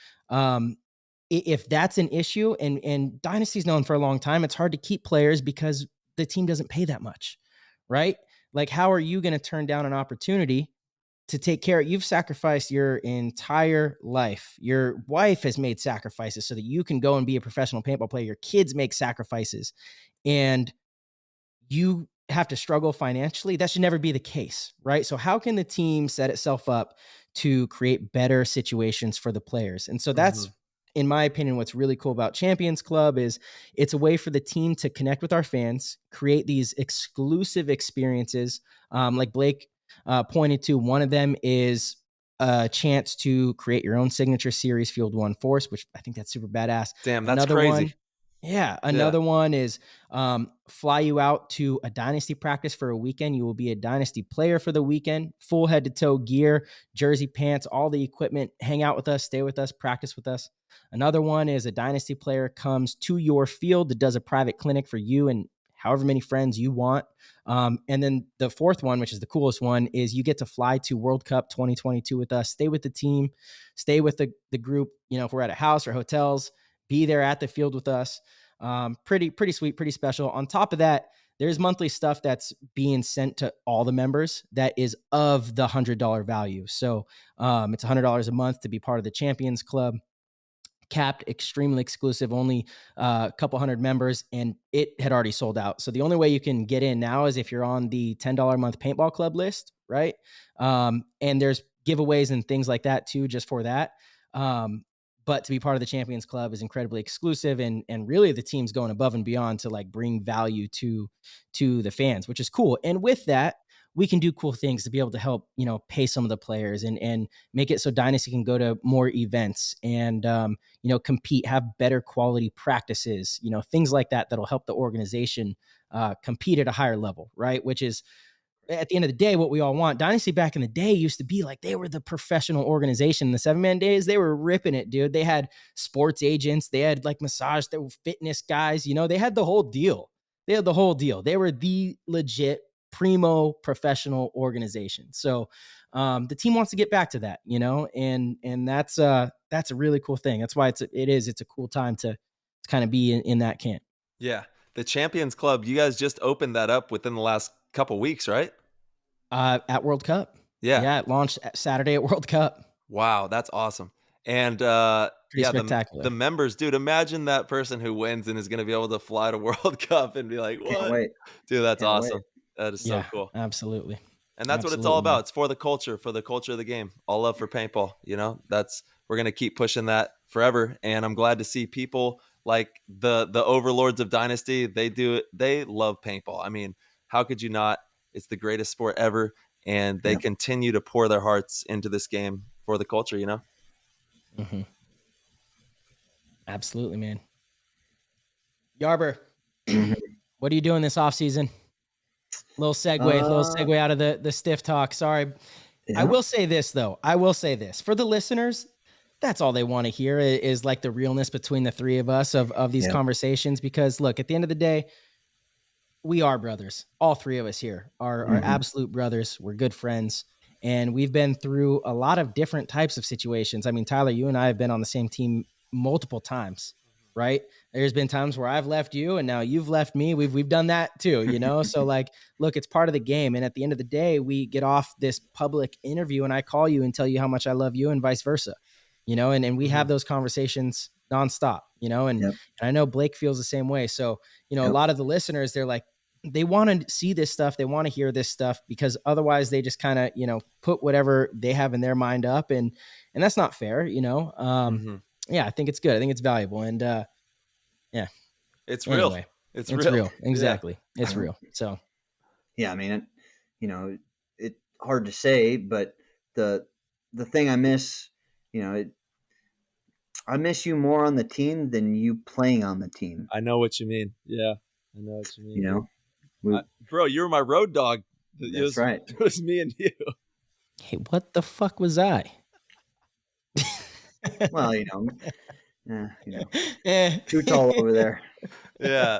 If that's an issue, and Dynasty's known for a long time, it's hard to keep players because the team doesn't pay that much, right? Like, how are you going to turn down an opportunity to take care of? You've sacrificed your entire life. Your wife has made sacrifices so that you can go and be a professional paintball player. Your kids make sacrifices, and you have to struggle financially. That should never be the case, right? So how can the team set itself up to create better situations for the players? And so that's, in my opinion, what's really cool about Champions Club is it's a way for the team to connect with our fans, create these exclusive experiences. Like Blake pointed to, one of them is a chance to create your own signature series, Field One Force, which I think that's super badass. Damn, that's crazy. Another one is fly you out to a Dynasty practice for a weekend. You will be a Dynasty player for the weekend, full head to toe gear, jersey, pants, all the equipment. Hang out with us, stay with us, practice with us. Another one is a Dynasty player comes to your field that does a private clinic for you and however many friends you want. And then the fourth one, which is the coolest one, is you get to fly to World Cup 2022 with us, stay with the team, stay with the group. If we're at a house or hotels, be there at the field with us. Pretty sweet, pretty special. On top of that, there's monthly stuff that's being sent to all the members that is of the $100 value. So it's $100 a month to be part of the Champions Club. Capped, extremely exclusive, only a couple hundred members, and it had already sold out. So the only way you can get in now is if you're on the $10 a month paintball club list, right? And there's giveaways and things like that too, just for that. But to be part of the Champions Club is incredibly exclusive, and really the team's going above and beyond to like bring value to the fans, which is cool. And with that, we can do cool things to be able to help, pay some of the players and make it so Dynasty can go to more events and, compete, have better quality practices, things like that, that'll help the organization compete at a higher level, right? Which is, at the end of the day, what we all want. Dynasty back in the day used to be like, they were the professional organization. In the 7-man days, they were ripping it, dude. They had sports agents. They had like massage, they were fitness guys. They had the whole deal. They were the legit primo professional organization. So the team wants to get back to that, and that's a really cool thing. That's why it's a cool time to kind of be in that camp. Yeah. The Champions Club, you guys just opened that up within the last couple weeks, right? At World Cup. Yeah. Yeah, it launched Saturday at World Cup. Wow, that's awesome. And Pretty yeah, spectacular. the members, dude, imagine that person who wins and is going to be able to fly to World Cup and be like, what? Can't wait. Dude, that's Can't awesome. wait. That is so cool. Absolutely. And that's what it's all about. It's for the culture of the game. All love for paintball. You know, we're going to keep pushing that forever. And I'm glad to see people like the overlords of Dynasty. They love paintball. I mean, how could you not? It's the greatest sport ever. And they continue to pour their hearts into this game for the culture, you know? Mm-hmm. Absolutely, man. Yarber, what are you doing this off season? Little segue out of the stiff talk. Sorry. Yeah. I will say this, though. For the listeners, that's all they want to hear is like the realness between the three of us of these conversations. Because look, at the end of the day, we are brothers. All three of us here are absolute brothers. We're good friends. And we've been through a lot of different types of situations. I mean, Tyler, you and I have been on the same team multiple times, right? There's been times where I've left you and now you've left me. We've done that too, you know? So like, look, it's part of the game. And at the end of the day, we get off this public interview and I call you and tell you how much I love you and vice versa, you know? And we have those conversations nonstop, you know? And I know Blake feels the same way. So, you know, a lot of the listeners, they're like, they want to see this stuff. They want to hear this stuff because otherwise they just kind of, you know, put whatever they have in their mind up and that's not fair, you know? Yeah, I think it's good. I think it's valuable. And, yeah, it's real. Anyway, it's real. Exactly. Yeah. It's real. So, yeah, I mean, you know, it's hard to say, but the thing I miss, you know, I miss you more on the team than you playing on the team. I know what you mean. Yeah, I know what you mean. You know, bro, you were my road dog. That's right. It was me and you. Hey, what the fuck was I? Well, you know, too tall over there. Yeah.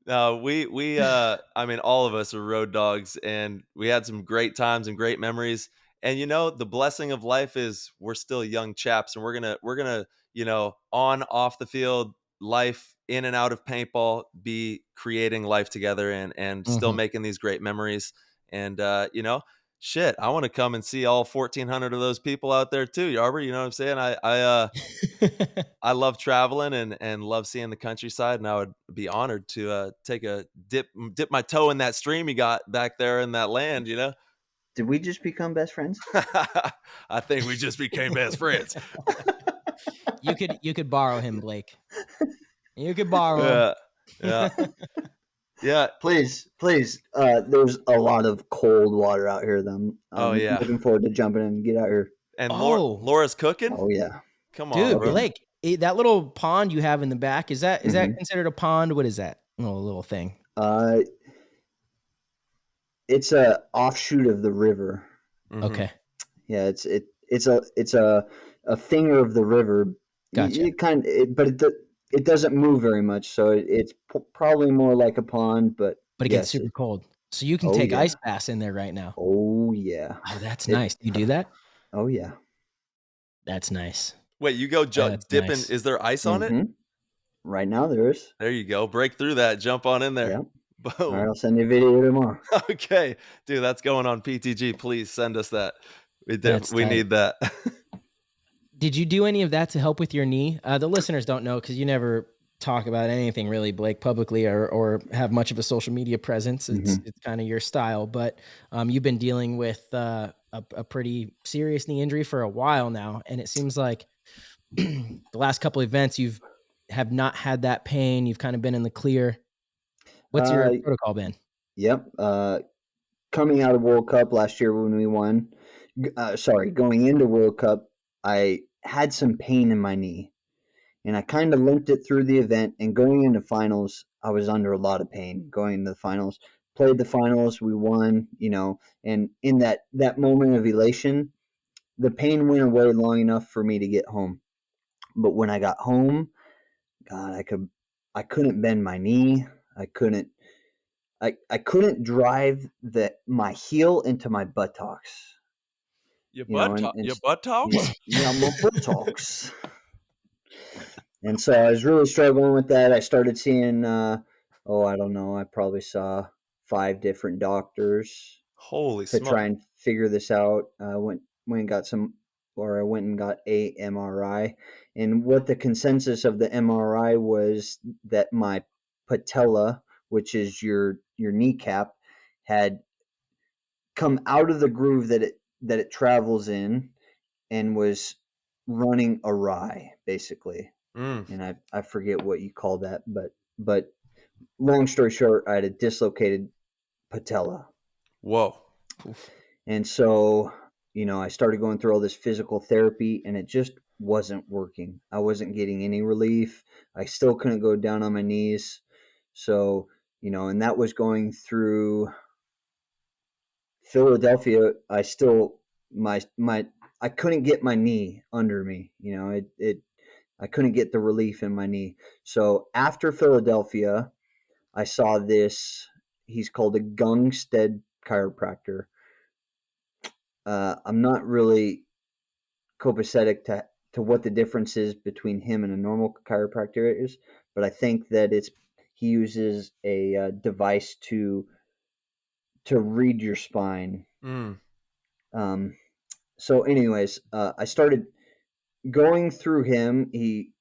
No, I mean, all of us are road dogs and we had some great times and great memories. And, you know, the blessing of life is we're still young chaps and we're going to, you know, off the field life in and out of paintball, be creating life together and still making these great memories. And, you know, shit, I want to come and see all 1,400 of those people out there too, Yarber. You know what I'm saying? I love traveling and love seeing the countryside, and I would be honored to take a dip my toe in that stream you got back there in that land, you know? Did we just become best friends? I think we just became best friends. You could borrow him, Blake. You could borrow him. Yeah. Yeah. Please. There's a lot of cold water out here. I'm looking forward to jumping in and get out here. And Laura's cooking? Oh, yeah. Come on, dude, bro. Blake, that little pond you have in the back, is that considered a pond? What is that? Little thing. It's a offshoot of the river. Okay. Yeah, it's a finger of the river. Gotcha. But it doesn't move very much, so it's probably more like a pond. But it gets super cold, so you can take ice baths in there right now. Oh yeah. Oh, that's nice. You do that? Oh yeah. That's nice. Wait, you go dipping? Nice. Is there ice on it? Right now there is. There you go. Break through that. Jump on in there. Yep. Boom. All right, I'll send you a video tomorrow. Okay, dude, that's going on PTG. Please send us that. We need that. Did you do any of that to help with your knee? The listeners don't know because you never talk about anything really, Blake, publicly or have much of a social media presence. It's kind of your style, but you've been dealing with a pretty serious knee injury for a while now, and it seems like the last couple of events you have not had that pain. You've kind of been in the clear. What's your protocol been? Yep. Coming out of World Cup last year when we won, going into World Cup, I had some pain in my knee and I kind of limped it through the event, and going into finals, I was under a lot of pain going into the finals, played the finals, we won, you know, and in that moment of elation, the pain went away long enough for me to get home. But when I got home, God, I couldn't bend my knee. I couldn't drive my heel into my buttocks. Your buttocks? Yeah, my buttocks. And so I was really struggling with that. I started seeing, I don't know, I probably saw 5 different doctors. Holy to smoke. try and figure this out. I went and got a MRI, and what the consensus of the MRI was that my patella, which is your kneecap, had come out of the groove that it travels in and was running awry, basically. And I forget what you call that, but long story short, I had a dislocated patella. Whoa. And so, I started going through all this physical therapy, and it just wasn't working. I wasn't getting any relief. I still couldn't go down on my knees. So, and that was going through Philadelphia. I still, I couldn't get my knee under me. I couldn't get the relief in my knee. So after Philadelphia, I saw this. He's called a Gungstead chiropractor. I'm not really copacetic to what the difference is between him and a normal chiropractor is, but I think that he uses a device to read your spine. So anyways, I started going through him. He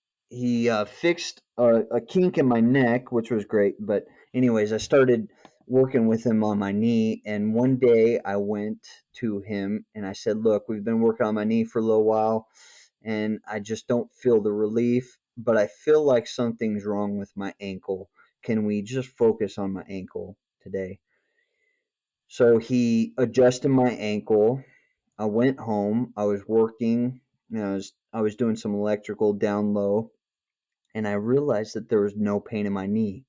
fixed a kink in my neck, which was great. But anyways, I started working with him on my knee, and one day I went to him and I said, look, we've been working on my knee for a little while and I just don't feel the relief, but I feel like something's wrong with my ankle. Can we just focus on my ankle today? So he adjusted my ankle. I went home. I was working. I was doing some electrical down low, and I realized that there was no pain in my knee.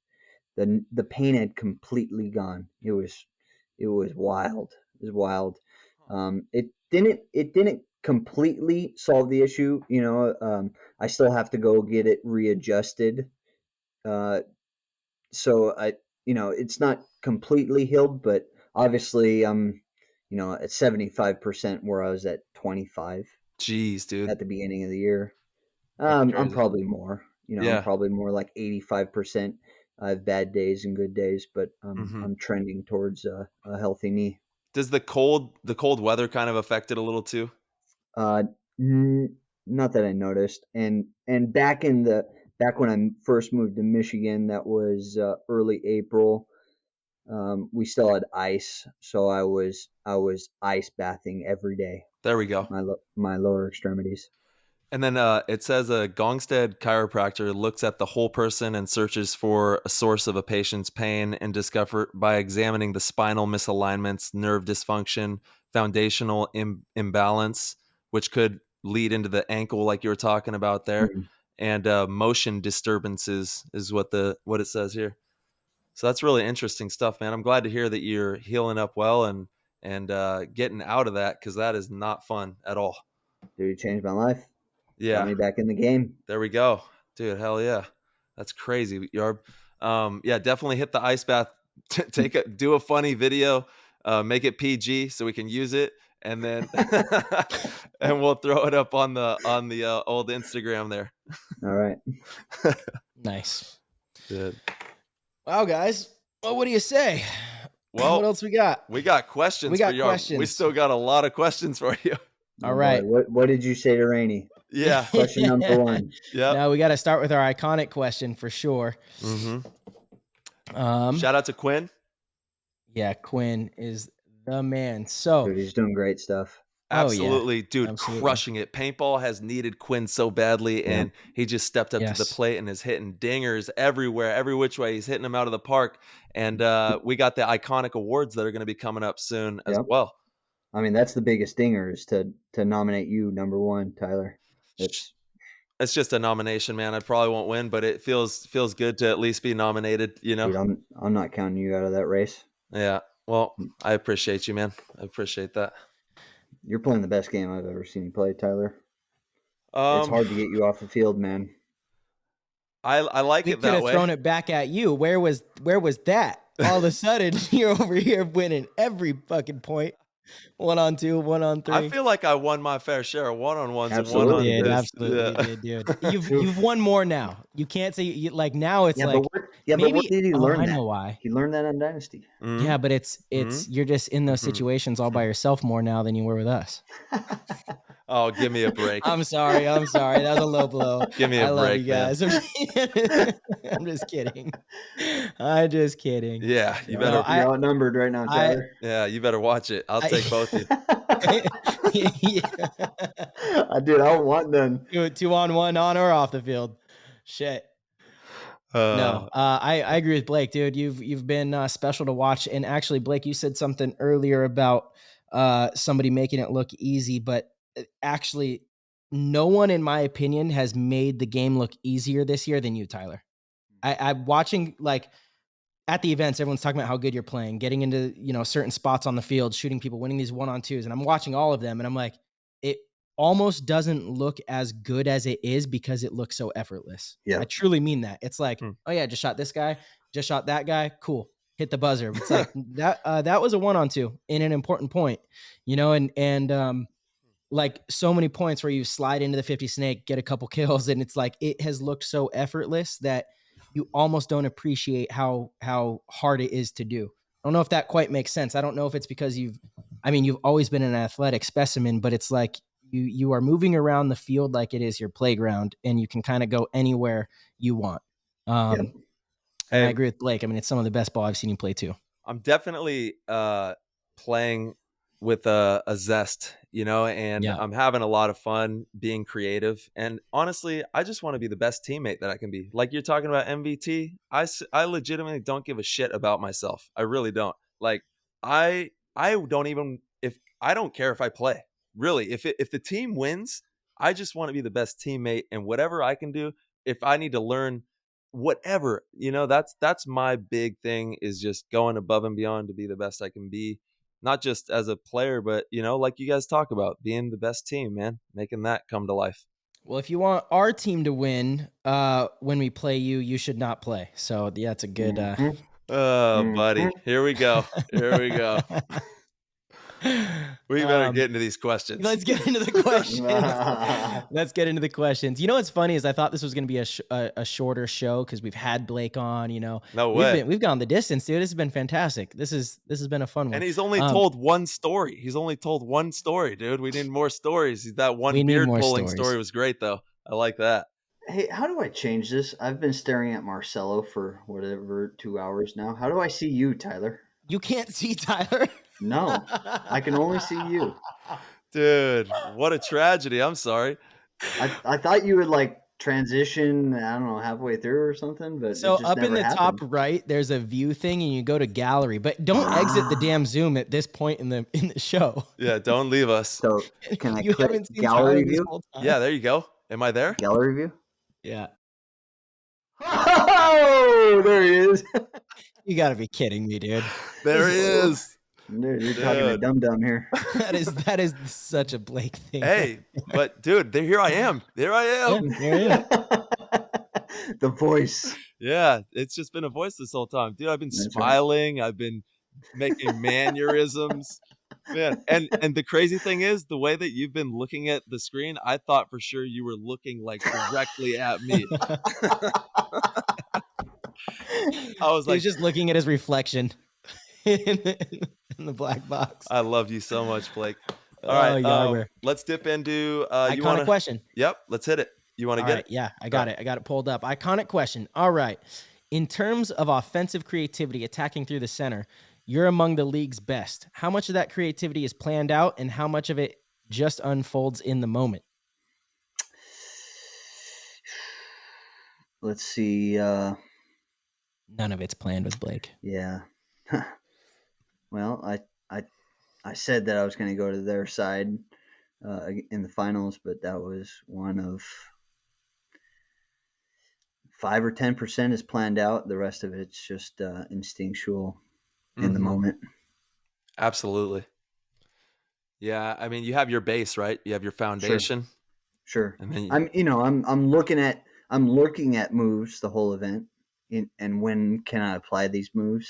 The pain had completely gone. It was wild. It was wild. It didn't completely solve the issue. I still have to go get it readjusted. So it's not completely healed, but obviously I'm, at 75% where I was at 25. Jeez, dude. At the beginning of the year. I'm probably more. I'm probably more like 85%. I have bad days and good days, but I'm trending towards a healthy knee. Does the cold weather kind of affect it a little too? Not that I noticed. And back when I first moved to Michigan, that was early April. We still had ice, so I was ice bathing every day. There we go. My lower extremities. And then it says a Gongstead chiropractor looks at the whole person and searches for a source of a patient's pain and discomfort by examining the spinal misalignments, nerve dysfunction, foundational imbalance, which could lead into the ankle like you were talking about there, and motion disturbances is what it says here. So that's really interesting stuff, man. I'm glad to hear that you're healing up well and getting out of that, because that is not fun at all. Dude, you changed my life. Yeah. Got me back in the game. There we go. Dude, hell yeah. That's crazy, Yarb. Yeah, definitely hit the ice bath. Do a funny video, make it PG so we can use it, and then and we'll throw it up on the old Instagram there. All right. Nice. Good. Wow, guys. Well, what do you say? Well, what else we got? We got questions for Yarb. We still got a lot of questions for you. All right. What did you say to Rainey? Yeah. Question number 1. Yeah. Now we got to start with our iconic question for sure. Shout out to Quinn. Yeah, Quinn is the man. So dude, he's doing great stuff. Absolutely, dude, crushing it. Paintball has needed Quinn so badly, and he just stepped up to the plate and is hitting dingers everywhere, every which way. He's hitting them out of the park, and we got the iconic awards that are going to be coming up soon as well. I mean, that's the biggest dinger, is to nominate you number 1, Tyler. It's just a nomination, man. I probably won't win, but it feels good to at least be nominated. Dude, I'm not counting you out of that race. Yeah. Well, I appreciate you, man. I appreciate that. You're playing the best game I've ever seen you play, Tyler. It's hard to get you off the field, man. I like it that way. We could have thrown it back at you. Where was that? All of a sudden, you're over here winning every fucking point. 1-on-2, 1-on-3. I feel like I won my fair share of 1-on-1s and 1-on-2s. Absolutely, dude. You've won more now. You can't say now. It's like Yeah, but what did he learn? I know why. He learned that on Dynasty. Mm-hmm. Yeah, but it's you're just in those situations all by yourself more now than you were with us. Oh, give me a break. I'm sorry. That was a low blow. Give me a break, love you guys. I'm just kidding. I'm just kidding. Yeah, you better. You're outnumbered right now, Tyler. Yeah, you better watch it. I'll take both of you. Dude, I don't want none. 2-on-1 on or off the field. Shit. No, I agree with Blake, dude. You've been special to watch. And actually, Blake, you said something earlier about somebody making it look easy, but actually, no one, in my opinion, has made the game look easier this year than you, Tyler. I'm watching, like, at the events, everyone's talking about how good you're playing, getting into, certain spots on the field, shooting people, winning these 1-on-2s. And I'm watching all of them and I'm like, it almost doesn't look as good as it is because it looks so effortless. Yeah. I truly mean that. It's like, oh yeah, just shot this guy, just shot that guy. Cool. Hit the buzzer. It's like that was a 1-on-2 in an important point, and like so many points where you slide into the 50 snake, get a couple kills. And it's like, it has looked so effortless that you almost don't appreciate how hard it is to do. I don't know if that quite makes sense. I don't know if it's because you've always been an athletic specimen, but it's like you are moving around the field like it is your playground and you can kind of go anywhere you want. And I agree with Blake. I mean, it's some of the best ball I've seen you play too. I'm definitely playing with a zest, and I'm having a lot of fun being creative. And honestly, I just want to be the best teammate that I can be. Like you're talking about MVT, I legitimately don't give a shit about myself. I really don't. Like I don't even, if I don't care if I play. Really, if the team wins, I just want to be the best teammate, and whatever I can do, if I need to learn whatever, that's my big thing, is just going above and beyond to be the best I can be. Not just as a player, but, like you guys talk about, being the best team, man, making that come to life. Well, if you want our team to win when we play you, you should not play. So, yeah, it's a good... buddy, here we go. We better get into these questions. Let's get into the questions. You know what's funny is I thought this was going to be a shorter show because we've had Blake on. No way. We've gone the distance, dude. This has been fantastic. This has been a fun one. And he's only told one story. Dude. We need more stories. That one beard pulling story was great, though. I like that. Hey, how do I change this? I've been staring at Marcelo for 2 hours now. How do I see you, Tyler? You can't see Tyler. No, I can only see you. Dude, what a tragedy. I'm sorry. I thought you would like transition, I don't know, halfway through or something, but so up in the top right, there's a view thing and you go to gallery, but don't exit the damn Zoom at this point in the show. Yeah, don't leave us. So can I click gallery view? Yeah, there you go. Am I there? Gallery view? Yeah. Oh, there he is. You got to be kidding me, dude. There he is. Dude, you're talking to dum-dum here. That is such a Blake thing. Hey, but dude, here I am. There I am. Yeah, there you go. The voice. Yeah, it's just been a voice this whole time. Dude, I've been smiling. Right. I've been making mannerisms. Man, and the crazy thing is, the way that you've been looking at the screen, I thought for sure you were looking like directly at me. I was like, he's just looking at his reflection in the black box. I love you so much, Blake. All right, Yarber. Let's dip into iconic question. Yep, let's hit it. You want to get it? Yeah, I got it. I got it pulled up. Iconic question. All right. In terms of offensive creativity, attacking through the center, you're among the league's best. How much of that creativity is planned out, and how much of it just unfolds in the moment? Let's see. None of it's planned with Blake. Yeah. Well, I said that I was going to go to their side in the finals, but that was one of 5 or 10% is planned out. The rest of it's just instinctual in the moment. Absolutely. Yeah, I mean, you have your base, right? You have your foundation. Sure. And then I'm looking at moves the whole event, and when can I apply these moves?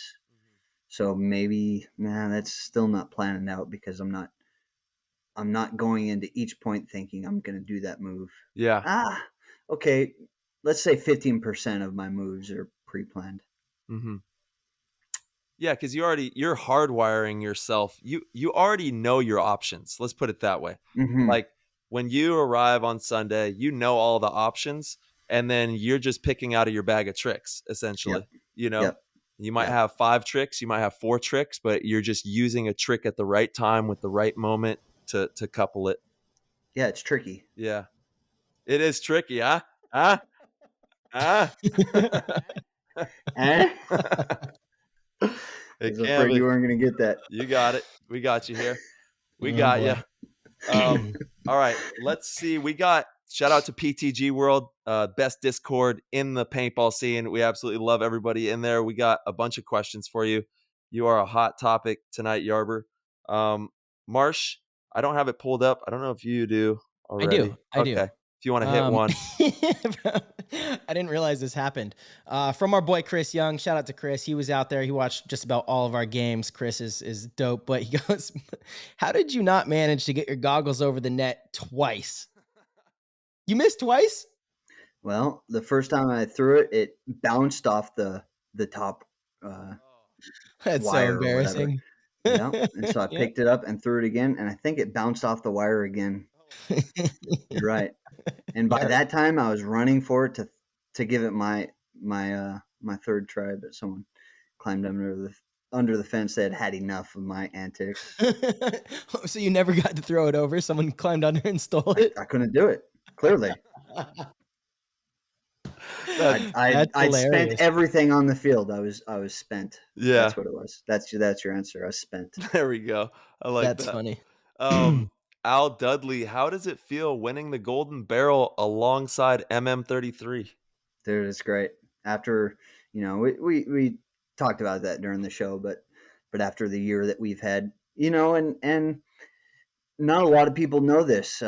So maybe that's still not planning out because I'm not going into each point thinking I'm going to do that move. Yeah. Okay. let's say 15% of my moves are pre-planned. Mm-hmm. Yeah, because you're hardwiring yourself. You already know your options. Let's put it that way. Mm-hmm. Like when you arrive on Sunday, you know all the options, and then you're just picking out of your bag of tricks, essentially. Yep. You might have 5 tricks, you might have 4 tricks, but you're just using a trick at the right time with the right moment to couple it. Yeah, it's tricky. Yeah, it is tricky, huh? Huh? Huh? I It was can afraid be. you weren't going to get that. You got it. We got you here. We Oh, got boy. you. All right. Let's see. We got shout out to PTG World, best Discord in the paintball scene. We absolutely love everybody in there. We got a bunch of questions for you. You are a hot topic tonight, Yarber. Marsh, I don't have it pulled up. I don't know if you do already. I do. Okay. If you want to hit one. I didn't realize this happened. From our boy Chris Young. Shout out to Chris. He was out there. He watched just about all of our games. Chris is dope. But he goes, how did you not manage to get your goggles over the net twice? You missed twice? Well, the first time I threw it, it bounced off the top That's so wire embarrassing. or whatever. Yeah. And so I picked it up and threw it again, and I think it bounced off the wire again. You're right. And by that time, I was running for it to give it my third try, but someone climbed under the fence. They had enough of my antics. So you never got to throw it over? Someone climbed under and stole it? I couldn't do it. Clearly. I'd spent everything on the field. I was spent. Yeah, that's what it was. That's your answer. I was spent. There we go. I like that's that. funny. Al Dudley, how does it feel winning the Golden Barrel alongside MM33? Dude, it's great. After we talked about that during the show, but after the year that we've had, and not a lot of people know this.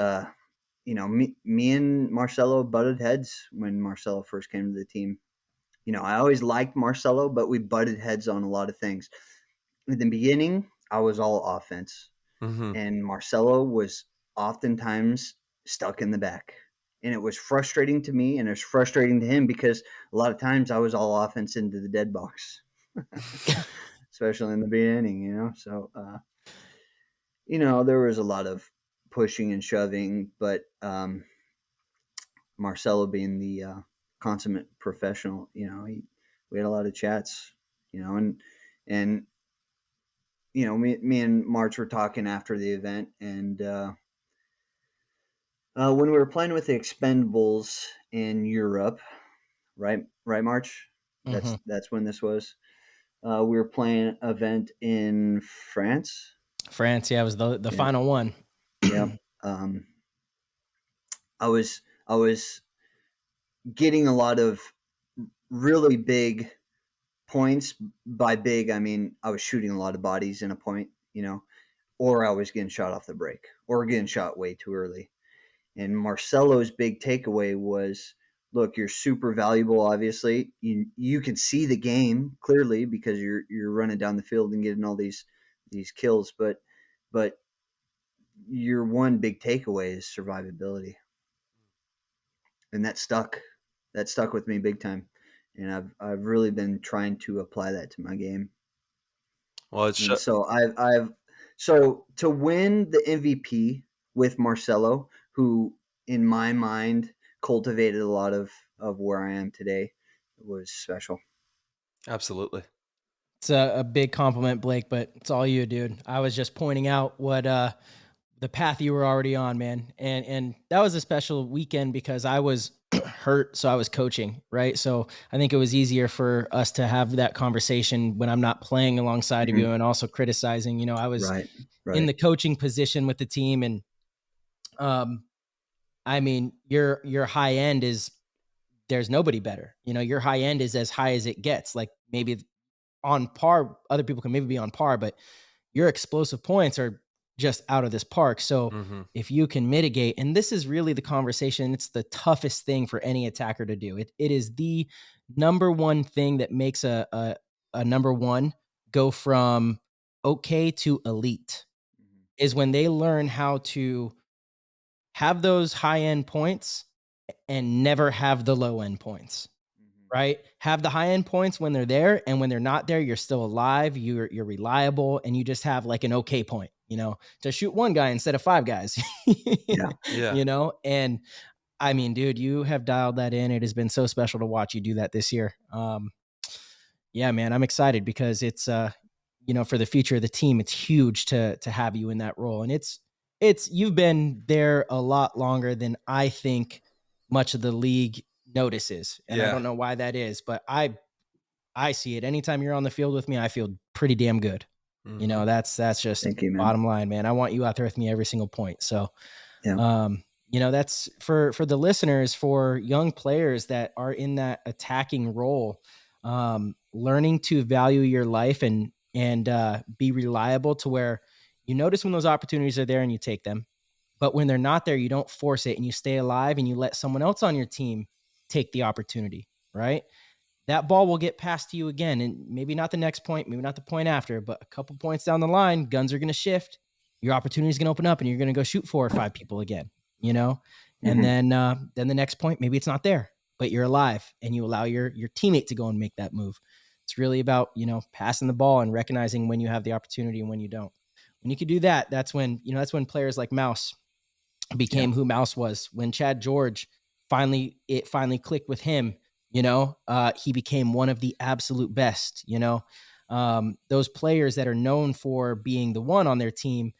Me and Marcelo butted heads when Marcelo first came to the team. I always liked Marcelo, but we butted heads on a lot of things. In the beginning, I was all offense, and Marcelo was oftentimes stuck in the back. And it was frustrating to me, and it was frustrating to him because a lot of times I was all offense into the dead box, especially in the beginning, So, there was a lot of pushing and shoving, but Marcelo being the consummate professional, we had a lot of chats, and me and March were talking after the event, and when we were playing with the Expendables in Europe, right, March? That's when this was. We were playing an event in France. France, yeah, it was the final one. Yeah. I was getting a lot of really big points. By big, I mean I was shooting a lot of bodies in a point, or I was getting shot off the break, or getting shot way too early. And Marcelo's big takeaway was, look, you're super valuable. Obviously, you can see the game clearly because you're running down the field and getting all these kills, but your one big takeaway is survivability, and that stuck with me big time. And I've really been trying to apply that to my game. Well, so to win the MVP with Marcelo, who in my mind cultivated a lot of where I am today, was special. Absolutely. It's a big compliment, Blake, but it's all you, dude. I was just pointing out what the path you were already on, man. And that was a special weekend because I was hurt, so I was coaching, right? So I think it was easier for us to have that conversation when I'm not playing alongside of you and also criticizing. I was in the coaching position with the team, and I mean, your high end is, there's nobody better. Your high end is as high as it gets. Like maybe on par, other people can maybe be on par, but your explosive points are just out of this park. So if you can mitigate, and this is really the conversation, it's the toughest thing for any attacker to do. It is the number one thing that makes a number one go from okay to elite, is when they learn how to have those high end points and never have the low end points, right? Have the high end points when they're there, and when they're not there, you're still alive, you're reliable, and you just have like an okay point, to shoot one guy instead of 5 guys. Yeah. And I mean, dude, you have dialed that in. It has been so special to watch you do that this year. Yeah, man, I'm excited because it's for the future of the team, it's huge to have you in that role. And it's you've been there a lot longer than I think much of the league notices. And I don't know why that is, but I see it. Anytime you're on the field with me, I feel pretty damn good. Mm-hmm. That's just bottom line, man. I want you out there with me every single point. So, that's for the listeners, for young players that are in that attacking role, learning to value your life and be reliable to where you notice when those opportunities are there and you take them. But when they're not there, you don't force it and you stay alive and you let someone else on your team take the opportunity, right? That ball will get passed to you again. And maybe not the next point, maybe not the point after, but a couple points down the line, guns are going to shift. Your opportunity is going to open up and you're going to go shoot 4 or 5 people again, and then the next point, maybe it's not there, but you're alive and you allow your teammate to go and make that move. It's really about, passing the ball and recognizing when you have the opportunity and when you don't. When you can do that, that's when players like Mouse became who Mouse was. When Chad George finally clicked with him, he became one of the absolute best. Those players that are known for being the one on their team,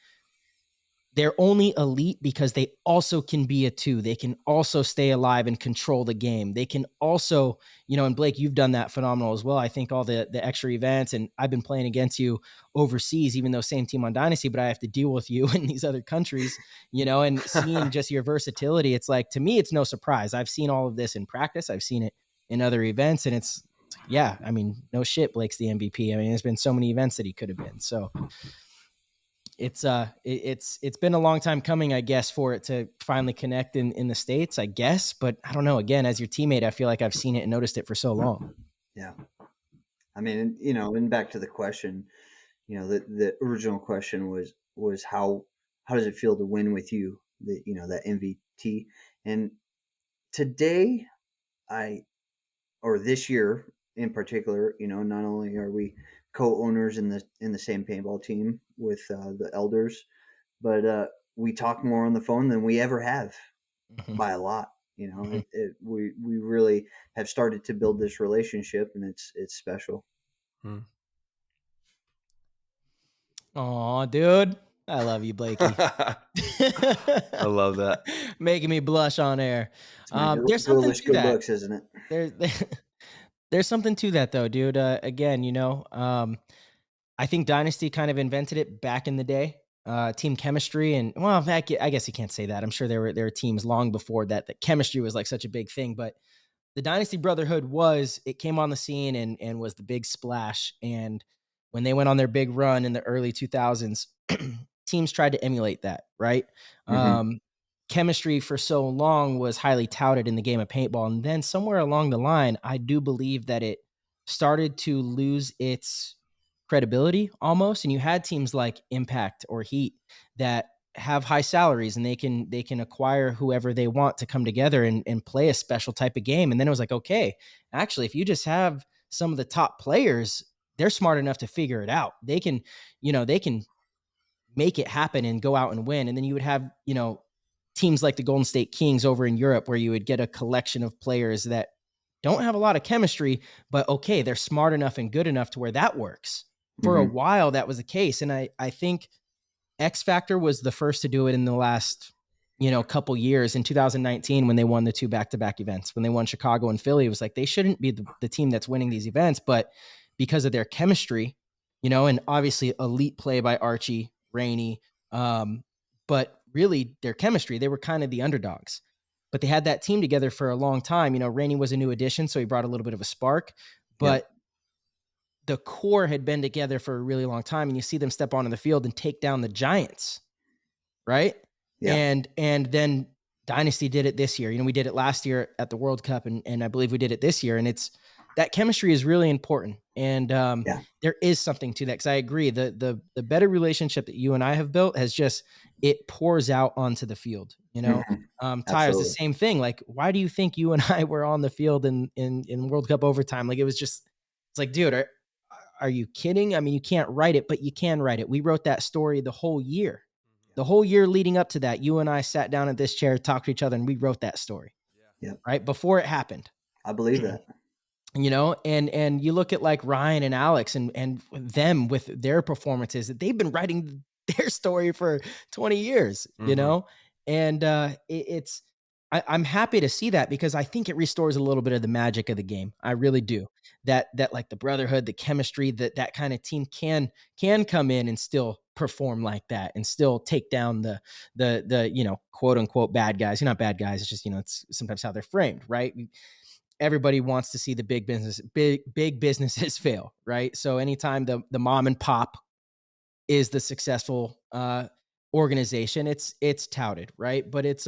they're only elite because they also can be a 2. They can also stay alive and control the game. They can also, and Blake, you've done that phenomenal as well. I think all the extra events, and I've been playing against you overseas, even though same team on Dynasty, but I have to deal with you in these other countries, and seeing just your versatility. It's like, to me, it's no surprise. I've seen all of this in practice. I've seen it in other events, and it's no shit, Blake's the MVP. I mean, there's been so many events that he could have been. So it's been a long time coming, I guess, for it to finally connect in the States, I guess. But I don't know. Again, as your teammate, I feel like I've seen it and noticed it for so long. Yeah. I mean, and back to the question, the original question was how does it feel to win with you, that MVP? And today, this year in particular, not only are we co-owners in the same paintball team with the elders, but we talk more on the phone than we ever have by a lot. We really have started to build this relationship, and it's special. Aw, dude, I love you, Blakey. I love that. Making me blush on air. There's something to that, looks, isn't it? There's something to that, though, dude. Again, I think Dynasty kind of invented it back in the day. Team chemistry, and I guess you can't say that. I'm sure there were teams long before that chemistry was like such a big thing, but the Dynasty Brotherhood came on the scene and was the big splash. And when they went on their big run in the early 2000s, teams tried to emulate that, right? Chemistry for so long was highly touted in the game of paintball. And then somewhere along the line, I do believe that it started to lose its credibility almost. And you had teams like Impact or Heat that have high salaries and they can acquire whoever they want to come together and play a special type of game. And then it was like, okay, actually, if you just have some of the top players, they're smart enough to figure it out. They can make it happen and go out and win. And then you would have, teams like the Golden State Kings over in Europe, where you would get a collection of players that don't have a lot of chemistry, but okay, they're smart enough and good enough to where that works. For a while, that was the case. And I think X Factor was the first to do it in the last, couple years. In 2019, when they won the 2 back-to-back events, when they won Chicago and Philly, it was like, they shouldn't be the team that's winning these events, but because of their chemistry, and obviously elite play by Archie, Rainey, but really their chemistry, they were kind of the underdogs, but they had that team together for a long time. Rainey was a new addition, so he brought a little bit of a spark, but the core had been together for a really long time, and you see them step onto the field and take down the Giants, right? Yeah. And then Dynasty did it this year. We did it last year at the World Cup, and I believe we did it this year, and it's that chemistry is really important. And there is something to that, because I agree. The better relationship that you and I have built has just, it pours out onto the field, Ty, it's the same thing. Like, why do you think you and I were on the field in World Cup overtime? Like, it's like, dude, are you kidding? I mean, you can't write it, but you can write it. We wrote that story the whole year. The whole year leading up to that, you and I sat down at this chair, talked to each other, and we wrote that story. Yeah. Right before it happened. I believe that. You know, and you look at like Ryan and Alex and them with their performances, that they've been writing their story for 20 years, you know, and I'm happy to see that, because I think it restores a little bit of the magic of the game. I really do. That like the brotherhood, the chemistry, that kind of team can come in and still perform like that and still take down the you know, quote unquote bad guys. You're not bad guys. It's just, you know, it's sometimes how they're framed, right? Everybody wants to see the big businesses fail, right? So anytime the mom and pop is the successful organization, it's touted, right? But it's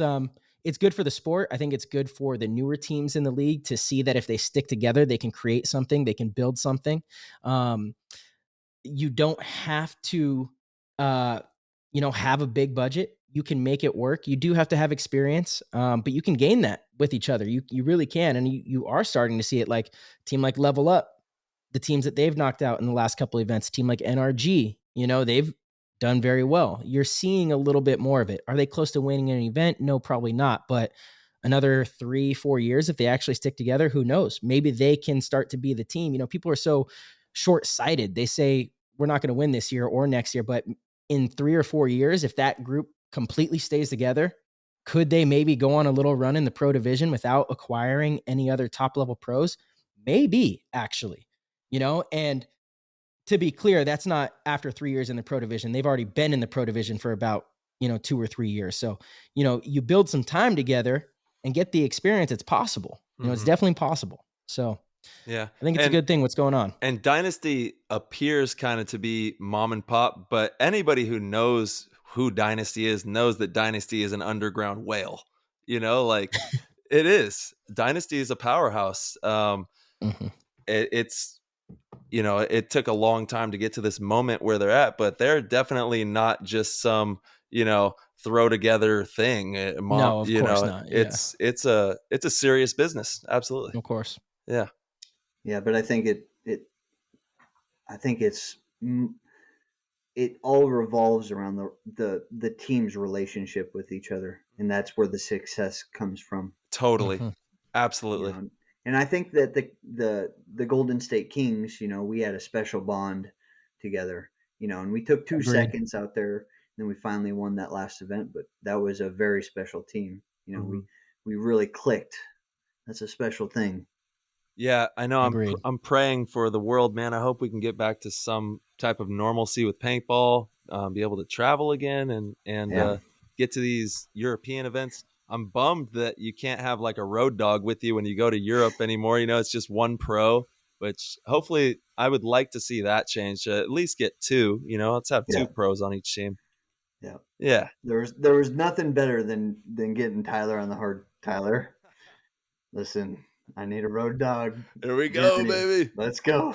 good for the sport. I think it's good for the newer teams in the league to see that if they stick together, they can create something, they can build something. You don't have to, you know, have a big budget. You can make it work. You do have to have experience, but you can gain that with each other. You really can, and you are starting to see it. Like a team like Level Up, the teams that they've knocked out in the last couple of events. A team like NRG, you know, they've done very well. You're seeing a little bit more of it. Are they close to winning an event? No, probably not. But another 3-4 years, if they actually stick together, who knows? Maybe they can start to be the team. You know, people are so short-sighted. They say we're not going to win this year or next year, but in 3 or 4 years, if that group completely stays together, could they maybe go on a little run in the pro division without acquiring any other top level pros? Maybe, actually, you know, and to be clear, that's not after 3 years in the pro division. They've already been in the pro division for about, you know, 2 or 3 years. So, you know, you build some time together and get the experience. It's possible. You know, it's definitely possible. So yeah, I think it's a good thing what's going on. And Dynasty appears kind of to be mom and pop, but anybody who knows who Dynasty is knows that Dynasty is an underground whale. You know, like it is. Dynasty is a powerhouse. It's, you know, it took a long time to get to this moment where they're at, but they're definitely not just some, you know, throw together thing. No, of course not. Yeah. It's a serious business. Absolutely. Of course. Yeah, but I think it all revolves around the team's relationship with each other, and that's where the success comes from. Totally. Absolutely. You know? And I think that the Golden State Kings, you know, we had a special bond together, you know, and we took 2 seconds out there, and then we finally won that last event. But that was a very special team. You know, we really clicked. That's a special thing. Yeah, I know. I'm praying for the world, man. I hope we can get back to some type of normalcy with paintball, be able to travel again, and get to these European events. I'm bummed that you can't have like a road dog with you when you go to Europe anymore. You know, it's just one pro, which hopefully I would like to see that change. At least get 2. You know, let's have 2 pros on each team. Yeah, yeah. There was nothing better than getting Tyler on the hard. Tyler, listen. I need a road dog. Here we go, baby. Let's go.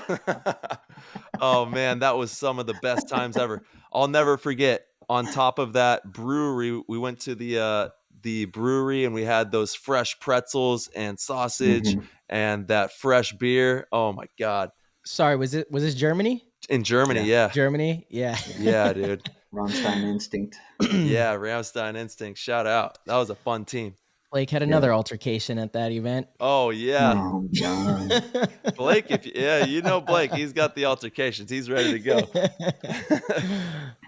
Oh, man, that was some of the best times ever. I'll never forget. On top of that brewery, we went to the brewery, and we had those fresh pretzels and sausage and that fresh beer. Oh, my God. Sorry, was this Germany? In Germany, yeah. Germany, yeah. Yeah, dude. Rammstein Instinct. Yeah, Rammstein Instinct. Shout out. That was a fun team. Blake had another altercation at that event. Oh yeah, oh, God. Blake. You know Blake. He's got the altercations. He's ready to go.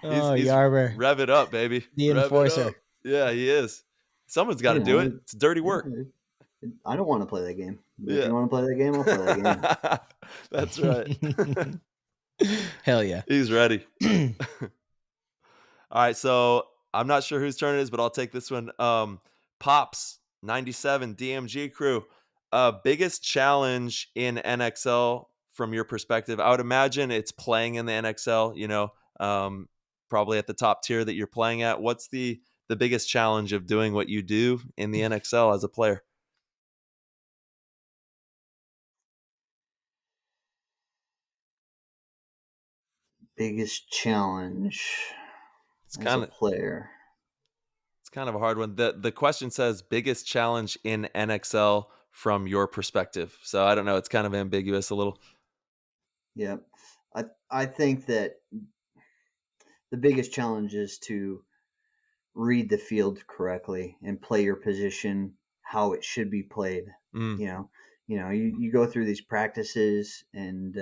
he's Yarber, rev it up, baby. The enforcer. Yeah, he is. Someone's got to do it. It's dirty work. I don't want to play that game. If you want to play that game, I'll play that game. That's right. Hell yeah. He's ready. All right, so I'm not sure whose turn it is, but I'll take this one. Pops 97 DMG crew. Biggest challenge in NXL from your perspective? I would imagine it's playing in the NXL, you know, probably at the top tier that you're playing at. What's the biggest challenge of doing what you do in the NXL as a player? Biggest challenge as a player. It's kind of a hard one. The question says biggest challenge in NXL from your perspective. So I don't know. It's kind of ambiguous a little. Yeah. I think that the biggest challenge is to read the field correctly and play your position how it should be played. Mm. You go through these practices and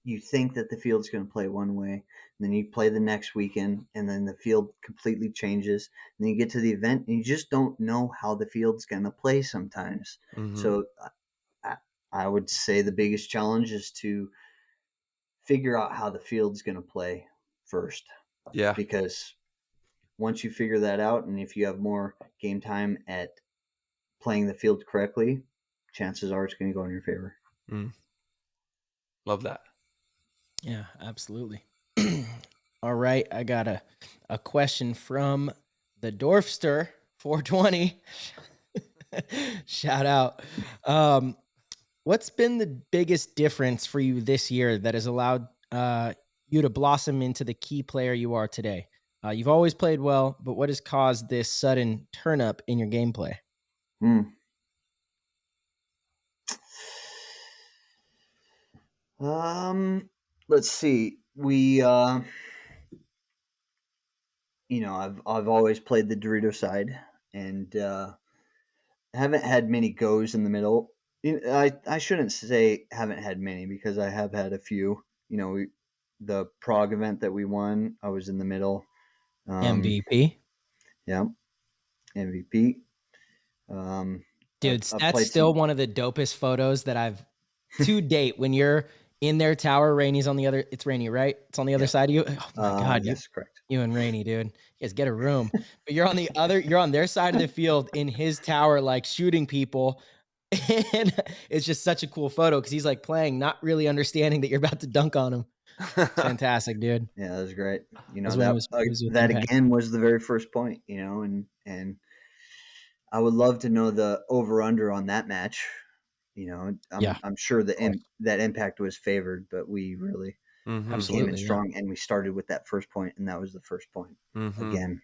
you think that the field's going to play one way, and then you play the next weekend, and then the field completely changes. And then you get to the event, and you just don't know how the field's going to play sometimes. Mm-hmm. So I would say the biggest challenge is to figure out how the field's going to play first. Yeah. Because once you figure that out, and if you have more game time at playing the field correctly, chances are it's going to go in your favor. Mm. Love that. Yeah, absolutely. All right, I got a question from the Dorfster 420. Shout out. What's been the biggest difference for you this year that has allowed you to blossom into the key player you are today? You've always played well, but what has caused this sudden turn up in your gameplay? Let's see. We I've always played the Dorito side, and haven't had many goes in the middle. I shouldn't say haven't had many, because I have had a few. The Prague event that we won, I was in the middle. MVP. Yeah, MVP. Dude, I've that's still one of the dopest photos that I've to date. When you're in their tower, Rainey's on the other. It's Rainey, right? It's on the other side of you. Oh my God, yes, correct. You and Rainey, dude. You guys get a room. But you're on their side of the field in his tower, like shooting people. And it's just such a cool photo because he's like playing, not really understanding that you're about to dunk on him. It's fantastic, dude. Yeah, that was great. That again was the very first point, and I would love to know the over under on that match. I'm sure that Impact was favored, but we really came in strong, and we started with that first point, and that was the first point again.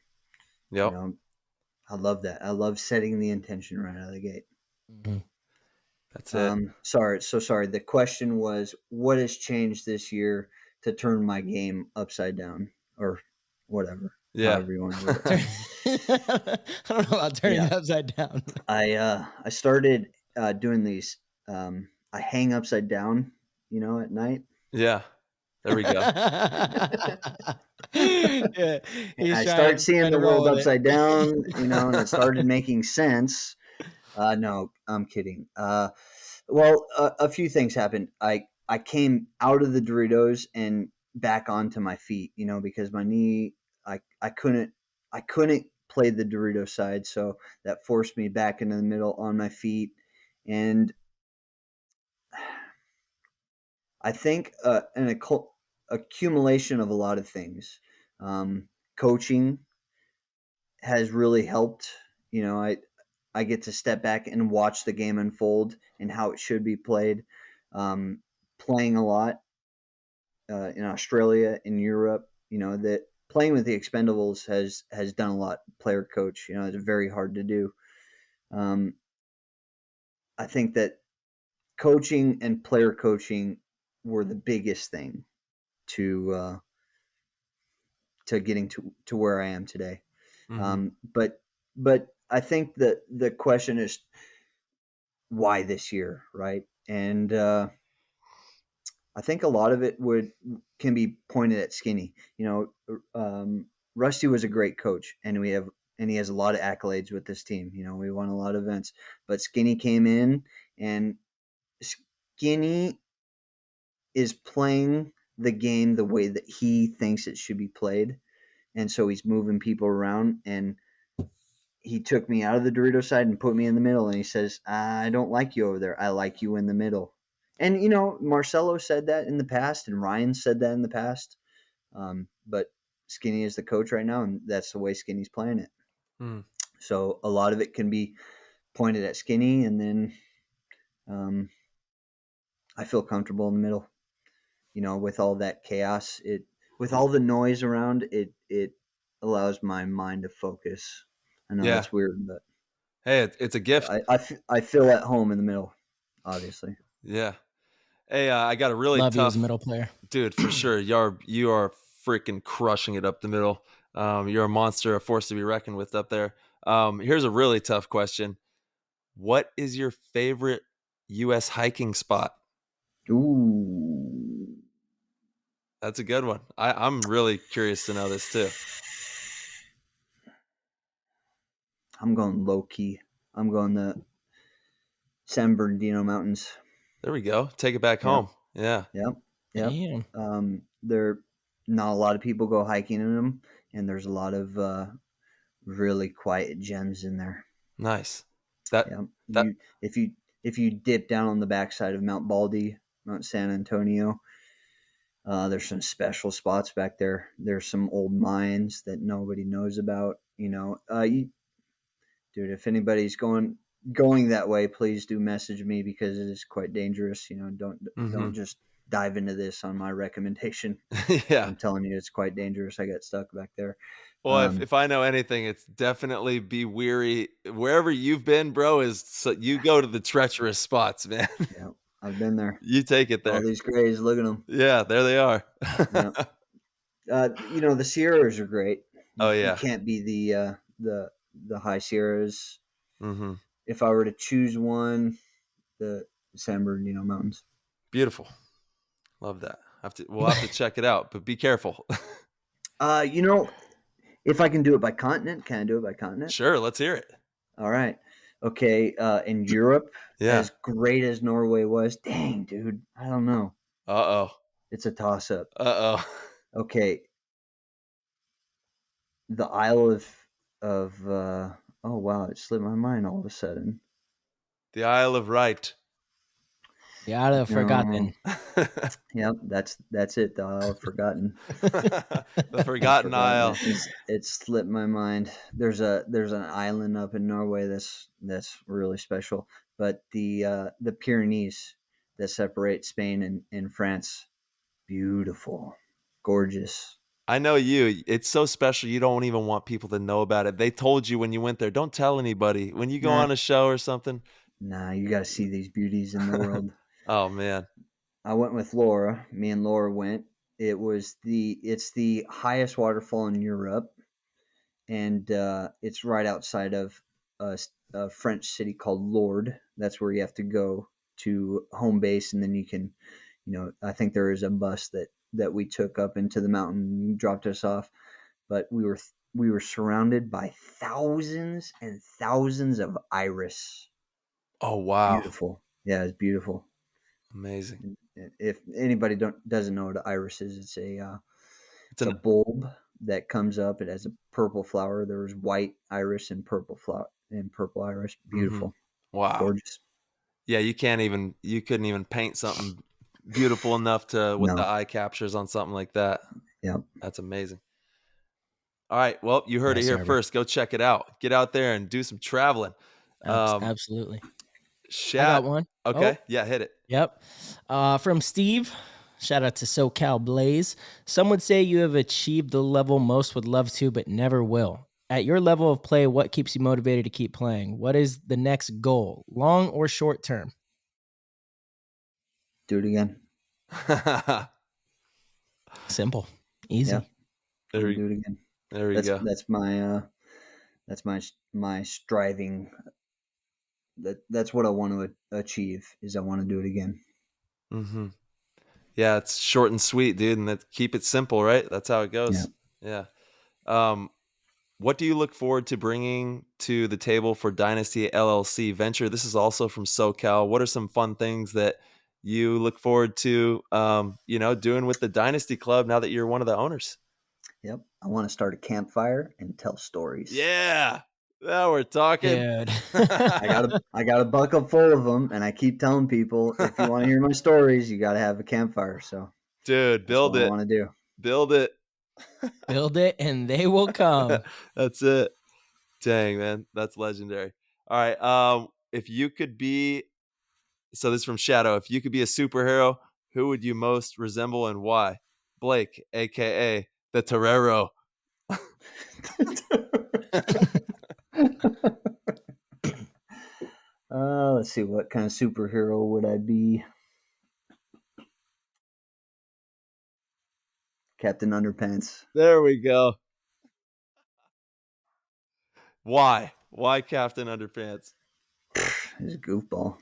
Yep. I love that. I love setting the intention right out of the gate. Mm-hmm. That's it. Sorry. The question was, what has changed this year to turn my game upside down, or whatever? Yeah. However you want to word it. I don't know about turning it upside down. I started doing these. I hang upside down, at night. Yeah. There we go. Yeah, I started seeing the world upside down, and it started making sense. No, I'm kidding. Well, a few things happened. I came out of the Doritos and back onto my feet, because my knee, I couldn't play the Dorito side, so that forced me back into the middle on my feet, and I think an accumulation of a lot of things. Coaching has really helped. I get to step back and watch the game unfold and how it should be played. Playing a lot in Australia, in Europe, that playing with the Expendables has done a lot. Player coach, it's very hard to do. I think that coaching and player coaching were the biggest thing to getting to where I am today. But I think that the question is, why this year, right? And I think a lot of it can be pointed at Skinny. Rusty was a great coach, and he has a lot of accolades with this team. We won a lot of events, but Skinny came in, and Skinny is playing the game the way that he thinks it should be played, and so he's moving people around, and he took me out of the Dorito side and put me in the middle, and he says, I don't like you over there. I like you in the middle. And, Marcelo said that in the past, and Ryan said that in the past. But Skinny is the coach right now, and that's the way Skinny's playing it. So a lot of it can be pointed at Skinny, and then I feel comfortable in the middle. With all that chaos, with all the noise around, it allows my mind to focus. I know Yeah. that's weird, but Hey, it's a gift. I feel at home in the middle, obviously. Yeah. Hey, I got a really Love you tough as a middle player. dude for sure. You are freaking crushing it up the middle. You're a monster, a force to be reckoned with up there. Here's a really tough question. What is your favorite U.S. hiking spot? Ooh. That's a good one. I'm really curious to know this too. I'm going low key. I'm going the San Bernardino Mountains. There we go. Take it back home. Yeah. Yep. Yep. Damn. There, not a lot of people go hiking in them, and there's a lot of really quiet gems in there. Nice. That If you dip down on the backside of Mount Baldy, Mount San Antonio, there's some special spots back there. There's some old mines that nobody knows about. Dude, if anybody's going that way, please do message me because it is quite dangerous. Don't just dive into this on my recommendation. Yeah. I'm telling you, it's quite dangerous. I got stuck back there. Well, if I know anything, it's definitely be weary. Wherever you've been, bro, you go to the treacherous spots, man. Yeah, I've been there. You take it there. All these grays, look at them. Yeah, there they are. Yeah. The Sierras are great. Oh yeah. You can't be the high Sierras. Mm-hmm. If I were to choose one, the San Bernardino Mountains. Beautiful. Love that. We'll have to check it out, but be careful. If I can do it by continent, can I do it by continent? Sure, let's hear it. All right. Okay. In Europe, Yeah. as great as Norway was, dang, dude, I don't know. Uh-oh. It's a toss-up. Uh-oh. Okay. The Isle of oh wow, it slipped my mind all of a sudden. The Isle of Wight. The Isle of Forgotten. Yep, that's it. The Isle of Forgotten. The Forgotten Isle. It slipped my mind. There's an island up in Norway that's really special. But the Pyrenees that separate Spain and France, beautiful, gorgeous. I know you. It's so special. You don't even want people to know about it. They told you when you went there, don't tell anybody. When you go on a show or something. Nah, you got to see these beauties in the world. Oh man. I went with Laura. Me and Laura went. It's the highest waterfall in Europe, and it's right outside of a French city called Lourdes. That's where you have to go to home base, and then you can, I think there is a bus that we took up into the mountain, dropped us off, but we were surrounded by thousands and thousands of iris. Oh wow! Beautiful. Yeah, it's beautiful. Amazing. If anybody doesn't know what an iris is, it's a bulb that comes up. It has a purple flower. There's white iris and purple flower and purple iris. Beautiful. Mm-hmm. Wow. Gorgeous. Yeah, you couldn't even paint something beautiful enough to what the eye captures on something like that. Yeah. That's amazing. All right. Well, you heard it here first. Go check it out. Get out there and do some traveling. Absolutely. I got one. Okay. Oh. Yeah, hit it. Yep. From Steve. Shout out to SoCal Blaze. Some would say you have achieved the level most would love to, but never will. At your level of play, what keeps you motivated to keep playing? What is the next goal, long or short term? Do it again. Simple, easy. Yeah. Do it again. There we go. That's my striving. That's what I want to achieve. Is I want to do it again. Mm-hmm. Yeah, it's short and sweet, dude, and keep it simple, right? That's how it goes. Yeah. What do you look forward to bringing to the table for Dynasty LLC venture? This is also from SoCal. What are some fun things that you look forward to, doing with the Dynasty Club now that you're one of the owners? Yep. I want to start a campfire and tell stories. Yeah. Now we're talking. Dude. I got a bucket full of them, and I keep telling people, if you want to hear my stories, you got to have a campfire. So, dude, build it. I want to do. Build it. Build it, and they will come. That's it. Dang, man, that's legendary. All right. If you could be, so this is from Shadow. If you could be a superhero, who would you most resemble and why? Blake, aka the Torero. Let's see, what kind of superhero would I be? Captain Underpants. There we go. Why Captain Underpants? He's a goofball.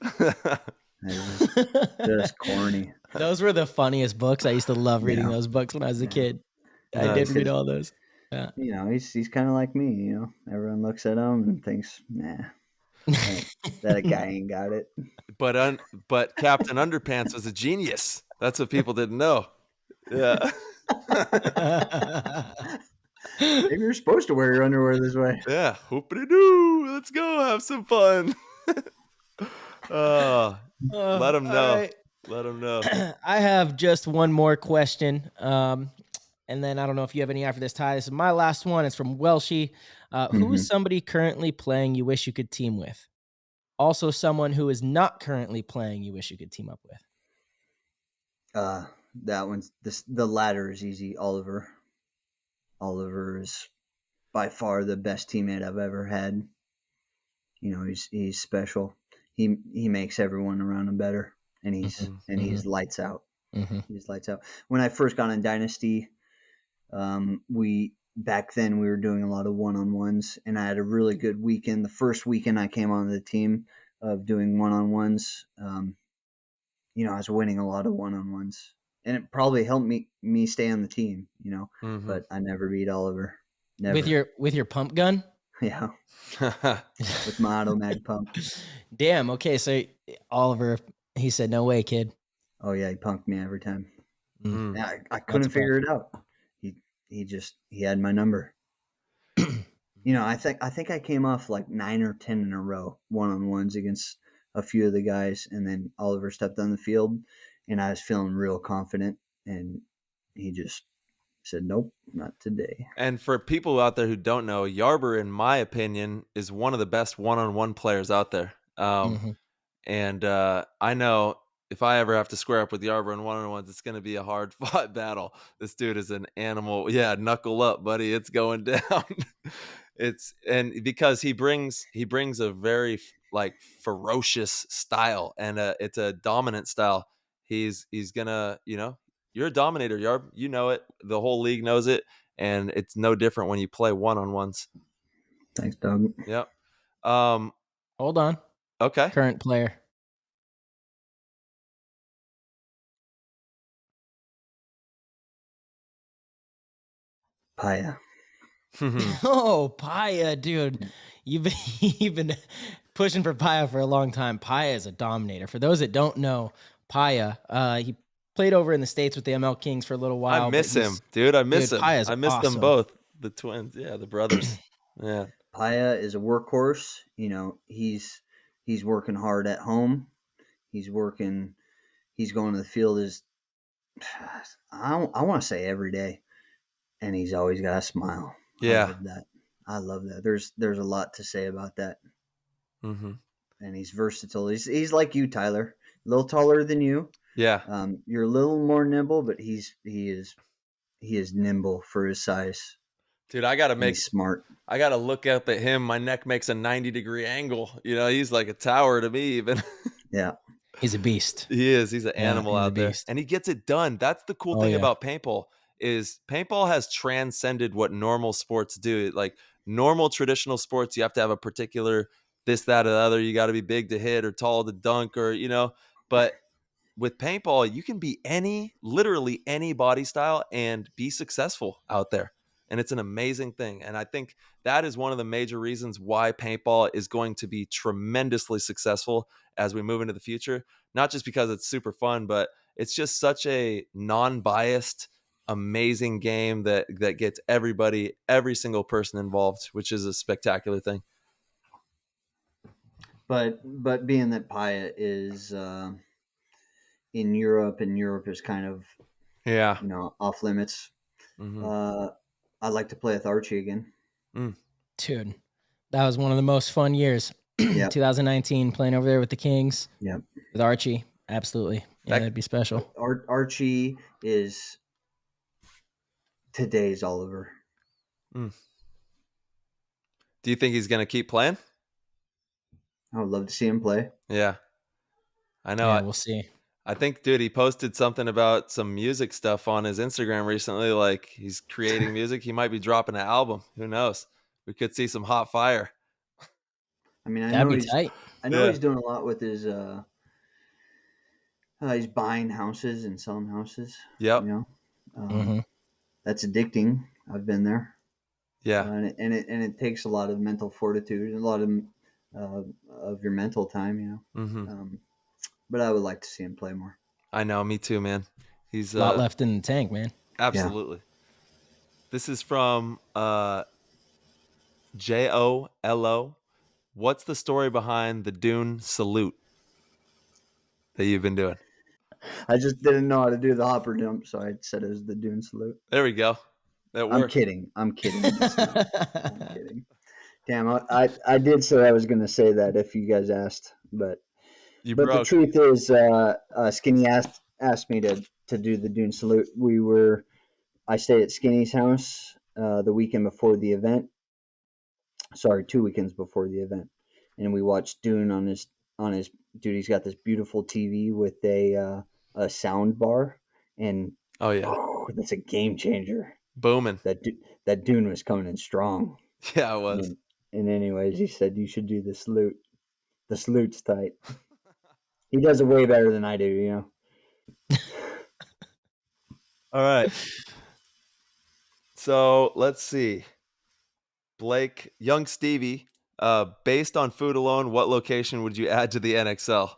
Just corny. Those were the funniest books. I used to love reading those books when I was a kid. I did read all those. Yeah. He's kind of like me. Everyone looks at him and thinks, nah, that guy ain't got it. But Captain Underpants was a genius. That's what people didn't know. Yeah. Maybe you're supposed to wear your underwear this way. Yeah. Whoopity doo. Let's go have some fun. Let them know. Right. Let them know. I have just one more question. And then I don't know if you have any after this, Ty. This is my last one. It's from Welshie. Who is somebody currently playing you wish you could team with? Also, someone who is not currently playing you wish you could team up with. That one's the latter is easy. Oliver is by far the best teammate I've ever had. He's special. He makes everyone around him better, and he's lights out. He's lights out. When I first got in Dynasty, back then we were doing a lot of one-on-ones, and I had a really good weekend. The first weekend I came on the team of doing one-on-ones, I was winning a lot of one-on-ones, and it probably helped me stay on the team, but I never beat Oliver. Never. With your pump gun? Yeah. With my automatic pump. Damn. Okay. So Oliver, he said, "No way, kid." Oh yeah. He punked me every time. Yeah, I couldn't figure it out. He had my number. I think I came off like 9 or 10 in a row, one-on-ones against a few of the guys. And then Oliver stepped on the field and I was feeling real confident, and he just said, "Nope, not today." And for people out there who don't know, Yarber, in my opinion, is one of the best one-on-one players out there. And I know if I ever have to square up with Yarber in one-on-ones, it's going to be a hard-fought battle. This dude is an animal. Yeah, knuckle up, buddy. It's going down. Because he brings a very ferocious style, and it's a dominant style. He's gonna, you're a dominator, Yarb. You know it. The whole league knows it, and it's no different when you play one-on-ones. Thanks, Doug. Yep. Hold on. Okay. Current player. Paya. Oh, Paya, dude. You've been pushing for Paya for a long time. Paya is a dominator. For those that don't know, Paya, he played over in the States with the ML Kings for a little while. I miss him, dude. I miss him. Paya's I miss awesome. them both. The twins. Yeah, the brothers. Yeah. Paya is a workhorse. He's working hard at home. He's going to the field I want to say every day, and he's always got a smile. Yeah. I love that. There's a lot to say about that. And he's versatile. He's like you, Tyler. A little taller than you. Yeah. You're a little more nimble, but he is nimble for his size. Dude, he's smart. I gotta look up at him. My neck makes a 90-degree angle. He's like a tower to me even. Yeah. He's a beast. He is. He's an animal out there. And he gets it done. That's the cool thing about paintball is paintball has transcended what normal sports do. Like normal traditional sports, you have to have a particular this, that, or the other. You got to be big to hit or tall to dunk or, but with paintball, you can be literally any body style and be successful out there. And it's an amazing thing. And I think that is one of the major reasons why paintball is going to be tremendously successful as we move into the future. Not just because it's super fun, but it's just such a non-biased, amazing game that gets every single person involved, which is a spectacular thing. But being that Paya is in Europe, and Europe is kind of off limits. I'd like to play with Archie again. Dude, that was one of the most fun years. 2019, playing over there with the Kings. Yep. With Archie. Absolutely. Yeah, that'd be special. Archie is today's Oliver. Do you think he's going to keep playing? I would love to see him play. Yeah. I know. Yeah, we'll see. I think, dude, he posted something about some music stuff on his Instagram recently. Like he's creating music. He might be dropping an album. Who knows? We could see some hot fire. I mean, I That'd know be tight. he's doing a lot with his. He's buying houses and selling houses. Yep. You know, that's addicting. I've been there. Yeah. And it takes a lot of mental fortitude and a lot of your mental time. You know. But I would like to see him play more. I know, me too, man. He's a lot left in the tank, man. Absolutely. Yeah. This is from JOLO. What's the story behind the Dune salute that you've been doing? I just didn't know how to do the hopper jump, so I said it was the Dune salute. There we go. That worked. I'm kidding. I'm kidding. Damn, I did say I was going to say that if you guys asked, but the truth is, Skinny asked me to do the Dune salute. I stayed at Skinny's house the weekend before the event. Sorry, 2 weekends before the event, and we watched Dune on his. Dude, he's got this beautiful TV with a sound bar, and that's a game changer. Booming. That Dune was coming in strong. Yeah, it was. And anyways, he said you should do the salute. The salute's tight. He does it way better than I do, you know. All right. So let's see. Blake, young Stevie, based on food alone, what location would you add to the NXL?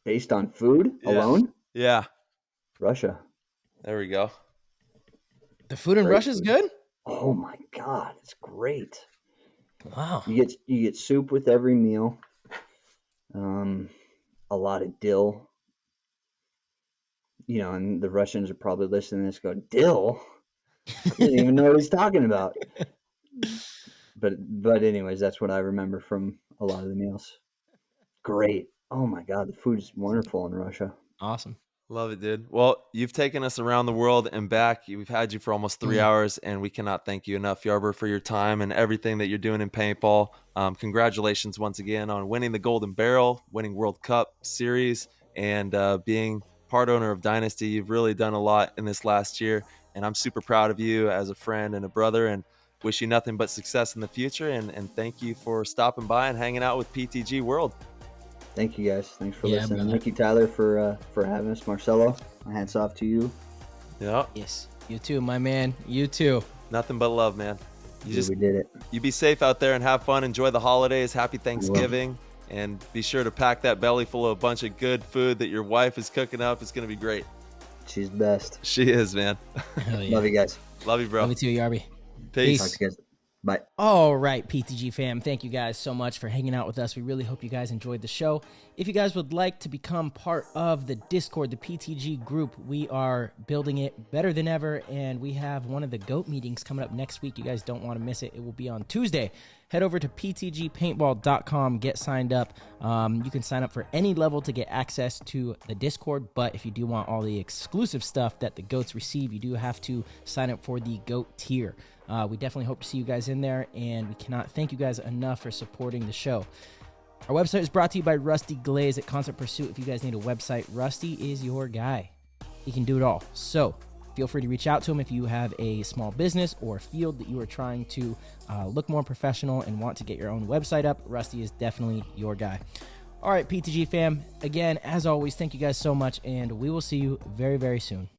Based on food alone? Yeah. Russia. There we go. The food in Russia is good? Oh my God, it's great. Wow. You get soup with every meal. A lot of dill. You know, and the Russians are probably listening to this go, dill? I didn't even know what he's talking about. But anyways, that's what I remember from a lot of the meals. Great. Oh my God, the food is wonderful in Russia. Awesome. Love it, dude. Well, you've taken us around the world and back. We've had you for almost 3 hours, and we cannot thank you enough, Yarber, for your time and everything that you're doing in paintball. Congratulations once again on winning the Golden Barrel, winning World Cup Series, and being part owner of Dynasty. You've really done a lot in this last year, and I'm super proud of you as a friend and a brother, and wish you nothing but success in the future. And thank you for stopping by and hanging out with PTG World. Thank you guys. Thanks for listening. Brother. Thank you, Tyler, for having us. Marcelo, my hats off to you. Yeah. Yes. You too, my man. You too. Nothing but love, man. We did it. You be safe out there and have fun. Enjoy the holidays. Happy Thanksgiving. And be sure to pack that belly full of a bunch of good food that your wife is cooking up. It's going to be great. She's the best. She is, man. Yeah. Love you guys. Love you, bro. Love you too, Yarby. Peace. Talk to you guys. Bye. All right, PTG fam. Thank you guys so much for hanging out with us. We really hope you guys enjoyed the show. If you guys would like to become part of the Discord, the PTG group, we are building it better than ever, and we have one of the GOAT meetings coming up next week. You guys don't want to miss it. It will be on Tuesday. Head over to ptgpaintball.com, get signed up. You can sign up for any level to get access to the Discord, but if you do want all the exclusive stuff that the GOATs receive, you do have to sign up for the GOAT tier. We definitely hope to see you guys in there, and we cannot thank you guys enough for supporting the show. Our website is brought to you by Rusty Glaze at Concert Pursuit. If you guys need a website, Rusty is your guy. He can do it all. So feel free to reach out to him if you have a small business or a field that you are trying to look more professional and want to get your own website up. Rusty is definitely your guy. All right, PTG fam. Again, as always, thank you guys so much, and we will see you very, very soon.